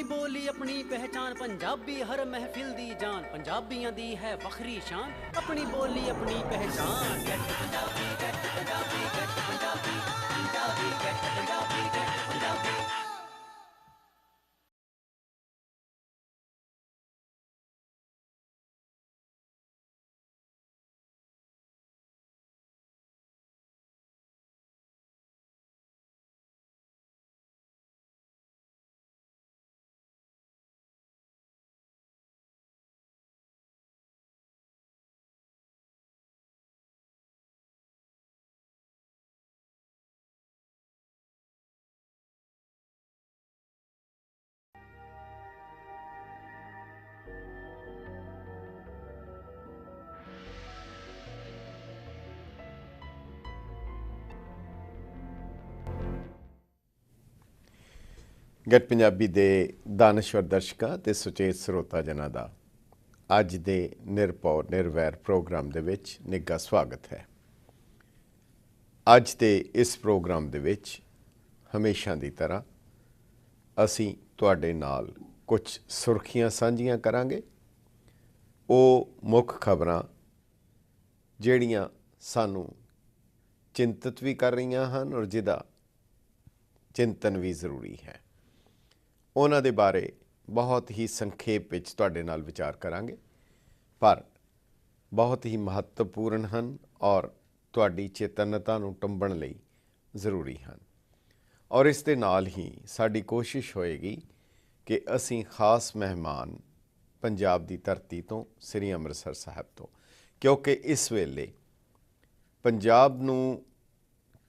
अपनी बोली अपनी पहचान पंजाबी हर महफिल दी जान पंजाबियां दी है वखरी शान अपनी बोली अपनी पहचान गट पंजाबी गट पंजाबी गट पंजाबी पंजाबी गट पंजाबी गट पंजाबी। ਗੈਟ ਪੰਜਾਬੀ ਦੇ ਦਾਨਸ਼ਵਰ ਦਰਸ਼ਕਾਂ ਤੇ ਸੁਚੇਤ ਸਰੋਤਾ ਜਨਾਂ ਦਾ ਅੱਜ ਦੇ ਨਿਰਭਉ ਨਿਰਵੈਰ ਪ੍ਰੋਗਰਾਮ ਦੇ ਵਿੱਚ ਨਿੱਘਾ ਸਵਾਗਤ ਹੈ। ਅੱਜ ਦੇ ਇਸ ਪ੍ਰੋਗਰਾਮ ਦੇ ਵਿੱਚ ਹਮੇਸ਼ਾ ਦੀ ਤਰ੍ਹਾਂ ਅਸੀਂ ਤੁਹਾਡੇ ਨਾਲ ਕੁਝ ਸੁਰਖੀਆਂ ਸਾਂਝੀਆਂ ਕਰਾਂਗੇ। ਉਹ ਮੁੱਖ ਖਬਰਾਂ ਜਿਹੜੀਆਂ ਸਾਨੂੰ ਚਿੰਤਤ ਵੀ ਕਰ ਰਹੀਆਂ ਹਨ ਔਰ ਜਿਹਦਾ ਚਿੰਤਨ ਵੀ ਜ਼ਰੂਰੀ ਹੈ, ਉਹਨਾਂ ਦੇ ਬਾਰੇ ਬਹੁਤ ਹੀ ਸੰਖੇਪ ਵਿੱਚ ਤੁਹਾਡੇ ਨਾਲ ਵਿਚਾਰ ਕਰਾਂਗੇ, ਪਰ ਬਹੁਤ ਹੀ ਮਹੱਤਵਪੂਰਨ ਹਨ ਔਰ ਤੁਹਾਡੀ ਚੇਤਨਤਾ ਨੂੰ ਟੰਬਣ ਲਈ ਜ਼ਰੂਰੀ ਹਨ। ਔਰ ਇਸ ਦੇ ਨਾਲ ਹੀ ਸਾਡੀ ਕੋਸ਼ਿਸ਼ ਹੋਏਗੀ ਕਿ ਅਸੀਂ ਖਾਸ ਮਹਿਮਾਨ ਪੰਜਾਬ ਦੀ ਧਰਤੀ ਤੋਂ ਸ੍ਰੀ ਅੰਮ੍ਰਿਤਸਰ ਸਾਹਿਬ ਤੋਂ, ਕਿਉਂਕਿ ਇਸ ਵੇਲੇ ਪੰਜਾਬ ਨੂੰ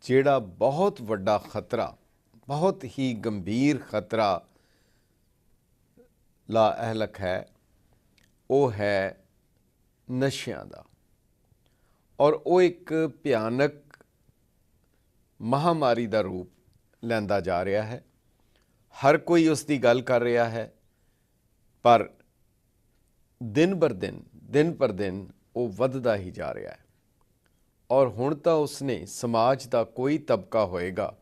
ਜਿਹੜਾ ਬਹੁਤ ਵੱਡਾ ਖਤਰਾ, ਬਹੁਤ ਹੀ ਗੰਭੀਰ ਖਤਰਾ ਲਾਅਹਿਲਕ ਹੈ, ਉਹ ਹੈ ਨਸ਼ਿਆਂ ਦਾ। ਔਰ ਉਹ ਇੱਕ ਭਿਆਨਕ ਮਹਾਮਾਰੀ ਦਾ ਰੂਪ ਲੈਂਦਾ ਜਾ ਰਿਹਾ ਹੈ। ਹਰ ਕੋਈ ਉਸ ਦੀ ਗੱਲ ਕਰ ਰਿਹਾ ਹੈ, ਪਰ ਦਿਨ ਪਰ ਦਿਨ ਉਹ ਵੱਧਦਾ ਹੀ ਜਾ ਰਿਹਾ ਹੈ। ਔਰ ਹੁਣ ਤਾਂ ਉਸਨੇ ਸਮਾਜ ਦਾ ਕੋਈ ਤਬਕਾ ਹੋਏਗਾ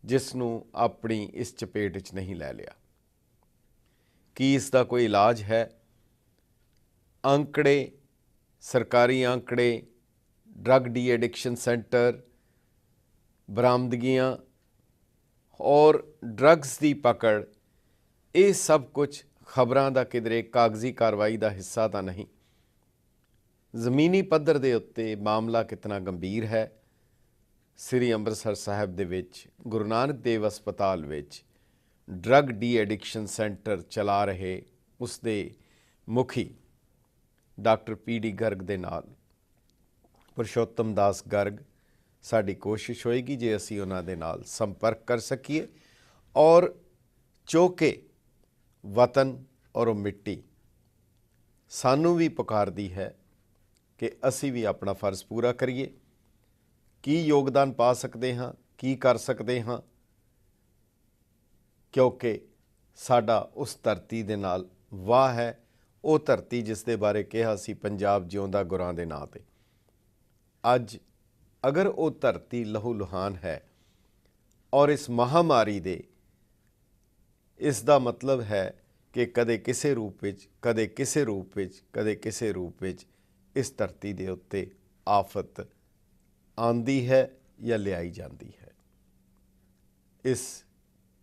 ਜਿਸ ਨੂੰ ਆਪਣੀ ਇਸ ਚਪੇਟ ਵਿੱਚ ਨਹੀਂ ਲੈ ਲਿਆ। ਕੀ ਇਸ ਦਾ ਕੋਈ ਇਲਾਜ ਹੈ? ਅੰਕੜੇ, ਸਰਕਾਰੀ ਅੰਕੜੇ, ਡਰੱਗ ਡੀ ਐਡਿਕਸ਼ਨ ਸੈਂਟਰ, ਬਰਾਮਦਗੀਆਂ ਔਰ ਡਰੱਗਸ ਦੀ ਪਕੜ, ਇਹ ਸਭ ਕੁਝ ਖਬਰਾਂ ਦਾ ਕਿਧਰੇ ਕਾਗਜ਼ੀ ਕਾਰਵਾਈ ਦਾ ਹਿੱਸਾ ਤਾਂ ਨਹੀਂ। ਜ਼ਮੀਨੀ ਪੱਧਰ ਦੇ ਉੱਤੇ ਮਾਮਲਾ ਕਿਤਨਾ ਗੰਭੀਰ ਹੈ। ਸ੍ਰੀ ਅੰਮ੍ਰਿਤਸਰ ਸਾਹਿਬ ਦੇ ਵਿੱਚ ਗੁਰੂ ਨਾਨਕ ਦੇਵ ਹਸਪਤਾਲ ਵਿੱਚ ਡਰੱਗ ਡੀ ਐਡਿਕਸ਼ਨ ਸੈਂਟਰ ਚਲਾ ਰਹੇ ਉਸ ਦੇ ਮੁਖੀ ਡਾਕਟਰ PD ਗਰਗ ਦੇ ਨਾਲ ਪੁਰਸ਼ੋਤਮ ਦਾਸ ਗਰਗ, ਸਾਡੀ ਕੋਸ਼ਿਸ਼ ਹੋਏਗੀ ਜੇ ਅਸੀਂ ਉਹਨਾਂ ਦੇ ਨਾਲ ਸੰਪਰਕ ਕਰ ਸਕੀਏ ਔਰ ਚੋਕੇ ਵਤਨ ਔਰ ਉਹ ਮਿੱਟੀ ਸਾਨੂੰ ਵੀ ਪੁਕਾਰਦੀ ਹੈ ਕਿ ਅਸੀਂ ਵੀ ਆਪਣਾ ਫਰਜ਼ ਪੂਰਾ ਕਰੀਏ। ਕੀ ਯੋਗਦਾਨ ਪਾ ਸਕਦੇ ਹਾਂ, ਕੀ ਕਰ ਸਕਦੇ ਹਾਂ, ਕਿਉਂਕਿ ਸਾਡਾ ਉਸ ਧਰਤੀ ਦੇ ਨਾਲ ਵਾਹ ਹੈ। ਉਹ ਧਰਤੀ ਜਿਸ ਦੇ ਬਾਰੇ ਕਿਹਾ ਸੀ ਪੰਜਾਬ ਜਿਉਂਦਾ ਗੁਰਾਂ ਦੇ ਨਾਂ 'ਤੇ। ਅੱਜ ਅਗਰ ਉਹ ਧਰਤੀ ਲਹੂ ਲੁਹਾਨ ਹੈ ਔਰ ਇਸ ਮਹਾਮਾਰੀ ਦੇ, ਇਸ ਦਾ ਮਤਲਬ ਹੈ ਕਿ ਕਦੇ ਕਿਸੇ ਰੂਪ ਵਿੱਚ, ਕਦੇ ਕਿਸੇ ਰੂਪ ਵਿੱਚ, ਕਦੇ ਕਿਸੇ ਰੂਪ ਵਿੱਚ ਇਸ ਧਰਤੀ ਦੇ ਉੱਤੇ ਆਫਤ ਆਉਂਦੀ ਹੈ ਜਾਂ ਲਿਆਈ ਜਾਂਦੀ ਹੈ। ਇਸ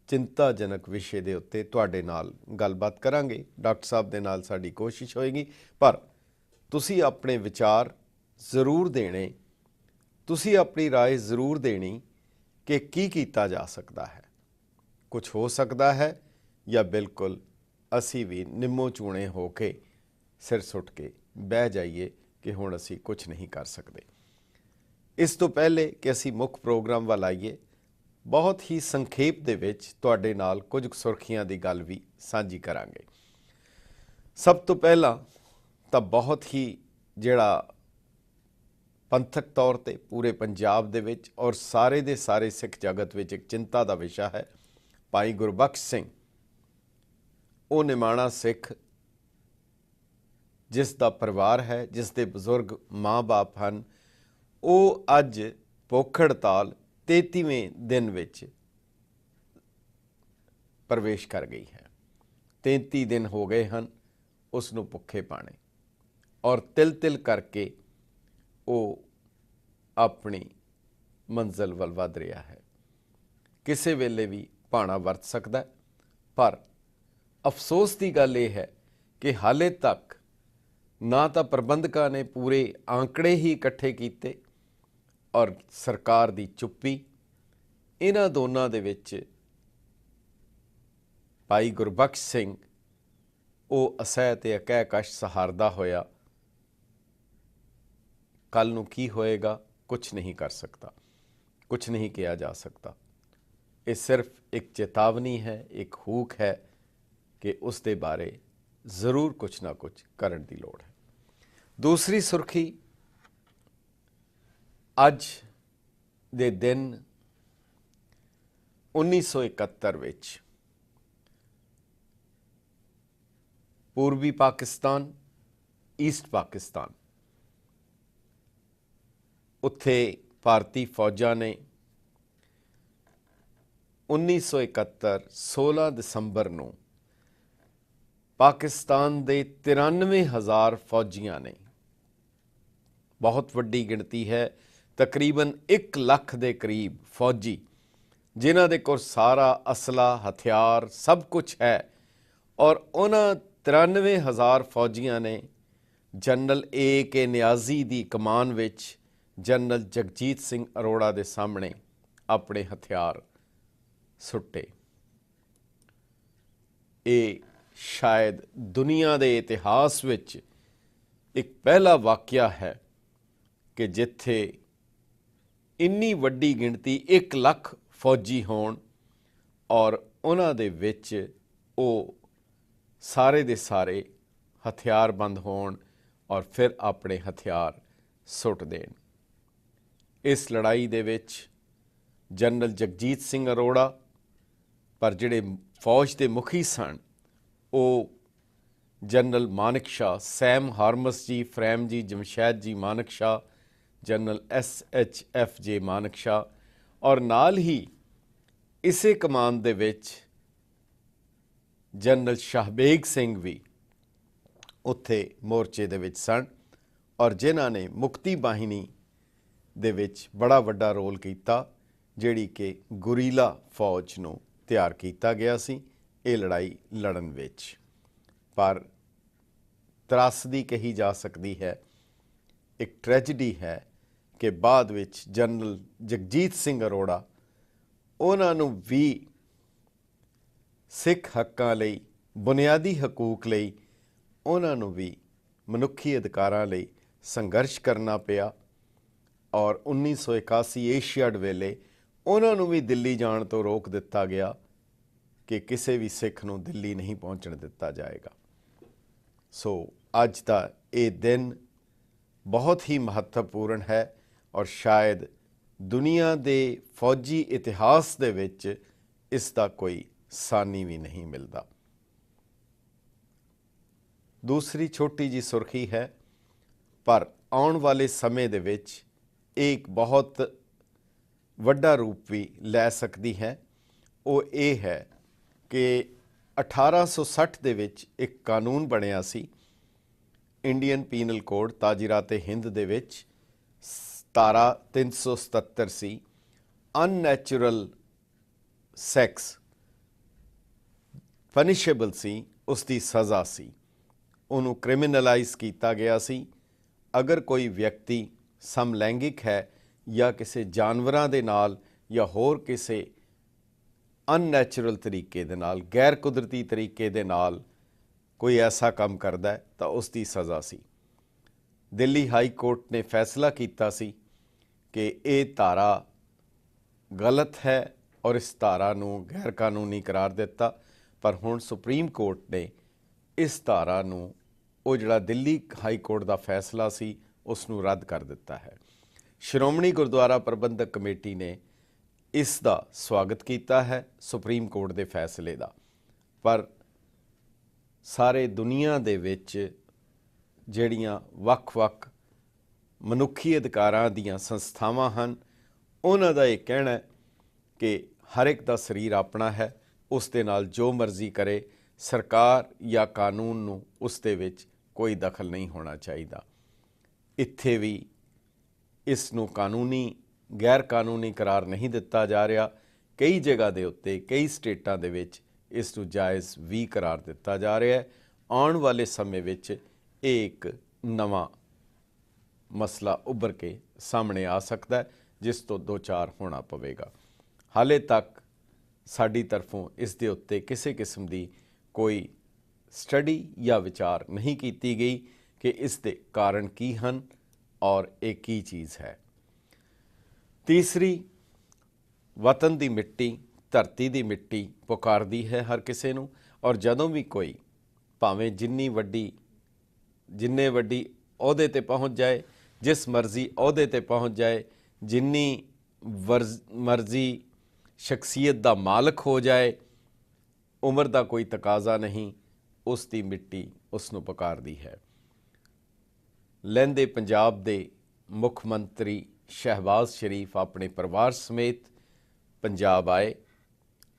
ਚਿੰਤਾਜਨਕ ਵਿਸ਼ੇ ਦੇ ਉੱਤੇ ਤੁਹਾਡੇ ਨਾਲ ਗੱਲਬਾਤ ਕਰਾਂਗੇ। ਡਾਕਟਰ ਸਾਹਿਬ ਦੇ ਨਾਲ ਸਾਡੀ ਕੋਸ਼ਿਸ਼ ਹੋਏਗੀ, ਪਰ ਤੁਸੀਂ ਆਪਣੇ ਵਿਚਾਰ ਜ਼ਰੂਰ ਦੇਣੇ, ਤੁਸੀਂ ਆਪਣੀ ਰਾਏ ਜ਼ਰੂਰ ਦੇਣੀ ਕਿ ਕੀ ਕੀਤਾ ਜਾ ਸਕਦਾ ਹੈ। ਕੁਝ ਹੋ ਸਕਦਾ ਹੈ ਜਾਂ ਬਿਲਕੁਲ ਅਸੀਂ ਵੀ ਨਿੰਮੋ ਚੂਣੇ ਹੋ ਕੇ ਸਿਰ ਸੁੱਟ ਕੇ ਬਹਿ ਜਾਈਏ ਕਿ ਹੁਣ ਅਸੀਂ ਕੁਝ ਨਹੀਂ ਕਰ ਸਕਦੇ। ਇਸ ਤੋਂ ਪਹਿਲੇ ਕਿ ਅਸੀਂ ਮੁੱਖ ਪ੍ਰੋਗਰਾਮ ਵੱਲ ਆਈਏ, ਬਹੁਤ ਹੀ ਸੰਖੇਪ ਦੇ ਵਿੱਚ ਤੁਹਾਡੇ ਨਾਲ ਕੁਝ ਸੁਰਖੀਆਂ ਦੀ ਗੱਲ ਵੀ ਸਾਂਝੀ ਕਰਾਂਗੇ। ਸਭ ਤੋਂ ਪਹਿਲਾਂ ਤਾਂ ਬਹੁਤ ਹੀ ਜਿਹੜਾ ਪੰਥਕ ਤੌਰ 'ਤੇ ਪੂਰੇ ਪੰਜਾਬ ਦੇ ਵਿੱਚ ਔਰ ਸਾਰੇ ਦੇ ਸਾਰੇ ਸਿੱਖ ਜਗਤ ਵਿੱਚ ਇੱਕ ਚਿੰਤਾ ਦਾ ਵਿਸ਼ਾ ਹੈ। ਭਾਈ ਗੁਰਬਖਸ਼ ਸਿੰਘ, ਉਹ ਨਿਮਾਣਾ ਸਿੱਖ ਜਿਸ ਦਾ ਪਰਿਵਾਰ ਹੈ, ਜਿਸ ਦੇ ਬਜ਼ੁਰਗ ਮਾਂ-ਬਾਪ ਹਨ, ਉਹ ਅੱਜ ਭੁੱਖ ਹੜਤਾਲ 33ਵੇਂ ਦਿਨ ਵਿੱਚ ਪ੍ਰਵੇਸ਼ ਕਰ ਗਈ ਹੈ। 33 ਦਿਨ ਹੋ ਗਏ ਹਨ ਉਸ ਨੂੰ ਭੁੱਖੇ ਪਾਣੇ, ਔਰ ਤਿਲ ਤਿਲ ਕਰਕੇ ਉਹ ਆਪਣੀ ਮੰਜ਼ਿਲ ਵੱਲ ਵੱਧ ਰਿਹਾ ਹੈ। ਕਿਸੇ ਵੇਲੇ ਵੀ ਭਾਣਾ ਵਰਤ ਸਕਦਾ, ਪਰ ਅਫਸੋਸ ਦੀ ਗੱਲ ਇਹ ਹੈ ਕਿ ਹਾਲੇ ਤੱਕ ਨਾ ਤਾਂ ਪ੍ਰਬੰਧਕਾਂ ਨੇ ਪੂਰੇ ਆંકੜੇ ਹੀ ਇਕੱਠੇ ਕੀਤੇ ਔਰ ਸਰਕਾਰ ਦੀ ਚੁੱਪੀ। ਇਹਨਾਂ ਦੋਨਾਂ ਦੇ ਵਿੱਚ ਭਾਈ ਗੁਰਬਖਸ਼ ਸਿੰਘ ਉਹ ਅਸਹਿ ਤੇ ਅਕਹਿ ਕਸ਼ ਸਹਾਰਦਾ ਹੋਇਆ ਕੱਲ ਨੂੰ ਕੀ ਹੋਏਗਾ ਕੁਝ ਨਹੀਂ ਕਰ ਸਕਦਾ, ਕੁਝ ਨਹੀਂ ਕਿਹਾ ਜਾ ਸਕਦਾ। ਇਹ ਸਿਰਫ ਇੱਕ ਚੇਤਾਵਨੀ ਹੈ, ਇੱਕ ਹੂਕ ਹੈ ਕਿ ਉਸ ਦੇ ਬਾਰੇ ਜ਼ਰੂਰ ਕੁਝ ਨਾ ਕੁਝ ਕਰਨ ਦੀ ਲੋੜ ਹੈ। ਦੂਸਰੀ ਸੁਰਖੀ, ਅੱਜ ਦੇ ਦਿਨ 1971 ਵਿੱਚ ਪੂਰਬੀ ਪਾਕਿਸਤਾਨ, ਈਸਟ ਪਾਕਿਸਤਾਨ, ਉੱਥੇ ਭਾਰਤੀ ਫੌਜਾਂ ਨੇ 1971 16 ਦਸੰਬਰ ਨੂੰ ਪਾਕਿਸਤਾਨ ਦੇ 93,000 ਫੌਜੀਆਂ ਨੇ, ਬਹੁਤ ਵੱਡੀ ਗਿਣਤੀ ਹੈ, ਤਕਰੀਬਨ 1 ਲੱਖ ਦੇ ਕਰੀਬ ਫੌਜੀ ਜਿਨ੍ਹਾਂ ਦੇ ਕੋਲ ਸਾਰਾ ਅਸਲਾ ਹਥਿਆਰ ਸਭ ਕੁਝ ਹੈ, ਔਰ ਉਹਨਾਂ 93,000 ਫੌਜੀਆਂ ਨੇ ਜਨਰਲ A.K. ਨਿਆਜ਼ੀ ਦੀ ਕਮਾਨ ਵਿੱਚ ਜਨਰਲ ਜਗਜੀਤ ਸਿੰਘ ਅਰੋੜਾ ਦੇ ਸਾਹਮਣੇ ਆਪਣੇ ਹਥਿਆਰ ਸੁੱਟੇ। ਇਹ ਸ਼ਾਇਦ ਦੁਨੀਆ ਦੇ ਇਤਿਹਾਸ ਵਿੱਚ ਇੱਕ ਪਹਿਲਾ ਵਾਕਿਆ ਹੈ ਕਿ ਜਿੱਥੇ ਇੰਨੀ ਵੱਡੀ ਗਿਣਤੀ 1 ਲੱਖ ਫੌਜੀ ਹੋਣ ਔਰ ਉਹਨਾਂ ਦੇ ਵਿੱਚ ਉਹ ਸਾਰੇ ਦੇ ਸਾਰੇ ਹਥਿਆਰਬੰਦ ਹੋਣ ਔਰ ਫਿਰ ਆਪਣੇ ਹਥਿਆਰ ਸੁੱਟ ਦੇਣ। ਇਸ ਲੜਾਈ ਦੇ ਵਿੱਚ ਜਨਰਲ ਜਗਜੀਤ ਸਿੰਘ ਅਰੋੜਾ, ਪਰ ਜਿਹੜੇ ਫੌਜ ਦੇ ਮੁਖੀ ਸਨ ਉਹ ਜਨਰਲ ਮਾਨਕ ਸ਼ਾਹ, ਸੈਮ ਹਾਰਮਸ ਜੀ, ਫਰੈਮ ਜੀ, ਜਮਸ਼ੈਦ ਜੀ ਮਾਨਕ ਸ਼ਾਹ, ਜਨਰਲ SHF ਮਾਨਕ ਸ਼ਾਹ, ਔਰ ਨਾਲ ਹੀ ਇਸੇ ਕਮਾਨ ਦੇ ਵਿੱਚ ਜਨਰਲ ਸ਼ਾਹਬੇਗ ਸਿੰਘ ਵੀ ਉੱਥੇ ਮੋਰਚੇ ਦੇ ਵਿੱਚ ਸਨ, ਔਰ ਜਿਨ੍ਹਾਂ ਨੇ ਮੁਕਤੀ ਬਾਹਿਨੀ ਦੇ ਵਿੱਚ ਬੜਾ ਵੱਡਾ ਰੋਲ ਕੀਤਾ, ਜਿਹੜੀ ਕਿ ਗੁਰੀਲਾ ਫੌਜ ਨੂੰ ਤਿਆਰ ਕੀਤਾ ਗਿਆ ਸੀ ਇਹ ਲੜਾਈ ਲੜਨ ਵਿੱਚ। ਪਰ ਤਰਾਸਦੀ ਕਹੀ ਜਾ ਸਕਦੀ ਹੈ, ਇੱਕ ਟ੍ਰੈਜਡੀ ਹੈ ਕਿ ਬਾਅਦ ਵਿੱਚ ਜਨਰਲ ਜਗਜੀਤ ਸਿੰਘ ਅਰੋੜਾ ਉਹਨਾਂ ਨੂੰ ਵੀ ਸਿੱਖ ਹੱਕਾਂ ਲਈ, ਬੁਨਿਆਦੀ ਹਕੂਕ ਲਈ, ਉਹਨਾਂ ਨੂੰ ਵੀ ਮਨੁੱਖੀ ਅਧਿਕਾਰਾਂ ਲਈ ਸੰਘਰਸ਼ ਕਰਨਾ ਪਿਆ, ਔਰ 1981 ਏਸ਼ੀਆਡ ਵੇਲੇ ਉਹਨਾਂ ਨੂੰ ਵੀ ਦਿੱਲੀ ਜਾਣ ਤੋਂ ਰੋਕ ਦਿੱਤਾ ਗਿਆ ਕਿ ਕਿਸੇ ਵੀ ਸਿੱਖ ਨੂੰ ਦਿੱਲੀ ਨਹੀਂ ਪਹੁੰਚਣ ਦਿੱਤਾ ਜਾਏਗਾ। ਸੋ ਅੱਜ ਦਾ ਇਹ ਦਿਨ ਬਹੁਤ ਹੀ ਮਹੱਤਵਪੂਰਨ ਹੈ ਔਰ ਸ਼ਾਇਦ ਦੁਨੀਆ ਦੇ ਫੌਜੀ ਇਤਿਹਾਸ ਦੇ ਵਿੱਚ ਇਸ ਦਾ ਕੋਈ ਸਾਨੀ ਵੀ ਨਹੀਂ ਮਿਲਦਾ। ਦੂਸਰੀ ਛੋਟੀ ਜੀ ਸੁਰਖੀ ਹੈ, ਪਰ ਆਉਣ ਵਾਲੇ ਸਮੇਂ ਦੇ ਵਿੱਚ ਇਹ ਇੱਕ ਬਹੁਤ ਵੱਡਾ ਰੂਪ ਵੀ ਲੈ ਸਕਦੀ ਹੈ। ਉਹ ਇਹ ਹੈ ਕਿ 1860 ਦੇ ਵਿੱਚ ਇੱਕ ਕਾਨੂੰਨ ਬਣਿਆ ਸੀ, ਇੰਡੀਅਨ ਪੀਨਲ ਕੋਡ ਤਾਜੀਰਾਤੇ ਹਿੰਦ ਦੇ ਵਿੱਚ ਧਾਰਾ 377 ਸੀ, ਅਨਨੈਚੁਰਲ ਸੈਕਸ ਪਨਿਸ਼ੇਬਲ ਸੀ, ਉਸ ਦੀ ਸਜ਼ਾ ਸੀ, ਉਹਨੂੰ ਕ੍ਰਿਮੀਨਲਾਈਜ਼ ਕੀਤਾ ਗਿਆ ਸੀ। ਅਗਰ ਕੋਈ ਵਿਅਕਤੀ ਸਮਲੈਂਗਿਕ ਹੈ ਜਾਂ ਕਿਸੇ ਜਾਨਵਰਾਂ ਦੇ ਨਾਲ ਜਾਂ ਹੋਰ ਕਿਸੇ ਅਨਨੈਚੁਰਲ ਤਰੀਕੇ ਦੇ ਨਾਲ, ਗੈਰ ਕੁਦਰਤੀ ਤਰੀਕੇ ਦੇ ਨਾਲ ਕੋਈ ਐਸਾ ਕੰਮ ਕਰਦਾ ਹੈ ਤਾਂ ਉਸ ਦੀ ਸਜ਼ਾ ਸੀ। ਦਿੱਲੀ ਹਾਈ ਕੋਰਟ ਨੇ ਫੈਸਲਾ ਕੀਤਾ ਸੀ ਕਿ ਇਹ ਧਾਰਾ ਗਲਤ ਹੈ ਔਰ ਇਸ ਧਾਰਾ ਨੂੰ ਗੈਰ ਕਾਨੂੰਨੀ ਕਰਾਰ ਦਿੱਤਾ, ਪਰ ਹੁਣ ਸੁਪਰੀਮ ਕੋਰਟ ਨੇ ਇਸ ਧਾਰਾ ਨੂੰ, ਉਹ ਜਿਹੜਾ ਦਿੱਲੀ ਹਾਈ ਕੋਰਟ ਦਾ ਫੈਸਲਾ ਸੀ, ਉਸ ਨੂੰ ਰੱਦ ਕਰ ਦਿੱਤਾ ਹੈ। ਸ਼੍ਰੋਮਣੀ ਗੁਰਦੁਆਰਾ ਪ੍ਰਬੰਧਕ ਕਮੇਟੀ ਨੇ ਇਸ ਦਾ ਸਵਾਗਤ ਕੀਤਾ ਹੈ ਸੁਪਰੀਮ ਕੋਰਟ ਦੇ ਫੈਸਲੇ ਦਾ, ਪਰ ਸਾਰੇ ਦੁਨੀਆ ਦੇ ਵਿੱਚ ਜਿਹੜੀਆਂ ਵੱਖ-ਵੱਖ ਮਨੁੱਖੀ ਅਧਿਕਾਰਾਂ ਦੀਆਂ ਸੰਸਥਾਵਾਂ ਹਨ, ਉਹਨਾਂ ਦਾ ਇਹ ਕਹਿਣਾ ਹੈ ਕਿ ਹਰ ਇੱਕ ਦਾ ਸਰੀਰ ਆਪਣਾ ਹੈ, ਉਸ ਦੇ ਨਾਲ ਜੋ ਮਰਜ਼ੀ ਕਰੇ, ਸਰਕਾਰ ਜਾਂ ਕਾਨੂੰਨ ਨੂੰ ਉਸ ਦੇ ਵਿੱਚ ਕੋਈ ਦਖਲ ਨਹੀਂ ਹੋਣਾ ਚਾਹੀਦਾ। ਇੱਥੇ ਵੀ ਇਸ ਨੂੰ ਕਾਨੂੰਨੀ ਗੈਰ ਕਾਨੂੰਨੀ ਕਰਾਰ ਨਹੀਂ ਦਿੱਤਾ ਜਾ ਰਿਹਾ। ਕਈ ਜਗ੍ਹਾ ਦੇ ਉੱਤੇ, ਕਈ ਸਟੇਟਾਂ ਦੇ ਵਿੱਚ ਇਸ ਨੂੰ ਜਾਇਜ਼ ਵੀ ਕਰਾਰ ਦਿੱਤਾ ਜਾ ਰਿਹਾ ਹੈ। ਆਉਣ ਵਾਲੇ ਸਮੇਂ ਵਿੱਚ ਇਹ ਇੱਕ ਨਵਾਂ ਮਸਲਾ ਉੱਭਰ ਕੇ ਸਾਹਮਣੇ ਆ ਸਕਦਾ ਹੈ, ਜਿਸ ਤੋਂ ਦੋ ਚਾਰ ਹੋਣਾ ਪਵੇਗਾ। ਹਾਲੇ ਤੱਕ ਸਾਡੀ ਤਰਫੋਂ ਇਸ ਦੇ ਉੱਤੇ ਕਿਸੇ ਕਿਸਮ ਦੀ ਕੋਈ ਸਟੱਡੀ ਜਾਂ ਵਿਚਾਰ ਨਹੀਂ ਕੀਤੀ ਗਈ ਕਿ ਇਸ ਦੇ ਕਾਰਨ ਕੀ ਹਨ ਔਰ ਇਹ ਕੀ ਚੀਜ਼ ਹੈ। ਤੀਸਰੀ, ਵਤਨ ਦੀ ਮਿੱਟੀ, ਧਰਤੀ ਦੀ ਮਿੱਟੀ ਪੁਕਾਰਦੀ ਹੈ ਹਰ ਕਿਸੇ ਨੂੰ, ਔਰ ਜਦੋਂ ਵੀ ਕੋਈ ਭਾਵੇਂ ਜਿੰਨੇ ਵੱਡੀ ਅਹੁਦੇ 'ਤੇ ਪਹੁੰਚ ਜਾਏ, ਜਿਸ ਮਰਜ਼ੀ ਅਹੁਦੇ 'ਤੇ ਪਹੁੰਚ ਜਾਏ, ਜਿੰਨੀ ਮਰਜ਼ੀ ਸ਼ਖਸੀਅਤ ਦਾ ਮਾਲਕ ਹੋ ਜਾਏ, ਉਮਰ ਦਾ ਕੋਈ ਤਕਾਜ਼ਾ ਨਹੀਂ, ਉਸ ਦੀ ਮਿੱਟੀ ਉਸ ਨੂੰ ਪੁਕਾਰਦੀ ਹੈ। ਲਹਿੰਦੇ ਪੰਜਾਬ ਦੇ ਮੁੱਖ ਮੰਤਰੀ ਸ਼ਹਿਬਾਜ਼ ਸ਼ਰੀਫ ਆਪਣੇ ਪਰਿਵਾਰ ਸਮੇਤ ਪੰਜਾਬ ਆਏ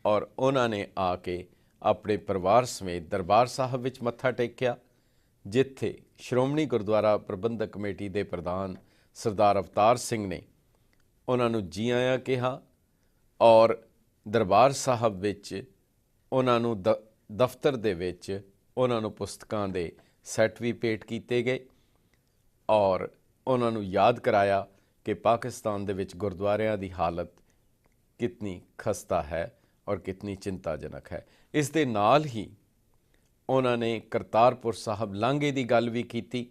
ਔਰ ਉਹਨਾਂ ਨੇ ਆ ਕੇ ਆਪਣੇ ਪਰਿਵਾਰ ਸਮੇਤ ਦਰਬਾਰ ਸਾਹਿਬ ਵਿੱਚ ਮੱਥਾ ਟੇਕਿਆ, ਜਿੱਥੇ ਸ਼੍ਰੋਮਣੀ ਗੁਰਦੁਆਰਾ ਪ੍ਰਬੰਧਕ ਕਮੇਟੀ ਦੇ ਪ੍ਰਧਾਨ ਸਰਦਾਰ ਅਵਤਾਰ ਸਿੰਘ ਨੇ ਉਹਨਾਂ ਨੂੰ ਜੀ ਆਇਆਂ ਕਿਹਾ ਔਰ ਦਰਬਾਰ ਸਾਹਿਬ ਵਿੱਚ ਉਹਨਾਂ ਨੂੰ ਦਫ਼ਤਰ ਦੇ ਵਿੱਚ ਉਹਨਾਂ ਨੂੰ ਪੁਸਤਕਾਂ ਦੇ ਸੈੱਟ ਵੀ ਭੇਟ ਕੀਤੇ ਗਏ ਔਰ ਉਹਨਾਂ ਨੂੰ ਯਾਦ ਕਰਾਇਆ ਕਿ ਪਾਕਿਸਤਾਨ ਦੇ ਵਿੱਚ ਗੁਰਦੁਆਰਿਆਂ ਦੀ ਹਾਲਤ ਕਿਤਨੀ ਖਸਤਾ ਹੈ ਔਰ ਕਿਤਨੀ ਚਿੰਤਾਜਨਕ ਹੈ। ਇਸ ਦੇ ਨਾਲ ਹੀ ਉਹਨਾਂ ਨੇ ਕਰਤਾਰਪੁਰ ਸਾਹਿਬ ਲਾਂਘੇ ਦੀ ਗੱਲ ਵੀ ਕੀਤੀ।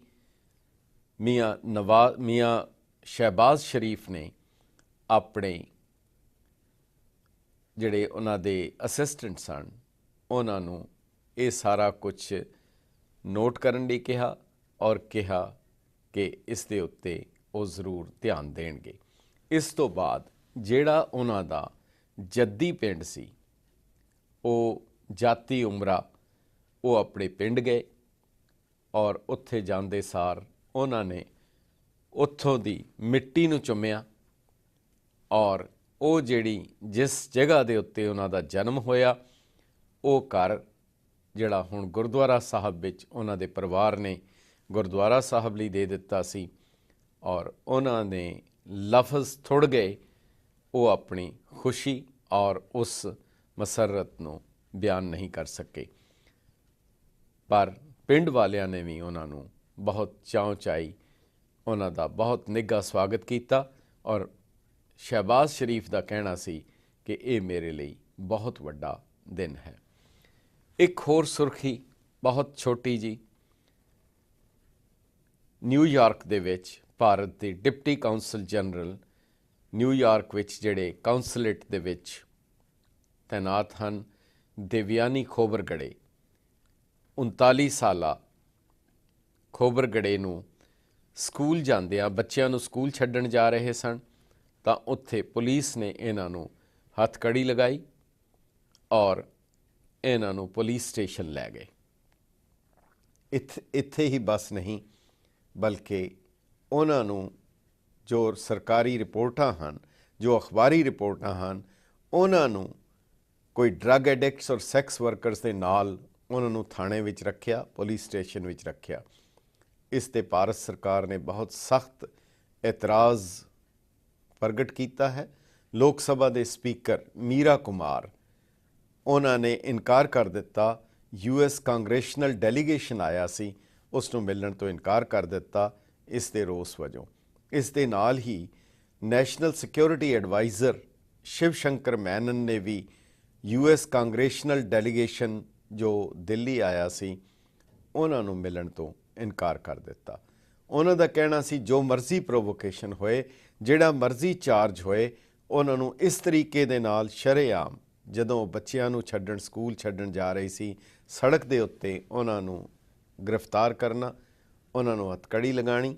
ਮੀਆਂ ਸ਼ਹਿਬਾਜ਼ ਸ਼ਰੀਫ ਨੇ ਆਪਣੇ ਜਿਹੜੇ ਉਹਨਾਂ ਦੇ ਅਸਿਸਟੈਂਟ ਸਨ ਉਹਨਾਂ ਨੂੰ ਇਹ ਸਾਰਾ ਕੁਝ ਨੋਟ ਕਰਨ ਲਈ ਕਿਹਾ ਔਰ ਕਿਹਾ ਕਿ ਇਸ ਦੇ ਉੱਤੇ ਉਹ ਜ਼ਰੂਰ ਧਿਆਨ ਦੇਣਗੇ। ਇਸ ਤੋਂ ਬਾਅਦ ਜਿਹੜਾ ਉਹਨਾਂ ਦਾ ਜੱਦੀ ਪਿੰਡ ਸੀ, ਉਹ ਜਾਤੀ ਉਮਰਾ, ਉਹ ਆਪਣੇ ਪਿੰਡ ਗਏ ਔਰ ਉੱਥੇ ਜਾਂਦੇ ਸਾਰ ਉਹਨਾਂ ਨੇ ਉੱਥੋਂ ਦੀ ਮਿੱਟੀ ਨੂੰ ਚੁੰਮਿਆ ਔਰ ਉਹ ਜਿਸ ਜਗ੍ਹਾ ਦੇ ਉੱਤੇ ਉਹਨਾਂ ਦਾ ਜਨਮ ਹੋਇਆ, ਉਹ ਘਰ ਜਿਹੜਾ ਹੁਣ ਗੁਰਦੁਆਰਾ ਸਾਹਿਬ ਵਿੱਚ ਉਹਨਾਂ ਦੇ ਪਰਿਵਾਰ ਨੇ ਗੁਰਦੁਆਰਾ ਸਾਹਿਬ ਲਈ ਦੇ ਦਿੱਤਾ ਸੀ ਔਰ ਉਹਨਾਂ ਨੇ ਲਫ਼ਜ਼ ਥੁੜ ਗਏ, ਉਹ ਆਪਣੀ ਖੁਸ਼ੀ ਔਰ ਉਸ ਮਸਰਤ ਨੂੰ ਬਿਆਨ ਨਹੀਂ ਕਰ ਸਕੇ। ਪਰ ਪਿੰਡ ਵਾਲਿਆਂ ਨੇ ਵੀ ਉਹਨਾਂ ਨੂੰ ਬਹੁਤ ਚਾਉ ਚਾਈ, ਉਹਨਾਂ ਦਾ ਬਹੁਤ ਨਿੱਘਾ ਸਵਾਗਤ ਕੀਤਾ ਔਰ ਸ਼ਹਿਬਾਜ਼ ਸ਼ਰੀਫ ਦਾ ਕਹਿਣਾ ਸੀ ਕਿ ਇਹ ਮੇਰੇ ਲਈ ਬਹੁਤ ਵੱਡਾ ਦਿਨ ਹੈ। ਇੱਕ ਹੋਰ ਸੁਰਖੀ, ਬਹੁਤ ਛੋਟੀ ਜੀ, ਨਿਊਯਾਰਕ ਦੇ ਵਿੱਚ ਭਾਰਤ ਦੇ ਡਿਪਟੀ ਕਾਉਂਸਲ ਜਨਰਲ ਨਿਊਯਾਰਕ ਵਿੱਚ ਜਿਹੜੇ ਕਾਉਂਸਲੇਟ ਦੇ ਵਿੱਚ ਤੈਨਾਤ ਹਨ, ਦੇਵਯਾਨੀ ਖੋਬਰਗੜੇ, 39 ਸਾਲਾ ਖੋਬਰਗੜੇ ਨੂੰ ਸਕੂਲ ਜਾਂਦਿਆਂ ਬੱਚਿਆਂ ਨੂੰ ਸਕੂਲ ਛੱਡਣ ਜਾ ਰਹੇ ਸਨ ਤਾਂ ਉੱਥੇ ਪੁਲਿਸ ਨੇ ਇਹਨਾਂ ਨੂੰ ਹੱਥਕੜੀ ਲਗਾਈ ਔਰ ਇਹਨਾਂ ਨੂੰ ਪੁਲਿਸ ਸਟੇਸ਼ਨ ਲੈ ਗਏ। ਇੱਥੇ ਹੀ ਬਸ ਨਹੀਂ, ਬਲਕਿ ਉਹਨਾਂ ਨੂੰ ਜੋ ਸਰਕਾਰੀ ਰਿਪੋਰਟਾਂ ਹਨ, ਜੋ ਅਖਬਾਰੀ ਰਿਪੋਰਟਾਂ ਹਨ, ਉਹਨਾਂ ਨੂੰ ਕੋਈ ਡਰੱਗ ਐਡਿਕਟਸ ਔਰ ਸੈਕਸ ਵਰਕਰਸ ਦੇ ਨਾਲ ਉਹਨਾਂ ਨੂੰ ਥਾਣੇ ਵਿੱਚ ਰੱਖਿਆ, ਪੁਲਿਸ ਸਟੇਸ਼ਨ ਵਿੱਚ ਰੱਖਿਆ। ਇਸ 'ਤੇ ਭਾਰਤ ਸਰਕਾਰ ਨੇ ਬਹੁਤ ਸਖਤ ਇਤਰਾਜ਼ ਪ੍ਰਗਟ ਕੀਤਾ ਹੈ। ਲੋਕ ਸਭਾ ਦੇ ਸਪੀਕਰ ਮੀਰਾ ਕੁਮਾਰ, ਉਹਨਾਂ ਨੇ ਇਨਕਾਰ ਕਰ ਦਿੱਤਾ। US ਕਾਂਗਰੈਸ਼ਨਲ ਡੈਲੀਗੇਸ਼ਨ ਆਇਆ ਸੀ, ਉਸ ਨੂੰ ਮਿਲਣ ਤੋਂ ਇਨਕਾਰ ਕਰ ਦਿੱਤਾ ਇਸ ਦੇ ਰੋਸ ਵਜੋਂ। ਇਸ ਦੇ ਨਾਲ ਹੀ national security adviser Shiv Shankar Menon ਨੇ ਵੀ US ਕਾਂਗਰੈਸ਼ਨਲ ਡੈਲੀਗੇਸ਼ਨ ਜੋ ਦਿੱਲੀ ਆਇਆ ਸੀ, ਉਹਨਾਂ ਨੂੰ ਮਿਲਣ ਤੋਂ ਇਨਕਾਰ ਕਰ ਦਿੱਤਾ। ਉਹਨਾਂ ਦਾ ਕਹਿਣਾ ਸੀ ਜੋ ਮਰਜ਼ੀ ਪ੍ਰੋਵੋਕੇਸ਼ਨ ਹੋਏ, ਜਿਹੜਾ ਮਰਜ਼ੀ ਚਾਰਜ ਹੋਏ, ਉਹਨਾਂ ਨੂੰ ਇਸ ਤਰੀਕੇ ਦੇ ਨਾਲ ਸ਼ਰੇਆਮ ਜਦੋਂ ਬੱਚਿਆਂ ਨੂੰ ਛੱਡਣ, ਸਕੂਲ ਛੱਡਣ ਜਾ ਰਹੀ ਸੀ, ਸੜਕ ਦੇ ਉੱਤੇ ਉਹਨਾਂ ਨੂੰ ਗ੍ਰਿਫਤਾਰ ਕਰਨਾ, ਉਹਨਾਂ ਨੂੰ ਹੱਥਕੜੀ ਲਗਾਉਣੀ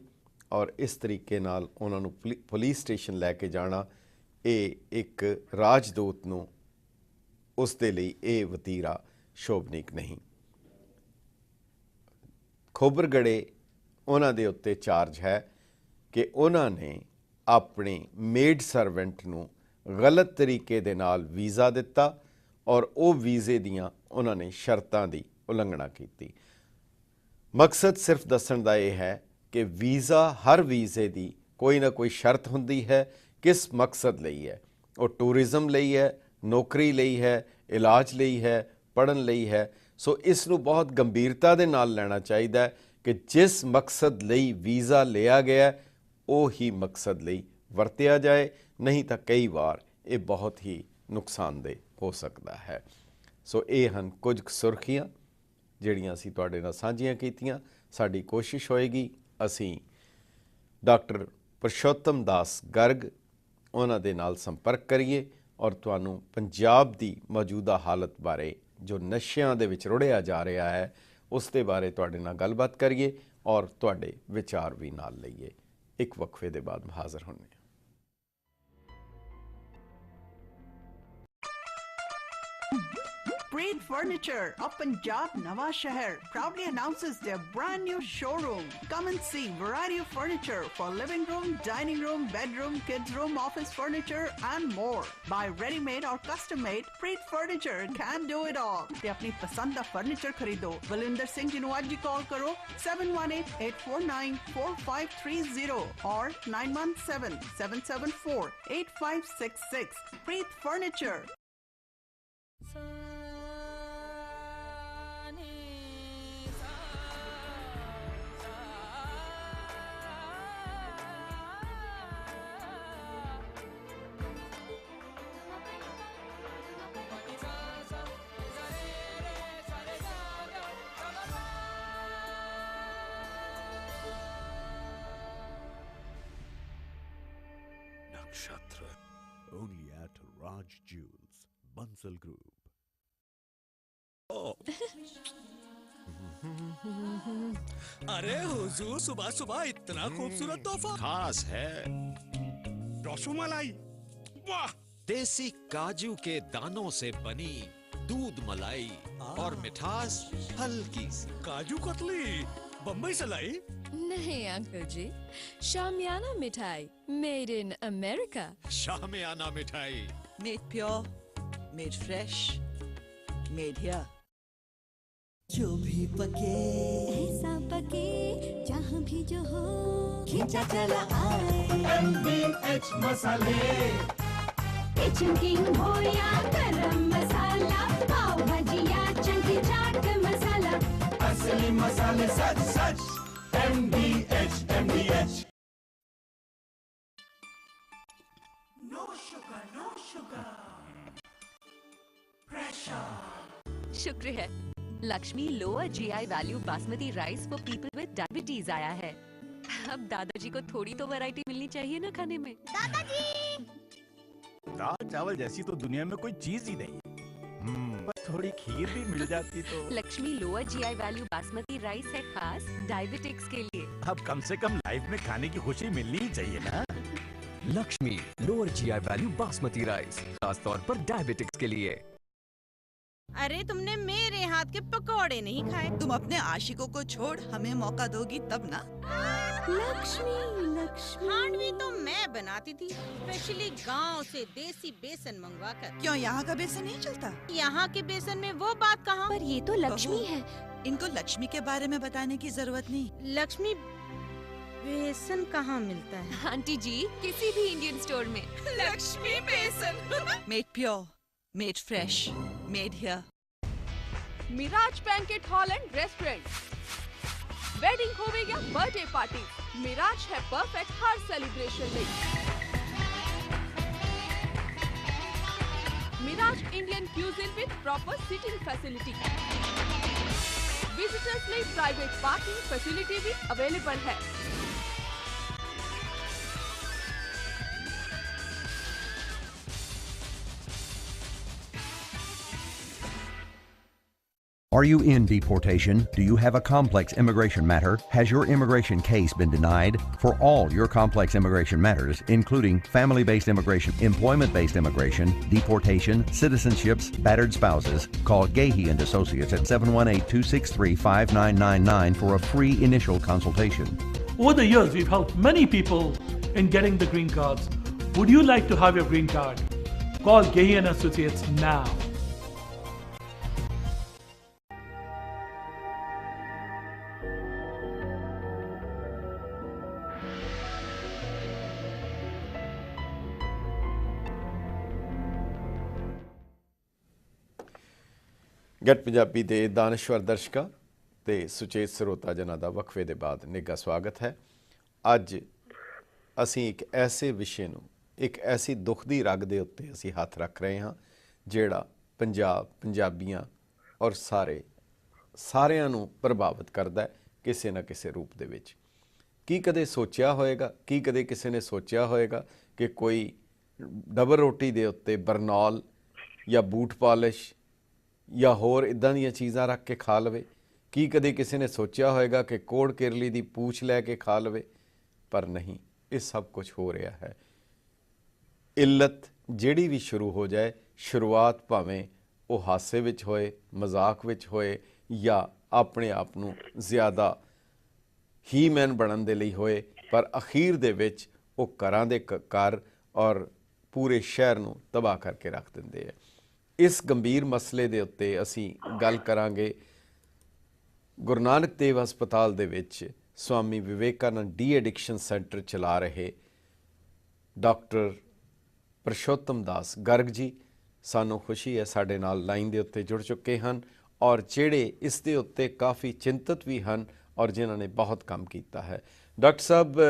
ਔਰ ਇਸ ਤਰੀਕੇ ਨਾਲ ਉਹਨਾਂ ਨੂੰ ਪੁਲਿਸ ਸਟੇਸ਼ਨ ਲੈ ਕੇ ਜਾਣਾ, ਇਹ ਇੱਕ ਰਾਜਦੂਤ ਨੂੰ ਉਸ ਦੇ ਲਈ ਇਹ ਵਤੀਰਾ ਸ਼ੋਭਨੀਕ ਨਹੀਂ। ਖੋਬਰਗੜੇ ਉਹਨਾਂ ਦੇ ਉੱਤੇ ਚਾਰਜ ਹੈ ਕਿ ਉਹਨਾਂ ਨੇ ਆਪਣੇ ਮੇਡ ਸਰਵੈਂਟ ਨੂੰ ਗਲਤ ਤਰੀਕੇ ਦੇ ਨਾਲ ਵੀਜ਼ਾ ਦਿੱਤਾ ਔਰ ਉਹ ਵੀਜ਼ੇ ਦੀਆਂ ਉਹਨਾਂ ਨੇ ਸ਼ਰਤਾਂ ਦੀ ਉਲੰਘਣਾ ਕੀਤੀ। ਮਕਸਦ ਸਿਰਫ ਦੱਸਣ ਦਾ ਇਹ ਹੈ ਕਿ ਵੀਜ਼ਾ, ਹਰ ਵੀਜ਼ੇ ਦੀ ਕੋਈ ਨਾ ਕੋਈ ਸ਼ਰਤ ਹੁੰਦੀ ਹੈ। ਕਿਸ ਮਕਸਦ ਲਈ ਹੈ? ਉਹ ਟੂਰਿਜ਼ਮ ਲਈ ਹੈ, ਨੌਕਰੀ ਲਈ ਹੈ, ਇਲਾਜ ਲਈ ਹੈ, ਪੜ੍ਹਨ ਲਈ ਹੈ। ਸੋ ਇਸ ਨੂੰ ਬਹੁਤ ਗੰਭੀਰਤਾ ਦੇ ਨਾਲ ਲੈਣਾ ਚਾਹੀਦਾ ਹੈ ਕਿ ਜਿਸ ਮਕਸਦ ਲਈ ਵੀਜ਼ਾ ਲਿਆ ਗਿਆ ਉਹ ਹੀ ਮਕਸਦ ਲਈ ਵਰਤਿਆ ਜਾਏ, ਨਹੀਂ ਤਾਂ ਕਈ ਵਾਰ ਇਹ ਬਹੁਤ ਹੀ ਨੁਕਸਾਨਦੇਹ ਹੋ ਸਕਦਾ ਹੈ। ਸੋ ਇਹ ਹਨ ਕੁਝ ਸੁਰਖੀਆਂ ਜਿਹੜੀਆਂ ਅਸੀਂ ਤੁਹਾਡੇ ਨਾਲ ਸਾਂਝੀਆਂ ਕੀਤੀਆਂ। ਸਾਡੀ ਕੋਸ਼ਿਸ਼ ਹੋਏਗੀ ਅਸੀਂ ਡਾਕਟਰ ਪੁਰਸ਼ੋਤਮ ਦਾਸ ਗਰਗ ਉਹਨਾਂ ਦੇ ਨਾਲ ਸੰਪਰਕ ਕਰੀਏ ਔਰ ਤੁਹਾਨੂੰ ਪੰਜਾਬ ਦੀ ਮੌਜੂਦਾ ਹਾਲਤ ਬਾਰੇ, ਜੋ ਨਸ਼ਿਆਂ ਦੇ ਵਿੱਚ ਰੁੜਿਆ ਜਾ ਰਿਹਾ ਹੈ, ਉਸ ਦੇ ਬਾਰੇ ਤੁਹਾਡੇ ਨਾਲ ਗੱਲਬਾਤ ਕਰੀਏ ਔਰ ਤੁਹਾਡੇ ਵਿਚਾਰ ਵੀ ਨਾਲ ਲਈਏ। ਇੱਕ ਵਕਫੇ ਦੇ ਬਾਅਦ ਹਾਜ਼ਰ ਹੋਣੇ। Preet Furniture of Punjab Nawa Shahar proudly announces their brand new showroom. Come and see variety of furniture for living room, dining room, bedroom, kids room, office furniture and more. Buy ready-made or custom-made, Preet Furniture can do it all. ते अपनी पसंद दा furniture खरीदो। बलिंदर सिंह जी नु आज ही call करो 7118494530 और 9177748566। Preet Furniture. Nakshatra, only at Raj Jewels, Bansal Group. अरे हुजूर, सुबह सुबह इतना खूबसूरत तोहफा। खास है रसमलाई, वाह! देसी काजू के दानों से बनी दूध मलाई और मिठास हल्की सी। काजू कतली, बम्बई से लाई? नहीं अंकल जी, शामियाना मिठाई मेड इन अमेरिका। शामियाना मिठाई Made pure, made fresh, made here. जो भी पके ऐसा पके जहाँ भी जो हो खींचा चला आए MBH मसाले, किचन किंग हो या गरम मसाला, पाव भाजी या चंकी चाट मसाला, असली मसाले सच सच MBH MBH। No sugar, no sugar. Pressure. शुक्र है, Lakshmi lower GI value basmati rice for people with diabetes आया है। अब दादाजी को थोड़ी तो वैरायटी मिलनी चाहिए ना खाने में। दाल चावल जैसी तो दुनिया में कोई चीज ही नहीं। पर थोड़ी खीर भी मिल जाती तो। Lakshmi lower GI value basmati rice है खास डायबिटिक्स के लिए। अब कम से कम लाइफ में खाने की खुशी मिलनी ही चाहिए ना। Lakshmi lower GI value basmati rice, खास तौर पर डायबिटिक्स के लिए। अरे तुमने मेरे हाथ के पकौड़े नहीं खाए। तुम अपने आशिकों को छोड़ हमें मौका दोगी तब ना। लक्ष्मी लक्ष्मी। खांडवी तो मैं बनाती थी, स्पेशली गांव से देसी बेसन मंगवा कर। क्यों यहाँ का बेसन नहीं चलता? यहाँ के बेसन में वो बात कहाँ? पर ये तो लक्ष्मी है। इनको लक्ष्मी के बारे में बताने की जरूरत नहीं। लक्ष्मी बेसन कहाँ मिलता है? आंटी जी, किसी भी इंडियन स्टोर में। लक्ष्मी बेसन। Made pure, made fresh, made here. Mirage banquet hall and restaurant. Wedding होवे या बर्थडे पार्टी, मिराज है परफेक्ट हर सेलिब्रेशन में। Mirage Indian cuisine with proper seating facility. Visitors लिए प्राइवेट पार्किंग फैसिलिटी भी अवेलेबल है। Are you in deportation? Do you have a complex immigration matter? Has your immigration case been denied? For all your complex immigration matters, including family-based immigration, employment-based immigration, deportation, citizenships, battered spouses, call Gahey & Associates at 718-263-5999 for a free initial consultation. Over the years, we've helped many people in getting the green cards. Would you like to have your green card? Call Gahey & Associates now. Get Punjabi ਦੇ ਦਾਨਸ਼ਵਰ ਦਰਸ਼ਕਾਂ ਤੇ ਸੁਚੇਤ ਸਰੋਤਾ ਜਨਾਂ ਦਾ ਵਕਫੇ ਦੇ ਬਾਅਦ ਨਿੱਘਾ ਸਵਾਗਤ ਹੈ। ਅੱਜ ਅਸੀਂ ਇੱਕ ਐਸੇ ਵਿਸ਼ੇ ਨੂੰ, ਇੱਕ ਐਸੀ ਦੁੱਖ ਦੀ ਰਗ ਦੇ ਉੱਤੇ ਅਸੀਂ ਹੱਥ ਰੱਖ ਰਹੇ ਹਾਂ ਜਿਹੜਾ ਪੰਜਾਬ, ਪੰਜਾਬੀਆਂ ਔਰ ਸਾਰਿਆਂ ਨੂੰ ਪ੍ਰਭਾਵਿਤ ਕਰਦਾ ਹੈ ਕਿਸੇ ਨਾ ਕਿਸੇ ਰੂਪ ਦੇ ਵਿੱਚ। ਕੀ ਕਦੇ ਸੋਚਿਆ ਹੋਏਗਾ, ਕੀ ਕਦੇ ਕਿਸੇ ਨੇ ਸੋਚਿਆ ਹੋਏਗਾ ਕਿ ਕੋਈ ਡਬਲ ਰੋਟੀ ਦੇ ਉੱਤੇ ਬਰਨੌਲ ਜਾਂ ਬੂਟ ਪਾਲਿਸ਼ ਜਾਂ ਹੋਰ ਇੱਦਾਂ ਦੀਆਂ ਚੀਜ਼ਾਂ ਰੱਖ ਕੇ ਖਾ ਲਵੇ? ਕੀ ਕਦੇ ਕਿਸੇ ਨੇ ਸੋਚਿਆ ਹੋਏਗਾ ਕਿ ਕੋੜ ਕਿਰਲੀ ਦੀ ਪੂਛ ਲੈ ਕੇ ਖਾ ਲਵੇ? ਪਰ ਨਹੀਂ, ਇਹ ਸਭ ਕੁਝ ਹੋ ਰਿਹਾ ਹੈ। ਇੱਲਤ ਜਿਹੜੀ ਵੀ ਸ਼ੁਰੂ ਹੋ ਜਾਏ, ਸ਼ੁਰੂਆਤ ਭਾਵੇਂ ਉਹ ਹਾਸੇ ਵਿੱਚ ਹੋਏ, ਮਜ਼ਾਕ ਵਿੱਚ ਹੋਏ ਜਾਂ ਆਪਣੇ ਆਪ ਨੂੰ ਜ਼ਿਆਦਾ ਹੀ ਮੈਨ ਬਣਨ ਦੇ ਲਈ ਹੋਏ, ਪਰ ਅਖੀਰ ਦੇ ਵਿੱਚ ਉਹ ਘਰਾਂ ਦੇ ਘਰ ਔਰ ਪੂਰੇ ਸ਼ਹਿਰ ਨੂੰ ਤਬਾਹ ਕਰਕੇ ਰੱਖ ਦਿੰਦੇ ਹੈ। ਇਸ ਗੰਭੀਰ ਮਸਲੇ ਦੇ ਉੱਤੇ ਅਸੀਂ ਗੱਲ ਕਰਾਂਗੇ ਗੁਰੂ ਨਾਨਕ ਦੇਵ ਹਸਪਤਾਲ ਦੇ ਵਿੱਚ Swami Vivekananda de addiction centre ਚਲਾ ਰਹੇ ਡਾਕਟਰ ਪ੍ਰਸ਼ੋਤਮ ਦਾਸ ਗਰਗ ਜੀ। ਸਾਨੂੰ ਖੁਸ਼ੀ ਹੈ ਸਾਡੇ ਨਾਲ ਲਾਈਨ ਦੇ ਉੱਤੇ ਜੁੜ ਚੁੱਕੇ ਹਨ ਔਰ ਜਿਹੜੇ ਇਸ ਦੇ ਉੱਤੇ ਕਾਫੀ ਚਿੰਤਤ ਵੀ ਹਨ ਔਰ ਜਿਨ੍ਹਾਂ ਨੇ ਬਹੁਤ ਕੰਮ ਕੀਤਾ ਹੈ। ਡਾਕਟਰ ਸਾਹਿਬ,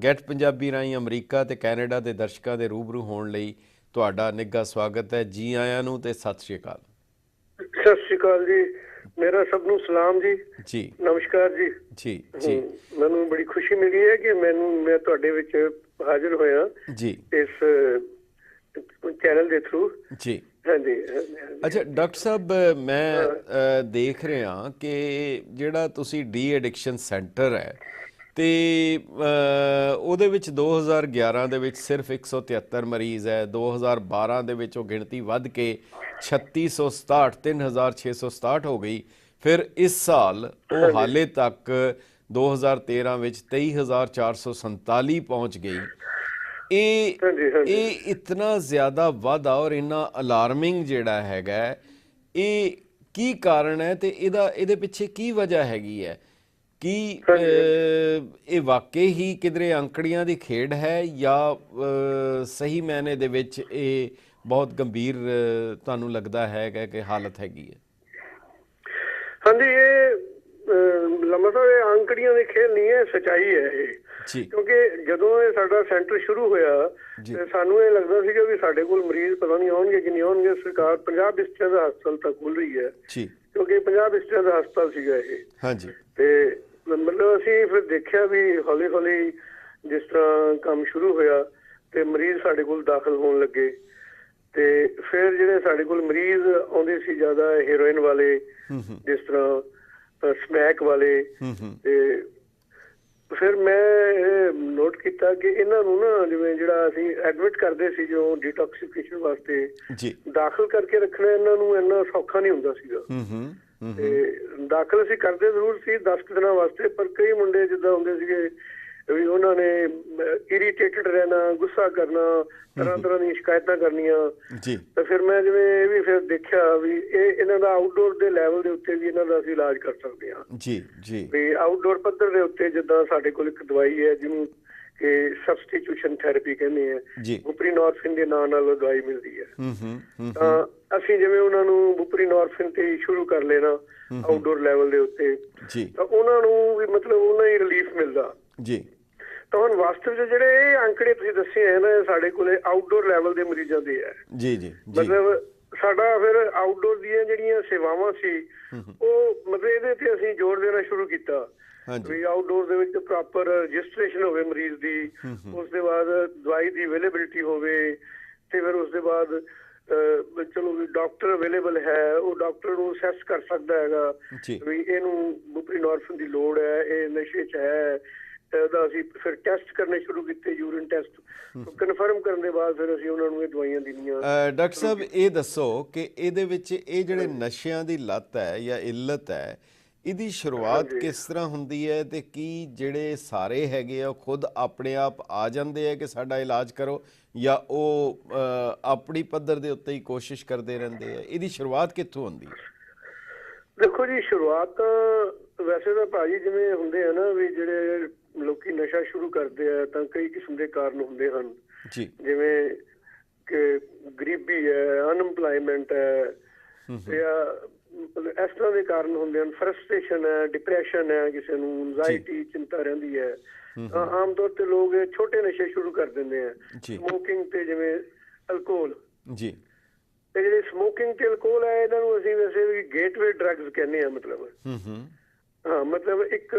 ਗੈਟ ਪੰਜਾਬੀ ਰਾਹੀਂ ਅਮਰੀਕਾ ਤੇ ਕੈਨੇਡਾ ਦੇ ਦਰਸ਼ਕਾਂ ਦੇ ਰੂਬਰੂ ਹੋਣ ਲਈ ਤੁਹਾਡਾ ਨਿੱਘਾ ਸਵਾਗਤ ਹੈ। ਜੀ ਆਇਆਂ ਨੂੰ ਤੇ ਸਤਿ ਸ਼੍ਰੀ ਅਕਾਲ। ਸਤਿ ਸ਼੍ਰੀ ਅਕਾਲ ਜੀ, ਮੇਰਾ ਸਭ ਨੂੰ ਸਲਾਮ ਜੀ। ਜੀ ਨਮਸਕਾਰ ਜੀ। ਜੀ ਜੀ, ਮੈਨੂੰ ਬੜੀ ਖੁਸ਼ੀ ਮਿਲੀ ਹੈ ਕਿ ਮੈਂ ਤੁਹਾਡੇ ਵਿੱਚ ਹਾਜ਼ਰ ਹੋਇਆ ਜੀ ਇਸ ਚੈਨਲ ਦੇ ਥਰੂ। ਜੀ ਹਾਂਜੀ। ਅੱਛਾ ਡਾਕਟਰ ਸਾਹਿਬ, ਮੈਂ ਦੇਖ ਰਿਹਾ ਕਿ ਜਿਹੜਾ ਤੁਸੀਂ ਡੀ ਐਡਿਕਸ਼ਨ ਸੈਂਟਰ ਹੈ ਤੇ ਉਹਦੇ ਵਿੱਚ 2011 ਦੇ ਵਿੱਚ ਸਿਰਫ 173 ਮਰੀਜ਼ ਹੈ, 2012 ਦੇ ਵਿੱਚ ਉਹ ਗਿਣਤੀ ਵੱਧ ਕੇ 3667 3667 ਹੋ ਗਈ। ਫਿਰ ਇਸ ਸਾਲ ਉਹ ਹਾਲੇ ਤੱਕ 2013 ਵਿੱਚ 23447 ਪਹੁੰਚ ਗਈ। ਇਹ ਇਤਨਾ ਜ਼ਿਆਦਾ ਵਾਧਾ ਔਰ ਇੰਨਾ ਅਲਾਰਮਿੰਗ ਜਿਹੜਾ ਹੈਗਾ, ਇਹ ਕੀ ਕਾਰਨ ਹੈ ਤੇ ਇਹਦੇ ਪਿੱਛੇ ਕੀ ਵਜ੍ਹਾ ਹੈਗੀ ਹੈ? ਕੀ ਇਹ ਵਾਕਈ ਹੀ ਕਿਧਰੇ ਅੰਕੜੀਆਂ ਦੀ ਖੇਡ ਹੈ ਜਾਂ ਸਹੀ ਮਾਇਨੇ ਦੇ ਵਿੱਚ ਇਹ ਬਹੁਤ ਗੰਭੀਰ ਤੁਹਾਨੂੰ ਲੱਗਦਾ ਹੈਗਾ ਕਿ ਹਾਲਤ ਹੈਗੀ ਹੈ? ਹਾਂਜੀ, ਇਹ ਲੰਮਾ ਸਾਹਿਬ, ਇਹ ਅੰਕੜੀਆਂ ਦੀ ਖੇਡ ਨਹੀਂ ਹੈ, ਸੱਚਾਈ ਹੈ ਇਹ। ਕਿਉਂਕਿ ਜਦੋਂ ਇਹ ਸਾਡਾ ਸੈਂਟਰ ਸ਼ੁਰੂ ਹੋਇਆ ਤੇ ਸਾਨੂੰ ਇਹ ਲੱਗਦਾ ਸੀਗਾ ਵੀ ਸਾਡੇ ਕੋਲ ਮਰੀਜ਼ ਪਤਾ ਨਹੀਂ ਆਉਣਗੇ ਕਿ ਨਹੀਂ ਆਉਣਗੇ। ਸਰਕਾਰ 50 ਬਿਸਤਰਿਆਂ ਦਾ ਹਸਪਤਾਲ ਤੱਕ ਖੋਲ ਰਹੀ ਹੈ ਕਿਉਂਕਿ 50 ਬਿਸਤਰਿਆਂ ਦਾ ਹਸਪਤਾਲ ਸੀਗਾ ਇਹ। ਹਾਂਜੀ। ਤੇ ਮਤਲਬ ਅਸੀਂ ਫਿਰ ਦੇਖਿਆ ਵੀ ਹੌਲੀ ਹੌਲੀ ਜਿਸ ਤਰ੍ਹਾਂ ਕੰਮ ਸ਼ੁਰੂ ਹੋਇਆ ਤੇ ਮਰੀਜ਼ ਸਾਡੇ ਕੋਲ ਦਾਖਲ ਹੋਣ ਲੱਗੇ ਤੇ ਫਿਰ ਜਿਹੜੇ ਸਾਡੇ ਕੋਲ ਮਰੀਜ਼ ਆਉਂਦੇ ਸੀ ਜ਼ਿਆਦਾ ਹੈਰੋਇਨ ਵਾਲੇ, ਜਿਸ ਤਰ੍ਹਾਂ ਸਮੈਕ ਵਾਲੇ, ਤੇ ਫਿਰ ਮੈਂ ਨੋਟ ਕੀਤਾ ਕਿ ਇਹਨਾਂ ਨੂੰ ਨਾ, ਜਿਵੇਂ ਜਿਹੜਾ ਅਸੀਂ ਐਡਮਿਟ ਕਰਦੇ ਸੀ ਜੋ ਡੀਟੌਕਸੀਫਿਕੇਸ਼ਨ ਵਾਸਤੇ ਦਾਖਲ ਕਰਕੇ ਰੱਖਣਾ, ਇਹਨਾਂ ਨੂੰ ਇੰਨਾ ਸੌਖਾ ਨਹੀਂ ਹੁੰਦਾ ਸੀਗਾ। ਤੇ ਦਾਖਲ ਅਸੀਂ ਕਰਦੇ ਜ਼ਰੂਰ ਸੀ 10 ਦਿਨਾਂ ਵਾਸਤੇ, ਪਰ ਕਈ ਮੁੰਡੇ ਜਿੱਦਾਂ ਹੁੰਦੇ ਸੀਗੇ ਵੀ ਉਹਨਾਂ ਨੇ ਇਰੀਟੇਟਡ ਰਹਿਣਾ, ਗੁੱਸਾ ਕਰਨਾ, ਤਰ੍ਹਾਂ ਤਰ੍ਹਾਂ ਦੀਆਂ ਸ਼ਿਕਾਇਤਾਂ ਕਰਨੀਆਂ। ਤਾਂ ਫਿਰ ਮੈਂ ਜਿਵੇਂ ਇਹ ਵੀ ਫਿਰ ਦੇਖਿਆ ਵੀ ਇਹਨਾਂ ਦਾ ਆਊਟਡੋਰ ਦੇ ਲੈਵਲ ਦੇ ਉੱਤੇ ਵੀ ਇਹਨਾਂ ਦਾ ਅਸੀਂ ਇਲਾਜ ਕਰ ਸਕਦੇ ਹਾਂ। ਜੀ ਜੀ, ਵੀ ਆਊਟਡੋਰ ਪੱਧਰ ਦੇ ਉੱਤੇ ਜਿੱਦਾਂ ਸਾਡੇ ਕੋਲ ਇੱਕ ਦਵਾਈ ਹੈ ਜਿਹਨੂੰ ਕਿ ਸਬਸਟੀਟਿਊਸ਼ਨ ਥੈਰੇਪੀ ਕਹਿੰਦੇ ਆ, ਬੁਪਰੀਨੋਰਫਿਨ ਦੇ ਨਾਂ ਨਾਲ ਦਵਾਈ ਮਿਲਦੀ ਹੈ। ਤਾਂ ਅਸੀਂ ਜਿਵੇਂ ਉਹਨਾਂ ਨੂੰ ਬੁਪਰੀਨੋਰਫਿਨ ਤੇ ਸ਼ੁਰੂ ਕਰ ਲੈਣਾ ਆਊਟਡੋਰ ਲੈਵਲ ਦੇ ਉੱਤੇ, ਤਾਂ ਉਹਨਾਂ ਨੂੰ ਵੀ ਮਤਲਬ ਉਹਨਾਂ ਹੀ ਰਿਲੀਫ ਮਿਲਦਾ ਜੀ। ਤਾਂ ਹੁਣ ਵਾਸਤਵ ਚ ਜਿਹੜੇ ਇਹ ਅੰਕੜੇ ਤੁਸੀਂ ਦੱਸੇ ਹੈ ਨਾ, ਸਾਡੇ ਕੋਲੇ ਆਊਟਡੋਰ ਲੈਵਲ ਦੇ ਮਰੀਜ਼ਾਂ ਦੇ ਹੈ। ਜੀ ਜੀ, ਮਤਲਬ ਸਾਡਾ ਫਿਰ ਆਊਟਡੋਰ ਦੀਆਂ ਜਿਹੜੀਆਂ ਸੇਵਾਵਾਂ ਸੀ ਉਹ ਮਤਲਬ ਇਹਦੇ ਤੇ ਅਸੀਂ ਜ਼ੋਰ ਦੇਣਾ ਸ਼ੁਰੂ ਕੀਤਾ ਵੀ ਆਊਟਡੋਰ ਦੇ ਵਿੱਚ ਪ੍ਰੋਪਰ ਰਜਿਸਟ੍ਰੇਸ਼ਨ ਹੋਵੇ ਮਰੀਜ਼ ਦੀ, ਉਸ ਦੇ ਬਾਅਦ ਦਵਾਈ ਦੀ ਅਵੇਲੇਬਿਲਿਟੀ ਹੋਵੇ, ਤੇ ਫਿਰ ਉਸ ਦੇ ਬਾਅਦ ਚਲੋ ਵੀ ਡਾਕਟਰ ਅਵੇਲੇਬਲ ਹੈ, ਉਹ ਡਾਕਟਰ ਨੂੰ ਅਸੈਸ ਕਰ ਸਕਦਾ ਹੈਗਾ ਵੀ ਇਹਨੂੰ ਬੁਪਰੀਨੋਰਫਿਨ ਦੀ ਲੋੜ ਹੈ, ਇਹ ਨਸ਼ੇ 'ਚ ਹੈ। ਉਹਦਾ ਅਸੀਂ ਫਿਰ ਟੈਸਟ ਕਰਨੇ ਸ਼ੁਰੂ ਕੀਤੇ, ਯੂਰਿਨ ਟੈਸਟ ਕਨਫਰਮ ਕਰਨ ਦੇ ਬਾਅਦ ਫਿਰ ਅਸੀਂ ਉਹਨਾਂ ਨੂੰ ਇਹ ਦਵਾਈਆਂ ਦੇਣੀਆਂ। ਡਾਕਟਰ ਸਾਹਿਬ, ਇਹ ਦੱਸੋ ਕਿ ਇਹਦੇ ਵਿੱਚ ਇਹ ਜਿਹੜੇ ਨਸ਼ਿਆਂ ਦੀ ਲੱਤ ਹੈ ਜਾਂ ਇੱਲਤ ਹੈ, ਇਹਦੀ ਸ਼ੁਰੂਆਤ ਕਿਸ ਤਰ੍ਹਾਂ ਹੁੰਦੀ ਹੈ ਤੇ ਕੀ ਜਿਹੜੇ ਸਾਰੇ ਹੈਗੇ ਆ ਉਹ ਖੁਦ ਆਪਣੇ ਆਪ ਆ ਜਾਂਦੇ ਆ ਕਿ ਸਾਡਾ ਇਲਾਜ ਕਰੋ, ਜਾਂ ਉਹ ਆਪਣੀ ਪੱਧਰ ਦੇ ਉੱਤੇ ਹੀ ਕੋਸ਼ਿਸ਼ ਕਰਦੇ ਰਹਿੰਦੇ ਆ? ਇਹਦੀ ਸ਼ੁਰੂਆਤ ਕਿੱਥੋਂ ਹੁੰਦੀ ਹੈ? ਦੇਖੋ ਜੀ, ਸ਼ੁਰੂਆਤ ਤਾਂ ਵੈਸੇ ਤਾਂ ਭਾਜੀ ਜਿਵੇਂ ਹੁੰਦੇ ਆ ਨਾ ਵੀ ਜਿਹੜੇ ਲੋਕੀ ਨਸ਼ਾ ਸ਼ੁਰੂ ਕਰਦੇ ਆ ਤਾਂ ਕਈ ਕਿਸਮ ਦੇ ਕਾਰਨ ਹੁੰਦੇ ਹਨ ਜੀ, ਜਿਵੇਂ ਕਿ ਗਰੀਬੀ ਹੈ, ਅਨਐਮਪਲਾਇਮੈਂਟ ਹੈ, ਜਾਂ ਮਤਲਬ ਇਸ ਤਰ੍ਹਾਂ ਦੇ ਕਾਰਨ ਹੁੰਦੇ ਹਨ। ਫਰਸਟ੍ਰੇਸ਼ਨ ਹੈ, ਡਿਪਰੈਸ਼ਨ ਹੈ, ਕਿਸੇ ਨੂੰ ਐਂਜ਼ਾਈਟੀ, ਚਿੰਤਾ ਰਹਿੰਦੀ ਹੈ। ਤਾਂ ਆਮ ਤੌਰ ਤੇ ਲੋਕ ਛੋਟੇ ਨਸ਼ੇ ਸ਼ੁਰੂ ਕਰ ਦਿੰਦੇ ਆ, ਸਮੋਕਿੰਗ ਤੇ ਜਿਵੇਂ ਅਲਕੋਹਲ ਜੀ। ਤੇ ਜਿਹੜੇ ਸਮੋਕਿੰਗ ਤੇ ਅਲਕੋਹਲ ਹੈ ਇਹਨਾਂ ਨੂੰ ਅਸੀਂ ਵੈਸੇ ਵੀ ਗੇਟਵੇ ਡਰੱਗਸ ਕਹਿੰਦੇ ਆ। ਮਤਲਬ ਹਾਂ, ਮਤਲਬ ਇੱਕ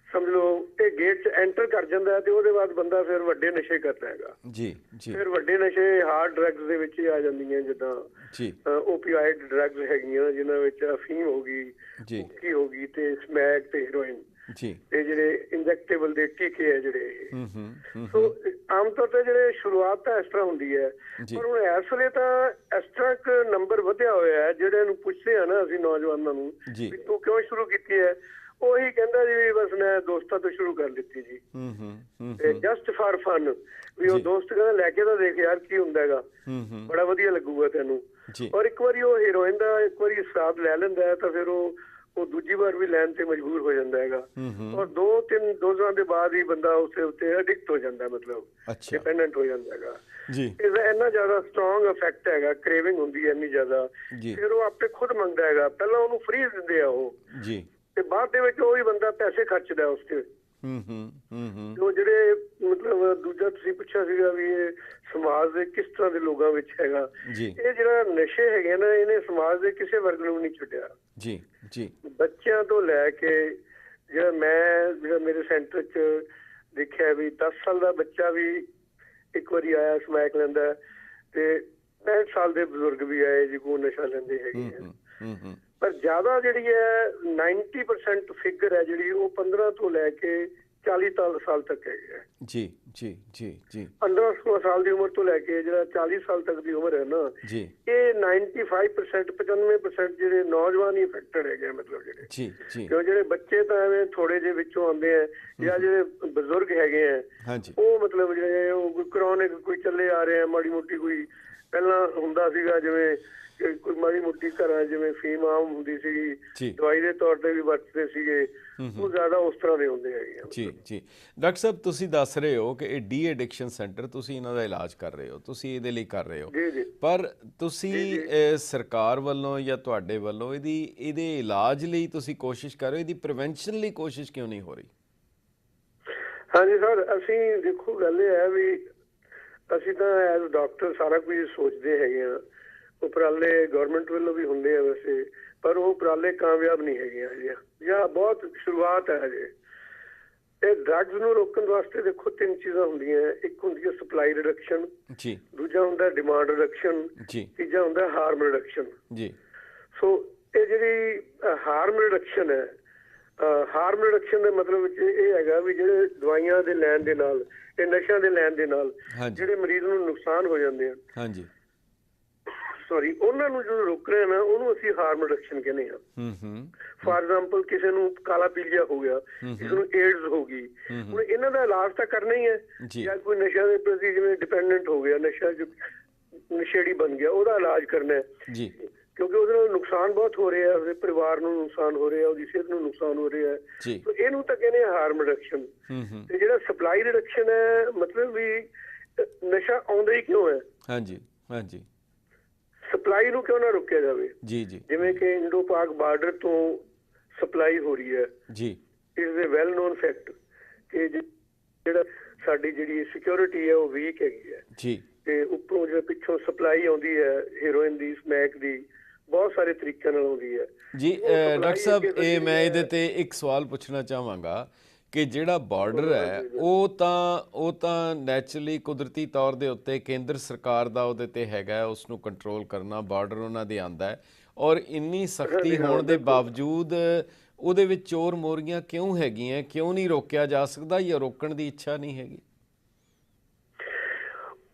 ਸਮਝ ਲਓ ਇਹ ਗੇਟ 'ਚ ਐਂਟਰ ਕਰ ਜਾਂਦਾ ਤੇ ਉਹਦੇ ਬਾਅਦ ਬੰਦਾ ਫਿਰ ਵੱਡੇ ਨਸ਼ੇ ਕਰਦਾ ਹੈਗਾ ਜੀ। ਫਿਰ ਵੱਡੇ ਨਸ਼ੇ ਹਾਰਡ ਡਰੱਗਸ ਦੇ ਵਿੱਚ ਹੀ ਆ ਜਾਂਦੀਆਂ, ਜਿੱਦਾਂ ਓਪੀਆਇਡ ਡਰੱਗਸ ਹੈਗੀਆਂ ਜਿਨ੍ਹਾਂ ਵਿੱਚ ਅਫੀਮ ਹੋ ਗਈ, ਹੁੱਕੀ ਹੋ ਗਈ ਤੇ ਸਮੈਕ ਤੇ ਹੀਰੋਇਨ ਤੇ ਜਿਹੜੇ ਇੰਜੈਕਟੇਬਲ ਦੇ ਟੀਕੇ ਹੈ ਜਿਹੜੇ। ਸੋ ਆਮ ਤੌਰ ਤੇ ਜਿਹੜੇ ਸ਼ੁਰੂਆਤ ਤਾਂ ਇਸ ਤਰ੍ਹਾਂ ਹੁੰਦੀ ਹੈ, ਪਰ ਹੁਣ ਇਸ ਵੇਲੇ ਤਾਂ ਇਸ ਤਰ੍ਹਾਂ ਇੱਕ ਨੰਬਰ ਵਧਿਆ ਹੋਇਆ ਹੈ। ਜਿਹੜੇ ਨੂੰ ਪੁੱਛਦੇ ਆ ਨਾ ਅਸੀਂ ਨੌਜਵਾਨਾਂ ਨੂੰ ਵੀ ਤੂੰ ਕਿਉਂ ਸ਼ੁਰੂ ਕੀਤੀ ਹੈ, ਉਹੀ ਕਹਿੰਦਾ ਜੀ ਬਸ ਮੈਂ ਦੋਸਤਾਂ ਤੋਂ ਸ਼ੁਰੂ ਕਰ ਦਿੱਤੀ ਜੀ, ਤੇ ਜਸਟ ਫਾਰ ਫਨ। ਵੀ ਉਹ ਦੋਸਤ ਕਹਿੰਦਾ ਲੈ ਕੇ ਤਾਂ ਦੇਖ ਯਾਰ ਕੀ ਹੁੰਦਾ ਹੈਗਾ, ਬੜਾ ਵਧੀਆ ਲੱਗੂਗਾ ਤੈਨੂੰ। ਔਰ ਇੱਕ ਵਾਰੀ ਉਹ ਹੀਰੋਇਨ ਦਾ ਇੱਕ ਵਾਰੀ ਸਵਾਦ ਲੈ ਲੈਂਦਾ ਹੈ ਤਾਂ ਫਿਰ ਉਹ ਦੂਜੀ ਵਾਰ ਵੀ ਲੈਣ ਤੇ ਮਜਬੂਰ ਹੋ ਜਾਂਦਾ ਹੈਗਾ। ਔਰ 2-3 ਡੋਜ਼ਾਂ ਦੇ ਬਾਅਦ ਹੀ ਬੰਦਾ ਉਸੇ ਉੱਤੇ ਅਡਿਕਟ ਹੋ ਜਾਂਦਾ, ਮਤਲਬ ਡਿਪੈਂਡੈਂਟ ਹੋ ਜਾਂਦਾ ਹੈਗਾ। ਇਹਦਾ ਇੰਨਾ ਜ਼ਿਆਦਾ ਸਟਰੋਂਗ ਇਫੈਕਟ ਹੈਗਾ, ਕ੍ਰੇਵਿੰਗ ਹੁੰਦੀ ਹੈ ਇੰਨੀ ਜ਼ਿਆਦਾ। ਫਿਰ ਉਹ ਆਪੇ ਖੁਦ ਮੰਗਦਾ ਹੈਗਾ, ਪਹਿਲਾਂ ਉਹਨੂੰ ਫ੍ਰੀ ਦਿੰਦੇ ਆ ਉਹ, ਤੇ ਬਾਅਦ ਦੇ ਵਿੱਚ ਉਹੀ ਬੰਦਾ ਪੈਸੇ ਖਰਚਦਾ ਉਸ ਤੇ। ਉਹ ਜਿਹੜੇ ਮਤਲਬ ਦੂਜਾ ਤੁਸੀਂ ਪੁੱਛਿਆ ਸੀਗਾ ਵੀ ਇਹ ਸਮਾਜ ਦੇ ਕਿਸ ਤਰ੍ਹਾਂ ਦੇ ਲੋਕਾਂ ਵਿੱਚ ਹੈਗਾ, ਇਹ ਜਿਹੜਾ ਨਸ਼ੇ ਹੈਗੇ ਨਾ ਇਹਨੇ ਸਮਾਜ ਦੇ ਕਿਸੇ ਵਰਗ ਨੂੰ ਨਹੀਂ ਛੱਡਿਆ ਜੀ। ਬੱਚਿਆਂ ਤੋਂ ਲੈ ਕੇ ਜਿਹੜਾ ਮੇਰੇ ਸੈਂਟਰ 'ਚ ਦੇਖਿਆ ਵੀ 10 ਸਾਲ ਦਾ ਬੱਚਾ ਵੀ ਇੱਕ ਵਾਰੀ ਆਇਆ ਸਮੈਕ ਲੈਂਦਾ, ਤੇ 65 ਸਾਲ ਦੇ ਬਜ਼ੁਰਗ ਵੀ ਆਏ ਜੀ ਕੋ ਨਸ਼ਾ ਲੈਂਦੇ ਹੈਗੇ ਆ। ਪਰ ਜ਼ਿਆਦਾ ਜਿਹੜੀ ਹੈ 90% ਫਿਗਰ ਹੈ ਜਿਹੜੀ ਉਹ 15 ਤੋਂ ਲੈ ਕੇ 40 ਸਾਲ ਤੱਕ ਹੈਗੇ ਆ ਜੀ। 15-16 ਸਾਲ ਦੀ ਉਮਰ ਤੋਂ ਲੈ ਕੇ ਜਿਹੜਾ 40 ਸਾਲ ਤੱਕ ਦੀ ਉਮਰ ਹੈ ਨਾ, ਇਹ 95% 95% ਜਿਹੜੇ ਨੌਜਵਾਨ ਹੀ ਅਫੈਕਟਡ ਹੈਗੇ, ਮਤਲਬ ਜਿਹੜੇ ਕਿਉਂ ਜਿਹੜੇ ਬੱਚੇ ਤਾਂ ਐਵੇਂ ਥੋੜੇ ਜਿਹੇ ਵਿੱਚੋਂ ਆਉਂਦੇ ਆ, ਜਾਂ ਜਿਹੜੇ ਬਜ਼ੁਰਗ ਹੈਗੇ ਆ ਉਹ ਮਤਲਬ ਜਿਹੜੇ ਉਹ ਕਰੋਨਿਕ ਕੋਈ ਚੱਲੇ ਆ ਰਹੇ ਆ, ਮਾੜੀ ਮੋਟੀ ਕੋਈ ਪਹਿਲਾਂ ਹੁੰਦਾ ਸੀਗਾ ਜਿਵੇਂ ਕੋਈ ਮਾੜੀ ਮੋਟੀ ਘਰਾਂ ਜਿਵੇਂ ਫੀਮ ਆਮ ਹੁੰਦੀ ਸੀਗੀ, ਦਵਾਈ ਦੇ ਤੌਰ ਤੇ ਵੀ ਵਰਤਦੇ ਸੀਗੇ, ਉਹ ਜ਼ਿਆਦਾ ਉਸ ਤਰ੍ਹਾਂ ਦੇ ਹੁੰਦੇ ਹੈਗੇ। ਜੀ ਡਾਕਟਰ ਸਾਹਿਬ, ਤੁਸੀਂ ਦੱਸ ਰਹੇ ਹੋ ਕਿ ਇਹ ਡੀ ਐਡਿਕਸ਼ਨ ਸੈਂਟਰ ਤੁਸੀਂ ਇਹਨਾਂ ਦਾ ਇਲਾਜ ਕਰ ਰਹੇ ਹੋ, ਤੁਸੀਂ ਇਹਦੇ ਲਈ ਕਰ ਰਹੇ ਹੋ, ਪਰ ਤੁਸੀਂ ਸਰਕਾਰ ਵੱਲੋਂ ਜਾਂ ਤੁਹਾਡੇ ਵੱਲੋਂ ਇਹਦੇ ਇਲਾਜ ਲਈ ਤੁਸੀਂ ਕੋਸ਼ਿਸ਼ ਕਰ ਰਹੇ ਹੋ, ਇਹਦੀ ਪ੍ਰੀਵੈਂਸ਼ਨ ਲਈ ਕੋਸ਼ਿਸ਼ ਕਿਉਂ ਨਹੀਂ ਹੋ ਰਹੀ? ਹਾਂਜੀ ਸਰ, ਅਸੀਂ ਦੇਖੋ ਗੱਲ ਇਹ ਹੈ ਵੀ ਅਸੀਂ ਤਾਂ ਐਜ਼ ਡਾਕਟਰ ਸਾਰਾ ਕੁਝ ਸੋਚਦੇ ਹੈਗੇ ਆ, ਉਪਰਾਲੇ ਗਵਰਨਮੈਂਟ ਵੱਲੋਂ ਵੀ ਹੁੰਦੇ ਆ ਵੈਸੇ, ਪਰ ਉਹ ਉਪਰਾਲੇ ਕਾਮਯਾਬ ਨਹੀਂ ਹੈਗੇ ਹਜੇ, ਜਾਂ ਬਹੁਤ ਸ਼ੁਰੂਆਤ ਹੈ ਹਜੇ। ਇਹ ਡਰੱਗਸ ਨੂੰ ਰੋਕਣ ਵਾਸਤੇ ਦੇਖੋ 3 ਚੀਜ਼ਾਂ ਹੁੰਦੀਆਂ, ਇੱਕ ਹੁੰਦੀ ਹੈ ਸਪਲਾਈ ਰਿਡਕਸ਼ਨ, ਦੂਜਾ ਹੁੰਦਾ ਡਿਮਾਂਡ ਰਿਡਕਸ਼ਨ, ਤੀਜਾ ਹੁੰਦਾ ਹਾਰਮ ਰਿਡਕਸ਼ਨ। ਸੋ ਇਹ ਜਿਹੜੀ ਹਾਰਮ ਰਿਡਕਸ਼ਨ ਹੈ, ਹਾਰਮ ਰਿਡਕਸ਼ਨ ਦੇ ਮਤਲਬ ਵਿੱਚ ਇਹ ਹੈਗਾ ਵੀ ਜਿਹੜੇ ਦਵਾਈਆਂ ਦੇ ਲੈਣ ਦੇ ਨਾਲ, ਇਹ ਨਸ਼ਿਆਂ ਦੇ ਲੈਣ ਦੇ ਨਾਲ ਜਿਹੜੇ ਮਰੀਜ਼ ਨੂੰ ਨੁਕਸਾਨ ਹੋ ਜਾਂਦੇ ਹਨ, ਉਹਨਾਂ ਨੂੰ ਜਦੋਂ ਰੋਕ ਰਹੇ ਨਾ ਉਹਨੂੰ ਅਸੀਂ ਹਾਰਮ ਰਿਡਕਸ਼ਨ ਕਹਿੰਦੇ ਹਾਂ। ਫਾਰ ਐਗਜ਼ਾਮਪਲ ਕਿਸੇ ਨੂੰ ਕਾਲਾ ਪੀਲੀਆ ਹੋ ਗਿਆ, ਕਿਸੇ ਨੂੰ ਏਡਜ਼ ਹੋ ਗਈ, ਹੁਣ ਇਹਨਾਂ ਦਾ ਇਲਾਜ ਤਾਂ ਕਰਨਾ ਹੀ ਹੈ। ਜਾਂ ਕੋਈ ਨਸ਼ਿਆਂ ਦੇ ਪ੍ਰਤੀ ਜਿਵੇਂ ਡਿਪੈਂਡੈਂਟ ਹੋ ਗਿਆ, ਨਸ਼ੇੜੀ ਬਣ ਗਿਆ, ਉਹਦਾ ਇਲਾਜ ਕਰਨਾ ਹੈ, ਕਿਉਂਕਿ ਉਹਦੇ ਨਾਲ ਨੁਕਸਾਨ ਬਹੁਤ ਹੋ ਰਿਹਾ, ਉਹਦੇ ਪਰਿਵਾਰ ਨੂੰ ਨੁਕਸਾਨ ਹੋ ਰਿਹਾ, ਉਹਦੀ ਸਿਹਤ ਨੂੰ ਨੁਕਸਾਨ ਹੋ ਰਿਹਾ, ਤਾਂ ਇਹਨੂੰ ਤਾਂ ਕਹਿੰਦੇ ਆ ਹਾਰਮ ਰਿਡਕਸ਼ਨ। ਤੇ ਜਿਹੜਾ ਸਪਲਾਈ ਰਿਡਕਸ਼ਨ ਹੈ, ਮਤਲਬ ਵੀ ਨਸ਼ਾ ਆਉਂਦਾ ਹੀ ਕਿਉਂ ਹੈ, ਸਪਲਾਈ ਨੂੰ ਕਿਉਂ ਨਾ ਰੋਕਿਆ ਜਾਵੇ। ਜਿਵੇਂ ਕਿ ਇੰਡੋ ਪਾਕ ਬਾਰਡਰ ਤੋਂ ਸਪਲਾਈ ਹੋ ਰਹੀ ਹੈ, it is a well known fact ਕਿ ਜਿਹੜਾ ਸਾਡੀ ਜਿਹੜੀ ਸਿਕਿਉਰਿਟੀ ਹੈ ਉਹ ਵੀਕ ਹੈਗੀ ਹੈ, ਤੇ ਉੱਪਰੋਂ ਜਿਹੜਾ ਪਿੱਛੋਂ ਸਪਲਾਈ ਆਉਂਦੀ ਹੈ ਹੀਰੋਇਨ ਦੀ, ਸਮੈਕ ਦੀ, ਬਹੁਤ ਸਾਰੇ ਤਰੀਕਿਆਂ ਨਾਲ ਆਉਂਦੀ ਹੈ ਡਾਕਟਰ ਸਾਹਿਬ, ਮੈਂ ਇਹਦੇ ਤੇ ਇੱਕ ਸਵਾਲ ਪੁੱਛਣਾ ਚਾਹਾਂਗਾ ਕਿ ਜਿਹੜਾ ਬਾਰਡਰ ਹੈ ਉਹ ਤਾਂ ਨੈਚੁਰਲੀ ਕੁਦਰਤੀ ਤੌਰ ਦੇ ਉੱਤੇ ਕੇਂਦਰ ਸਰਕਾਰ ਦਾ ਉਹਦੇ ਤੇ ਹੈਗਾ, ਉਸ ਨੂੰ ਕੰਟਰੋਲ ਕਰਨਾ, ਬਾਰਡਰ ਉਹਨਾਂ ਦੇ ਆਂਦਾ ਹੈ, ਔਰ ਇੰਨੀ ਸਖਤੀ ਹੋਣ ਦੇ ਬਾਵਜੂਦ ਉਹਦੇ ਵਿੱਚ ਚੋਰ ਮੋਰੀਆਂ ਕਿਉਂ ਹੈਗੀਆਂ, ਕਿਉਂ ਨਹੀਂ ਰੋਕਿਆ ਜਾ ਸਕਦਾ, ਜਾਂ ਰੋਕਣ ਦੀ ਇੱਛਾ ਨਹੀਂ ਹੈਗੀ?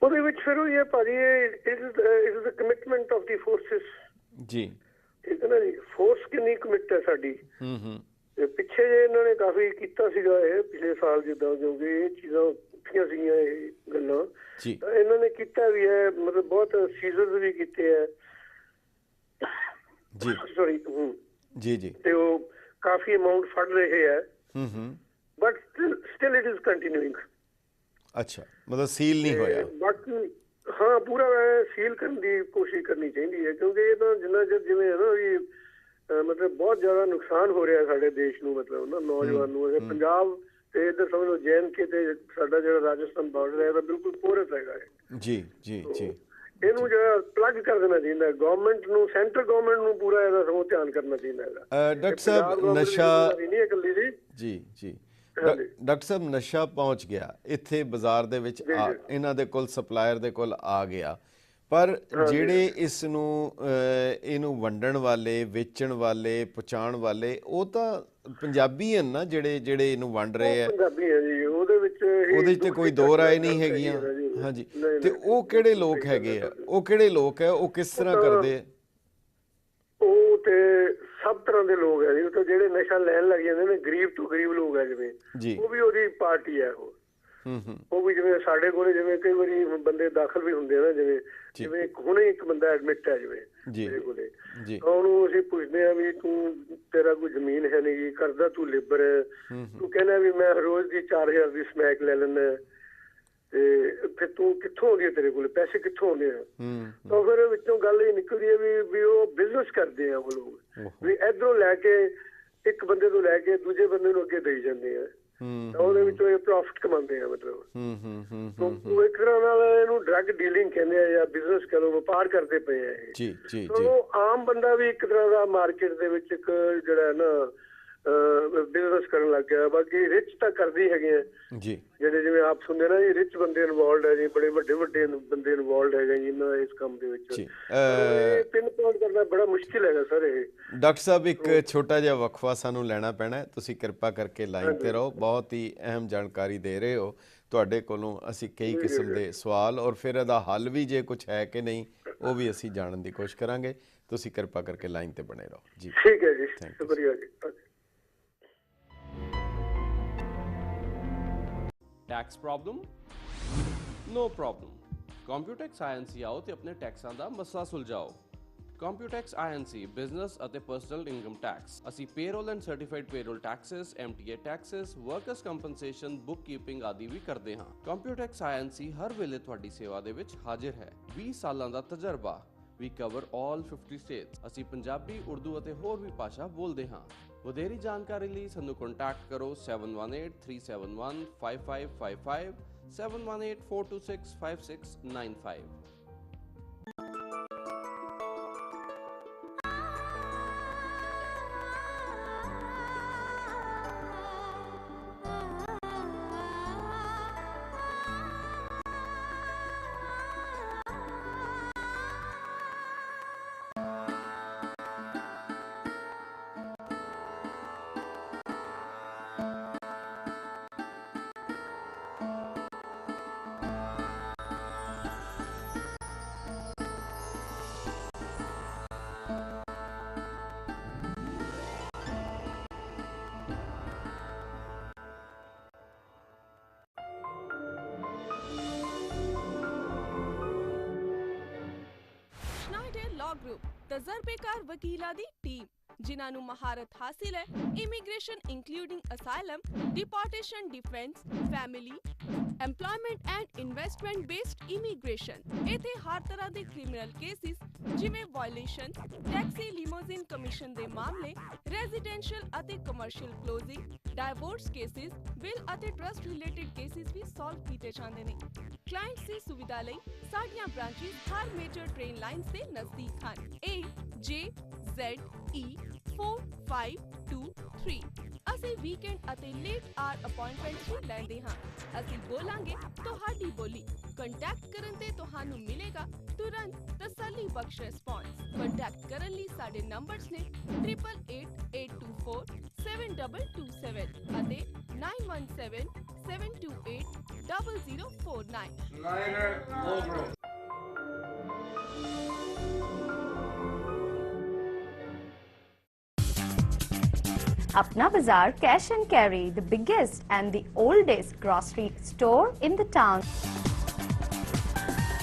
ਉਹਦੇ ਵਿੱਚ ਫਿਰ ਉਹ ਇਹ ਭਾਜੀ it is the commitment of the forces ਠੀਕ ਹੈ ਨਾ ਜੀ, ਫੋਰਸ ਕਿੰਨੀ ਕਮਿਟ ਹੈ ਸਾਡੀ। ਪਿੱਛੇ ਜੇ ਇਹਨਾਂ ਨੇ ਕਾਫੀ ਕੀਤਾ ਸੀਗਾ ਇਹ ਪਿਛਲੇ ਸਾਲ, ਜਿੱਦਾਂ ਕਿਉਂਕਿ ਇਹ ਚੀਜ਼ਾਂ ਉੱਠੀਆਂ ਸੀਗੀਆਂ ਇਹ ਗੱਲਾਂ, ਤਾਂ ਇਹਨਾਂ ਨੇ ਕੀਤਾ ਵੀ ਹੈ, ਮਤਲਬ ਬਹੁਤ ਸੀਜ਼ਰਸ ਵੀ ਕੀਤੇ ਹੈ ਤੇ ਉਹ ਕਾਫੀ ਅਮਾਉਂਟ ਫੜ ਰਹੇ ਹੈ, ਬਟ ਸਟਿਲ ਇਟ ਇਜ਼ ਕੰਟੀਨਿਊਇੰਗ। ਅੱਛਾ, ਮਤਲਬ ਸੀਲ ਨਹੀਂ ਹੋਇਆ। ਬਾਕੀ ਹਾਂ, ਪੂਰਾ ਸੀਲ ਕਰਨ ਦੀ ਕੋਸ਼ਿਸ਼ ਕਰਨੀ ਚਾਹੀਦੀ ਹੈ, ਕਿਉਂਕਿ ਇਹ ਤਾਂ ਜਿੰਨਾ ਚਿਰ ਜਿਵੇਂ ਹੈ ਨਾ ਵੀ ਮਤਲਬ ਬਹੁਤ ਜ਼ਿਆਦਾ ਨੁਕਸਾਨ ਹੋ ਰਿਹਾ ਸਾਡੇ ਦੇਸ਼ ਨੂੰ, ਮਤਲਬ ਨਾ ਨੌਜਵਾਨ ਨੂੰ। ਪੰਜਾਬ ਤੇ ਇੱਧਰ ਸਮਝ ਲਓ JNK ਤੇ ਸਾਡਾ ਜਿਹੜਾ ਰਾਜਸਥਾਨ ਬਾਰਡਰ ਹੈ ਇਹਦਾ ਬਿਲਕੁਲ ਪੋਰਸ ਹੈਗਾ ਹੈ। ਜੀ ਜੀ ਜੀ, ਇਹਨੂੰ ਜਿਹੜਾ ਪਲੱਗ ਕਰ ਦੇਣਾ ਚਾਹੀਦਾ ਗਵਰਨਮੈਂਟ ਨੂੰ, ਸੈਂਟਰ ਗਵਰਨਮੈਂਟ ਨੂੰ ਪੂਰਾ ਇਹਦਾ ਸਗੋਂ ਧਿਆਨ ਕਰਨਾ ਚਾਹੀਦਾ ਹੈਗਾ। ਡਾਕਟਰ ਸਾਹਿਬ ਨਸ਼ਾ ਨਹੀਂ ਇਕੱਲੀ ਜੀ ਜੀ ਜੀ ਡਾਕਟਰ ਸਾਹਿਬ ਨਸ਼ਾ ਪਹੁੰਚ ਗਿਆ ਇੱਥੇ ਬਾਜ਼ਾਰ ਦੇ ਵਿੱਚ, ਇਹਨਾਂ ਦੇ ਕੋਲ ਸਪਲਾਇਰ ਦੇ ਕੋਲ ਆ ਗਿਆ, ਪਰ ਜਿਹੜੇ ਇਸ ਨੂੰ ਇਹਨੂੰ ਵੰਡਣ ਵਾਲੇ, ਵੇਚਣ ਵਾਲੇ, ਪਹੁੰਚਾਉਣ ਵਾਲੇ ਉਹ ਤਾਂ ਪੰਜਾਬੀ ਹਨ ਨਾ, ਜਿਹੜੇ ਇਹਨੂੰ ਵੰਡ ਰਹੇ ਆ ਪੰਜਾਬੀ ਹੈ ਜੀ। ਉਹਦੇ ਤੇ ਕੋਈ ਦੋ ਰਾਏ ਨਹੀਂ ਹੈਗੀਆਂ। ਹਾਂਜੀ, ਤੇ ਉਹ ਕਿਹੜੇ ਲੋਕ ਹੈਗੇ ਆ, ਉਹ ਕਿਹੜੇ ਲੋਕ ਹੈ, ਉਹ ਕਿਸ ਤਰ੍ਹਾਂ ਕਰਦੇ ਆ? ਉਹ ਤੇ ਸਭ ਤਰ੍ਹਾਂ ਦੇ ਲੋਕ ਹੈ ਜੀ। ਉਹ ਤਾਂ ਜਿਹੜੇ ਨਸ਼ਾ ਲੈਣ ਲੱਗ ਜਾਂਦੇ ਨੇ, ਗਰੀਬ ਤੋਂ ਗਰੀਬ ਲੋਕ ਹੈ ਜਿਵੇਂ, ਉਹ ਵੀ ਉਹਦੀ ਪਾਰਟੀ ਹੈ। ਉਹ ਵੀ ਜਿਵੇਂ ਸਾਡੇ ਕੋਲੇ ਜਿਵੇਂ ਕਈ ਵਾਰੀ ਬੰਦੇ ਦਾਖਲ ਵੀ ਹੁੰਦੇ ਆ ਨਾ, ਜਿਵੇਂ ਹੁਣੇ ਇੱਕ ਬੰਦਾ ਐਡਮਿਟ ਹੈ ਜਿਵੇਂ ਮੇਰੇ ਕੋਲੇ, ਉਹਨੂੰ ਅਸੀਂ ਪੁੱਛਦੇ ਆ ਵੀ ਤੂੰ, ਤੇਰਾ ਕੋਈ ਜ਼ਮੀਨ ਹੈ ਨਹੀਂ, ਕਰਦਾ ਤੂੰ ਲੇਬਰ ਹੈ, ਤੂੰ ਕਹਿੰਦਾ ਵੀ ਮੈਂ ਰੋਜ਼ ਦੀ 4000 ਦੀ ਸਮੈਕ ਲੈ ਲੈਂਦਾ, ਤੇ ਫਿਰ ਤੂੰ ਕਿੱਥੋਂ ਆਉਂਦੀ ਹੈ, ਤੇਰੇ ਕੋਲ ਪੈਸੇ ਕਿੱਥੋਂ ਆਉਂਦੇ ਆ? ਤਾਂ ਫਿਰ ਵਿੱਚੋਂ ਗੱਲ ਇਹ ਨਿਕਲਦੀ ਹੈ ਵੀ ਉਹ ਬਿਜ਼ਨਸ ਕਰਦੇ ਆ ਉਹ ਲੋਕ, ਵੀ ਇਧਰੋਂ ਲੈ ਕੇ ਇੱਕ ਬੰਦੇ ਤੋਂ ਲੈ ਕੇ ਦੂਜੇ ਬੰਦੇ ਨੂੰ ਅੱਗੇ ਦੇਈ ਜਾਂਦੇ ਆ, ਤਾਂ ਉਹਦੇ ਵਿੱਚੋਂ ਇਹ ਪ੍ਰੋਫਿਟ ਕਮਾਉਂਦੇ ਆ। ਮਤਲਬ ਉਹ ਇੱਕ ਤਰ੍ਹਾਂ ਨਾਲ ਇਹਨੂੰ ਡਰੱਗ ਡੀਲਿੰਗ ਕਹਿੰਦੇ ਆ, ਜਾਂ ਬਿਜ਼ਨਸ ਕਰੋ, ਵਪਾਰ ਕਰਦੇ ਪਏ ਆ ਇਹ। ਜੀ ਜੀ, ਉਹ ਆਮ ਬੰਦਾ ਵੀ ਇੱਕ ਤਰ੍ਹਾਂ ਦਾ ਮਾਰਕੀਟ ਦੇ ਵਿੱਚ ਇੱਕ ਜਿਹੜਾ ਨਾ ਬਿਜ਼ਨਸ ਕਰਨ ਲੱਗ ਗਿਆ। ਬਾਕੀ ਰਿਚ ਤਾਂ ਕਰਦੇ ਹੈਗੇ ਆ ਜੀ, ਜਿਹੜੇ ਜਿਵੇਂ ਆਪ ਸੁਣਦੇ ਨਾ ਜੀ, ਰਿਚ ਬੰਦੇ ਇਨਵੋਲਡ ਹੈ ਜੀ, ਬੜੇ ਵੱਡੇ ਵੱਡੇ ਬੰਦੇ ਇਨਵੋਲਡ ਹੈਗੇ ਜੀ ਇਹਨਾਂ ਇਸ ਕੰਮ ਦੇ ਵਿੱਚ। ਪਿੰਨ ਪੁਆਇੰਟ ਕਰਨਾ ਬੜਾ ਮੁਸ਼ਕਿਲ ਹੈਗਾ ਸਰ ਇਹ। ਡਾਕਟਰ ਸਾਹਿਬ ਇੱਕ ਛੋਟਾ ਜਿਹਾ ਵਕਫਾ ਸਾਨੂੰ ਲੈਣਾ ਪੈਣਾ, ਤੁਸੀਂ ਕਿਰਪਾ ਕਰਕੇ ਲਾਈਨ ਤੇ ਰਹੋ, ਬਹੁਤ ਹੀ ਅਹਿਮ ਜਾਣਕਾਰੀ ਦੇ ਰਹੇ ਹੋ। ਤੁਹਾਡੇ ਕੋਲੋਂ ਅਸੀਂ ਕਈ ਕਿਸਮ ਦੇ ਸਵਾਲ ਔਰ ਫਿਰ ਇਹਦਾ ਹੱਲ ਵੀ ਜੇ ਕੁਝ ਹੈ ਕਿ ਨਹੀਂ ਉਹ ਵੀ ਅਸੀਂ ਜਾਣਨ ਦੀ ਕੋਸ਼ਿਸ਼ ਕਰਾਂਗੇ। ਤੁਸੀਂ ਕਿਰਪਾ ਕਰਕੇ ਲਾਈਨ ਤੇ ਬਣੇ ਰਹੋ ਜੀ। ਠੀਕ ਹੈ ਜੀ, ਸ਼ੁਕਰੀਆ ਜੀ। Tax problem? No problem. Computex INC आओ ते अपने टैक्सां दा मसला सुलझाओ। कंप्यूटेक्स INC बिजनेस ਅਤੇ पर्सनल इनकम टैक्स ਅਸੀਂ payroll and certified payroll taxes, MTA taxes, workers compensation, bookkeeping ਆਦि ਵੀ ਕਰਦੇ ਹਾਂ। कंप्यूटेक्स INC ਹਰ ਵੇਲੇ ਤੁਹਾਡੀ ਸੇਵਾ ਦੇ ਵਿੱਚ ਹਾਜ਼ਰ ਹੈ। 20 ਸਾਲਾਂ ਦਾ ਤਜਰਬਾ। We cover all 50 states। ਅਸੀਂ ਪੰਜਾਬੀ, ਉਰਦੂ ਅਤੇ ਹੋਰ ਵੀ ਭਾਸ਼ਾ ਬੋਲਦੇ ਹਾਂ। ਵਧੇਰੀ ਜਾਣਕਾਰੀ ਲਈ ਸਾਨੂੰ ਕੰਟੈਕਟ ਕਰੋ 7183715555 7184265695। ग्रुप तजर्बेकार वकीलां दी टीम जिन्हां नूं महारत हासिल है immigration including asylum, deportation, defence, family, employment and investment based immigration. इत्थे हर तरह दे क्रिमिनल केसिस जिवें वायलेशन, टैक्सी, लिमोजिन कमीशन दे मामले, रेजिडेंशियल अते commercial closing, divorce cases, will अते ट्रस्ट रिलेटेड केसिस भी सॉल्व कीते जांदे ने। क्लाइंट्स दी सुविधा लई साडीआं ब्रांचेस हर मेजर ट्रेन लाइन्स दे नजदीक हन। AJZE 4523। ਅਸੀਂ ਵੀਕਐਂਡ ਅਤੇ ਲੇਟ ਆਰ ਅਪਾਇੰਟਮੈਂਟਸ ਵੀ ਲੈਂਦੇ ਹਾਂ। ਅਸੀਂ ਬੋਲਾਂਗੇ ਤੁਹਾਡੀ ਬੋਲੀ। ਕੰਟੈਕਟ ਕਰਨ ਤੇ ਤੁਹਾਨੂੰ ਮਿਲੇਗਾ ਤੁਰੰਤ ਤਸੱਲੀ ਬਖਸ਼ ਰਿਸਪੌਂਸ। ਕੰਟੈਕਟ ਕਰਨ ਲਈ ਸਾਡੇ ਨੰਬਰਸ ਨੇ 8888247227 ਅਤੇ 9177280049। Apna Bazaar Cash and Carry, the biggest and the oldest grocery store in the town.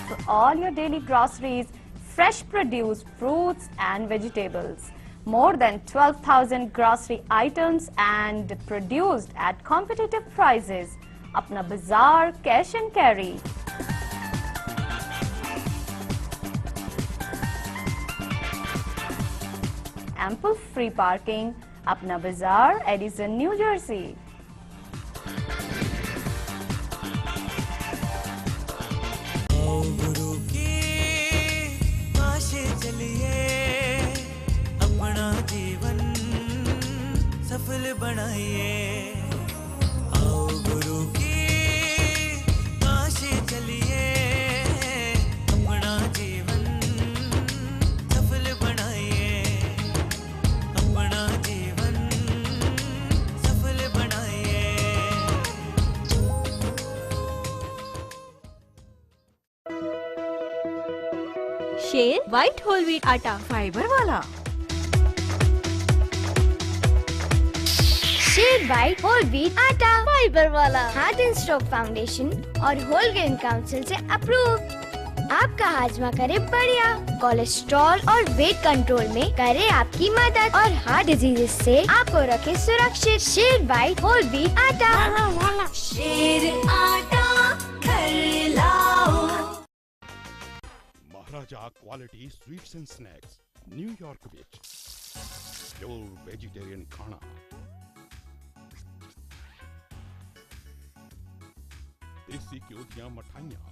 For all your daily groceries, fresh produce, fruits and vegetables. More than 12,000 grocery items and produced at competitive prices. Apna Bazaar Cash and Carry. ample free parking. Apna Bazaar, Edison, New Jersey. गुरु की आशे चलिए अपना जीवन सफल बनाइए आओ गुरु की आशे चलिए अपना जीवन सफल बनाइए अपना जीवन सफल बनाइए शेर व्हाइट होल व्हीट आटा फाइबर वाला। शेर व्हाइट होल व्हीट आटा फाइबर वाला हार्ट एंड स्ट्रोक फाउंडेशन और होल ग्रेन काउंसिल से अप्रूव। आपका हाजमा करे बढ़िया, कोलेस्ट्रॉल और वेट कंट्रोल में करे आपकी मदद और हार्ट डिजीज से आपको रखे सुरक्षित। शेर व्हाइट होल व्हीट आटा शेर आटा घर लाओ। Maharaja quality sweets and snacks New York विच प्योर वेजिटेरियन खाना देसी घ्यो दियां मठाइयां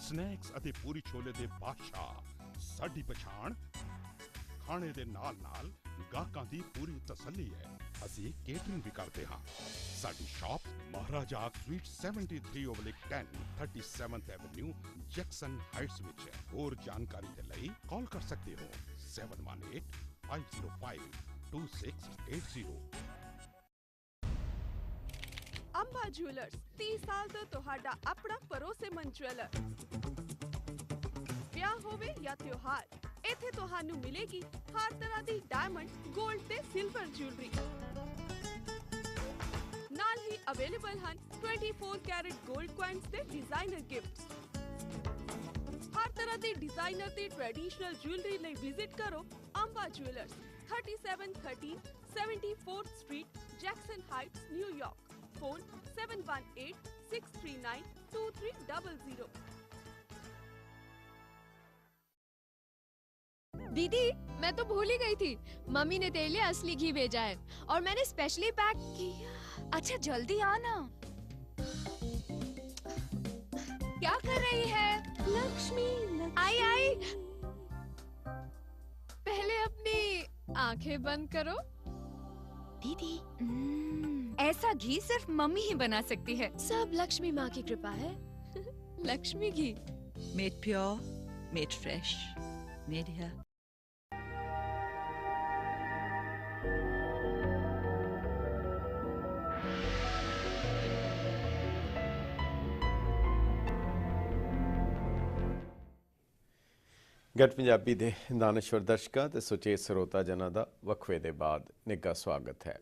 स्नैक्स ਅਤੇ ਪੂਰੀ ਛੋਲੇ ਦੇ ਬਾਦਸ਼ਾਹ ਸਾਡੀ ਪਛਾਣ ਖਾਣੇ ਦੇ ਨਾਲ ਨਾਲ ਗਾਹਕਾਂ ਦੀ ਪੂਰੀ ਤਸੱਲੀ ਹੈ। ਅਸੀਂ ਕੇਟਰਿੰਗ ਵੀ ਕਰਦੇ ਹਾਂ। ਸਾਡੀ shop Maharaja sweet 73/10 37th avenue Jackson heights ਵਿੱਚ ਹੈ। ਹੋਰ ਜਾਣਕਾਰੀ ਦੇ ਲਈ ਕਾਲ ਕਰ ਸਕਦੇ ਹੋ 7185052680। अंबा ज्वेलर्स 30 साल तो ਤੁਹਾਡਾ ਆਪਣਾ ਭਰੋਸੇਮੰਦ ज्वेलर। ਵਿਆਹ ਹੋਵੇ ਜਾਂ ਤਿਉਹਾਰ, ਇੱਥੇ ਤੁਹਾਨੂੰ ਮਿਲੇਗੀ ਹਰ ਤਰ੍ਹਾਂ ਦੀ ਡਾਇਮੰਡ, 골ਡ ਤੇ ਸਿਲਵਰ ਜੁਐਲਰੀ। ਨਾਲ ਹੀ ਅਵੇਲੇਬਲ ਹਨ 24 ਕੈਰਟ 골ਡ ਕੁਆਇਨਸ ਤੇ ਡਿਜ਼ਾਈਨਰ ਗਿਫਟਸ। ਹਰ ਤਰ੍ਹਾਂ ਦੀ ਡਿਜ਼ਾਈਨਰ ਤੇ ਟ੍ਰੈਡੀਸ਼ਨਲ ਜੁਐਲਰੀ ਲਈ ਵਿਜ਼ਿਟ ਕਰੋ Amba jewellers 3713 74th street Jackson Heights New York. Phone 7186392300। दीदी मैं तो भूल ही गई थी, मम्मी ने तेरे लिए असली घी भेजा है और मैंने स्पेशली पैक किया। अच्छा जल्दी आना। क्या कर रही है लक्ष्मी? आई आई, पहले अपनी आंखें बंद करो। दीदी ऐसा घी सिर्फ मम्मी ही बना सकती है। सब लक्ष्मी माँ की कृपा है। लक्ष्मी घी made pure, made fresh, made here. Get Punjabi ਦੇ ਦਾਨਸ਼ਵਰ ਦਰਸ਼ਕਾਂ ਤੇ ਸੁਚੇਤ ਸਰੋਤਾ ਜਨਾਂ ਦਾ ਵਕਫੇ ਦੇ ਬਾਅਦ ਨਿੱਘਾ ਸਵਾਗਤ ਹੈ।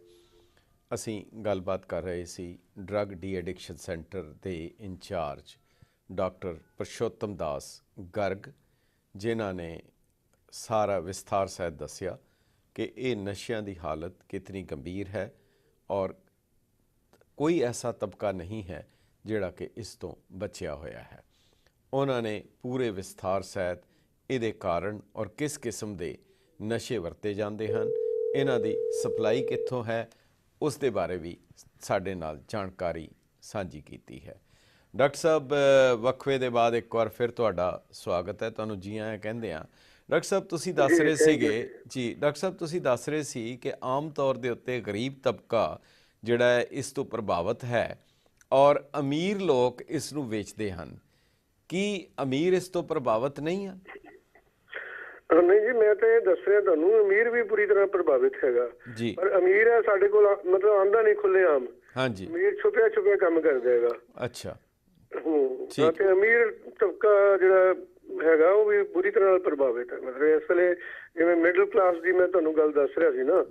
ਅਸੀਂ ਗੱਲਬਾਤ ਕਰ ਰਹੇ ਸੀ ਡਰੱਗ ਡੀ ਐਡਿਕਸ਼ਨ ਸੈਂਟਰ ਦੇ ਇੰਚਾਰਜ ਡਾਕਟਰ ਪੁਰਸ਼ੋਤਮ ਦਾਸ ਗਰਗ, ਜਿਨ੍ਹਾਂ ਨੇ ਸਾਰਾ ਵਿਸਥਾਰ ਸਹਿਤ ਦੱਸਿਆ ਕਿ ਇਹ ਨਸ਼ਿਆਂ ਦੀ ਹਾਲਤ ਕਿਤਨੀ ਗੰਭੀਰ ਹੈ ਔਰ ਕੋਈ ਐਸਾ ਤਬਕਾ ਨਹੀਂ ਹੈ ਜਿਹੜਾ ਕਿ ਇਸ ਤੋਂ ਬਚਿਆ ਹੋਇਆ ਹੈ। ਉਹਨਾਂ ਨੇ ਪੂਰੇ ਵਿਸਥਾਰ ਸਹਿਤ ਇਹਦੇ ਕਾਰਨ ਔਰ ਕਿਸ ਕਿਸਮ ਦੇ ਨਸ਼ੇ ਵਰਤੇ ਜਾਂਦੇ ਹਨ, ਇਹਨਾਂ ਦੀ ਸਪਲਾਈ ਕਿੱਥੋਂ ਹੈ, ਉਸ ਦੇ ਬਾਰੇ ਵੀ ਸਾਡੇ ਨਾਲ ਜਾਣਕਾਰੀ ਸਾਂਝੀ ਕੀਤੀ ਹੈ। ਡਾਕਟਰ ਸਾਹਿਬ, ਵਕਫੇ ਦੇ ਬਾਅਦ ਇੱਕ ਵਾਰ ਫਿਰ ਤੁਹਾਡਾ ਸਵਾਗਤ ਹੈ, ਤੁਹਾਨੂੰ ਜੀ ਆਇਆਂ ਕਹਿੰਦੇ ਹਾਂ। ਡਾਕਟਰ ਸਾਹਿਬ ਤੁਸੀਂ ਦੱਸ ਰਹੇ ਸੀਗੇ ਜੀ, ਡਾਕਟਰ ਸਾਹਿਬ ਤੁਸੀਂ ਦੱਸ ਰਹੇ ਸੀ ਕਿ ਆਮ ਤੌਰ ਦੇ ਉੱਤੇ ਗਰੀਬ ਤਬਕਾ ਜਿਹੜਾ ਹੈ ਇਸ ਤੋਂ ਪ੍ਰਭਾਵਿਤ ਹੈ ਔਰ ਅਮੀਰ ਲੋਕ ਇਸ ਨੂੰ ਵੇਚਦੇ ਹਨ। ਕੀ ਅਮੀਰ ਇਸ ਤੋਂ ਪ੍ਰਭਾਵਿਤ ਨਹੀਂ ਆ? ਨਹੀਂ ਜੀ, ਮੈਂ ਤਾਂ ਇਹ ਦੱਸ ਰਿਹਾ ਤੁਹਾਨੂੰ, ਅਮੀਰ ਵੀ ਪੂਰੀ ਤਰ੍ਹਾਂ ਪ੍ਰਭਾਵਿਤ ਹੈਗਾ ਜੀ, ਪਰ ਅਮੀਰ ਹੈ ਸਾਡੇ ਕੋਲ ਮਤਲਬ ਆਂਦਾ ਨਹੀਂ ਖੁੱਲੇ ਆਮ। ਹਾਂਜੀ, ਅਮੀਰ ਛੁਪਿਆ ਛੁਪਿਆ ਕੰਮ ਕਰਦਾ ਹੈਗਾ। ਅੱਛਾ ਤੇ ਅਮੀਰ ਤਬਕਾ ਜਿਹੜਾ ਹੈਗਾ ਉਹ ਵੀ ਬੁਰੀ ਤਰ੍ਹਾਂ ਨਾਲ ਪ੍ਰਭਾਵਿਤ ਹੈ। ਮਤਲਬ ਇਸ ਵੇਲੇ ਜਿਵੇਂ ਮਿਡਲ ਕਲਾਸ ਦੀ ਮੈਂ ਤੁਹਾਨੂੰ ਗੱਲ ਦੱਸ ਰਿਹਾ ਸੀ ਨਾ,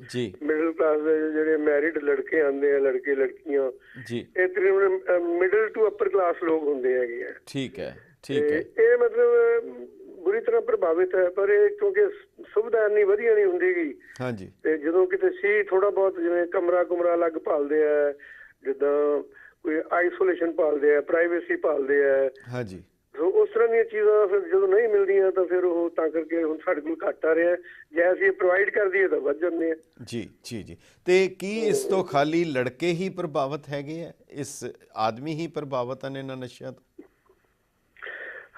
ਮਿਡਲ ਕਲਾਸ ਦੇ ਜਿਹੜੇ ਮੈਰਿਡ ਲੜਕੇ ਆਉਂਦੇ ਆ, ਲੜਕੇ ਲੜਕੀਆਂ, ਇਹ ਤਕਰੀਬਨ ਮਿਡਲ ਟੂ ਅਪਰ ਕਲਾਸ ਲੋਕ ਹੁੰਦੇ ਹੈਗੇ ਆ। ਠੀਕ ਹੈ, ਠੀਕ ਹੈ। ਇਹ ਮਤਲਬ ਬੁਰੀ ਤਰ੍ਹਾਂ ਪ੍ਰਭਾਵਿਤ ਹੈ, ਪਰ ਇਹ ਕਿਉਂਕਿ ਸੁਵਿਧਾ ਇੰਨੀ ਵਧੀਆ ਨਹੀਂ ਹੁੰਦੀਗੀ। ਹਾਂਜੀ। ਤੇ ਜਦੋਂ ਕਿਤੇ ਸੀ ਥੋੜਾ ਬਹੁਤ ਜਿਵੇਂ ਕਮਰਾ ਅਲੱਗ ਭਾਲਦੇ ਆ, ਜਿੱਦਾਂ ਕੋਈ ਆਈਸੋਲੇਸ਼ਨ ਭਾਲਦੇ ਆ, ਪ੍ਰਾਈਵੇਸੀ ਭਾਲਦੇ ਆ। ਹਾਂਜੀ। ਉਸ ਤਰ੍ਹਾਂ ਦੀਆਂ ਚੀਜ਼ਾਂ ਫਿਰ ਜਦੋਂ ਨਹੀਂ ਮਿਲਦੀਆਂ ਤਾਂ ਫਿਰ ਉਹ ਤਾਂ ਕਰਕੇ ਹੁਣ ਸਾਡੇ ਕੋਲ ਘੱਟ ਆ ਰਿਹਾ। ਜੇ ਅਸੀਂ ਪ੍ਰੋਵਾਈਡ ਕਰ ਦਈਏ ਤਾਂ ਵੱਧ ਜਾਂਦੇ ਆ। ਜੀ ਜੀ ਜੀ। ਤੇ ਕੀ ਇਸ ਤੋਂ ਖਾਲੀ ਲੜਕੇ ਹੀ ਪ੍ਰਭਾਵਿਤ ਹੈਗੇ ਆ, ਇਸ ਆਦਮੀ ਹੀ ਪ੍ਰਭਾਵਿਤ ਹਨ ਇਹਨਾਂ ਨਸ਼ਿਆਂ ਤੋਂ?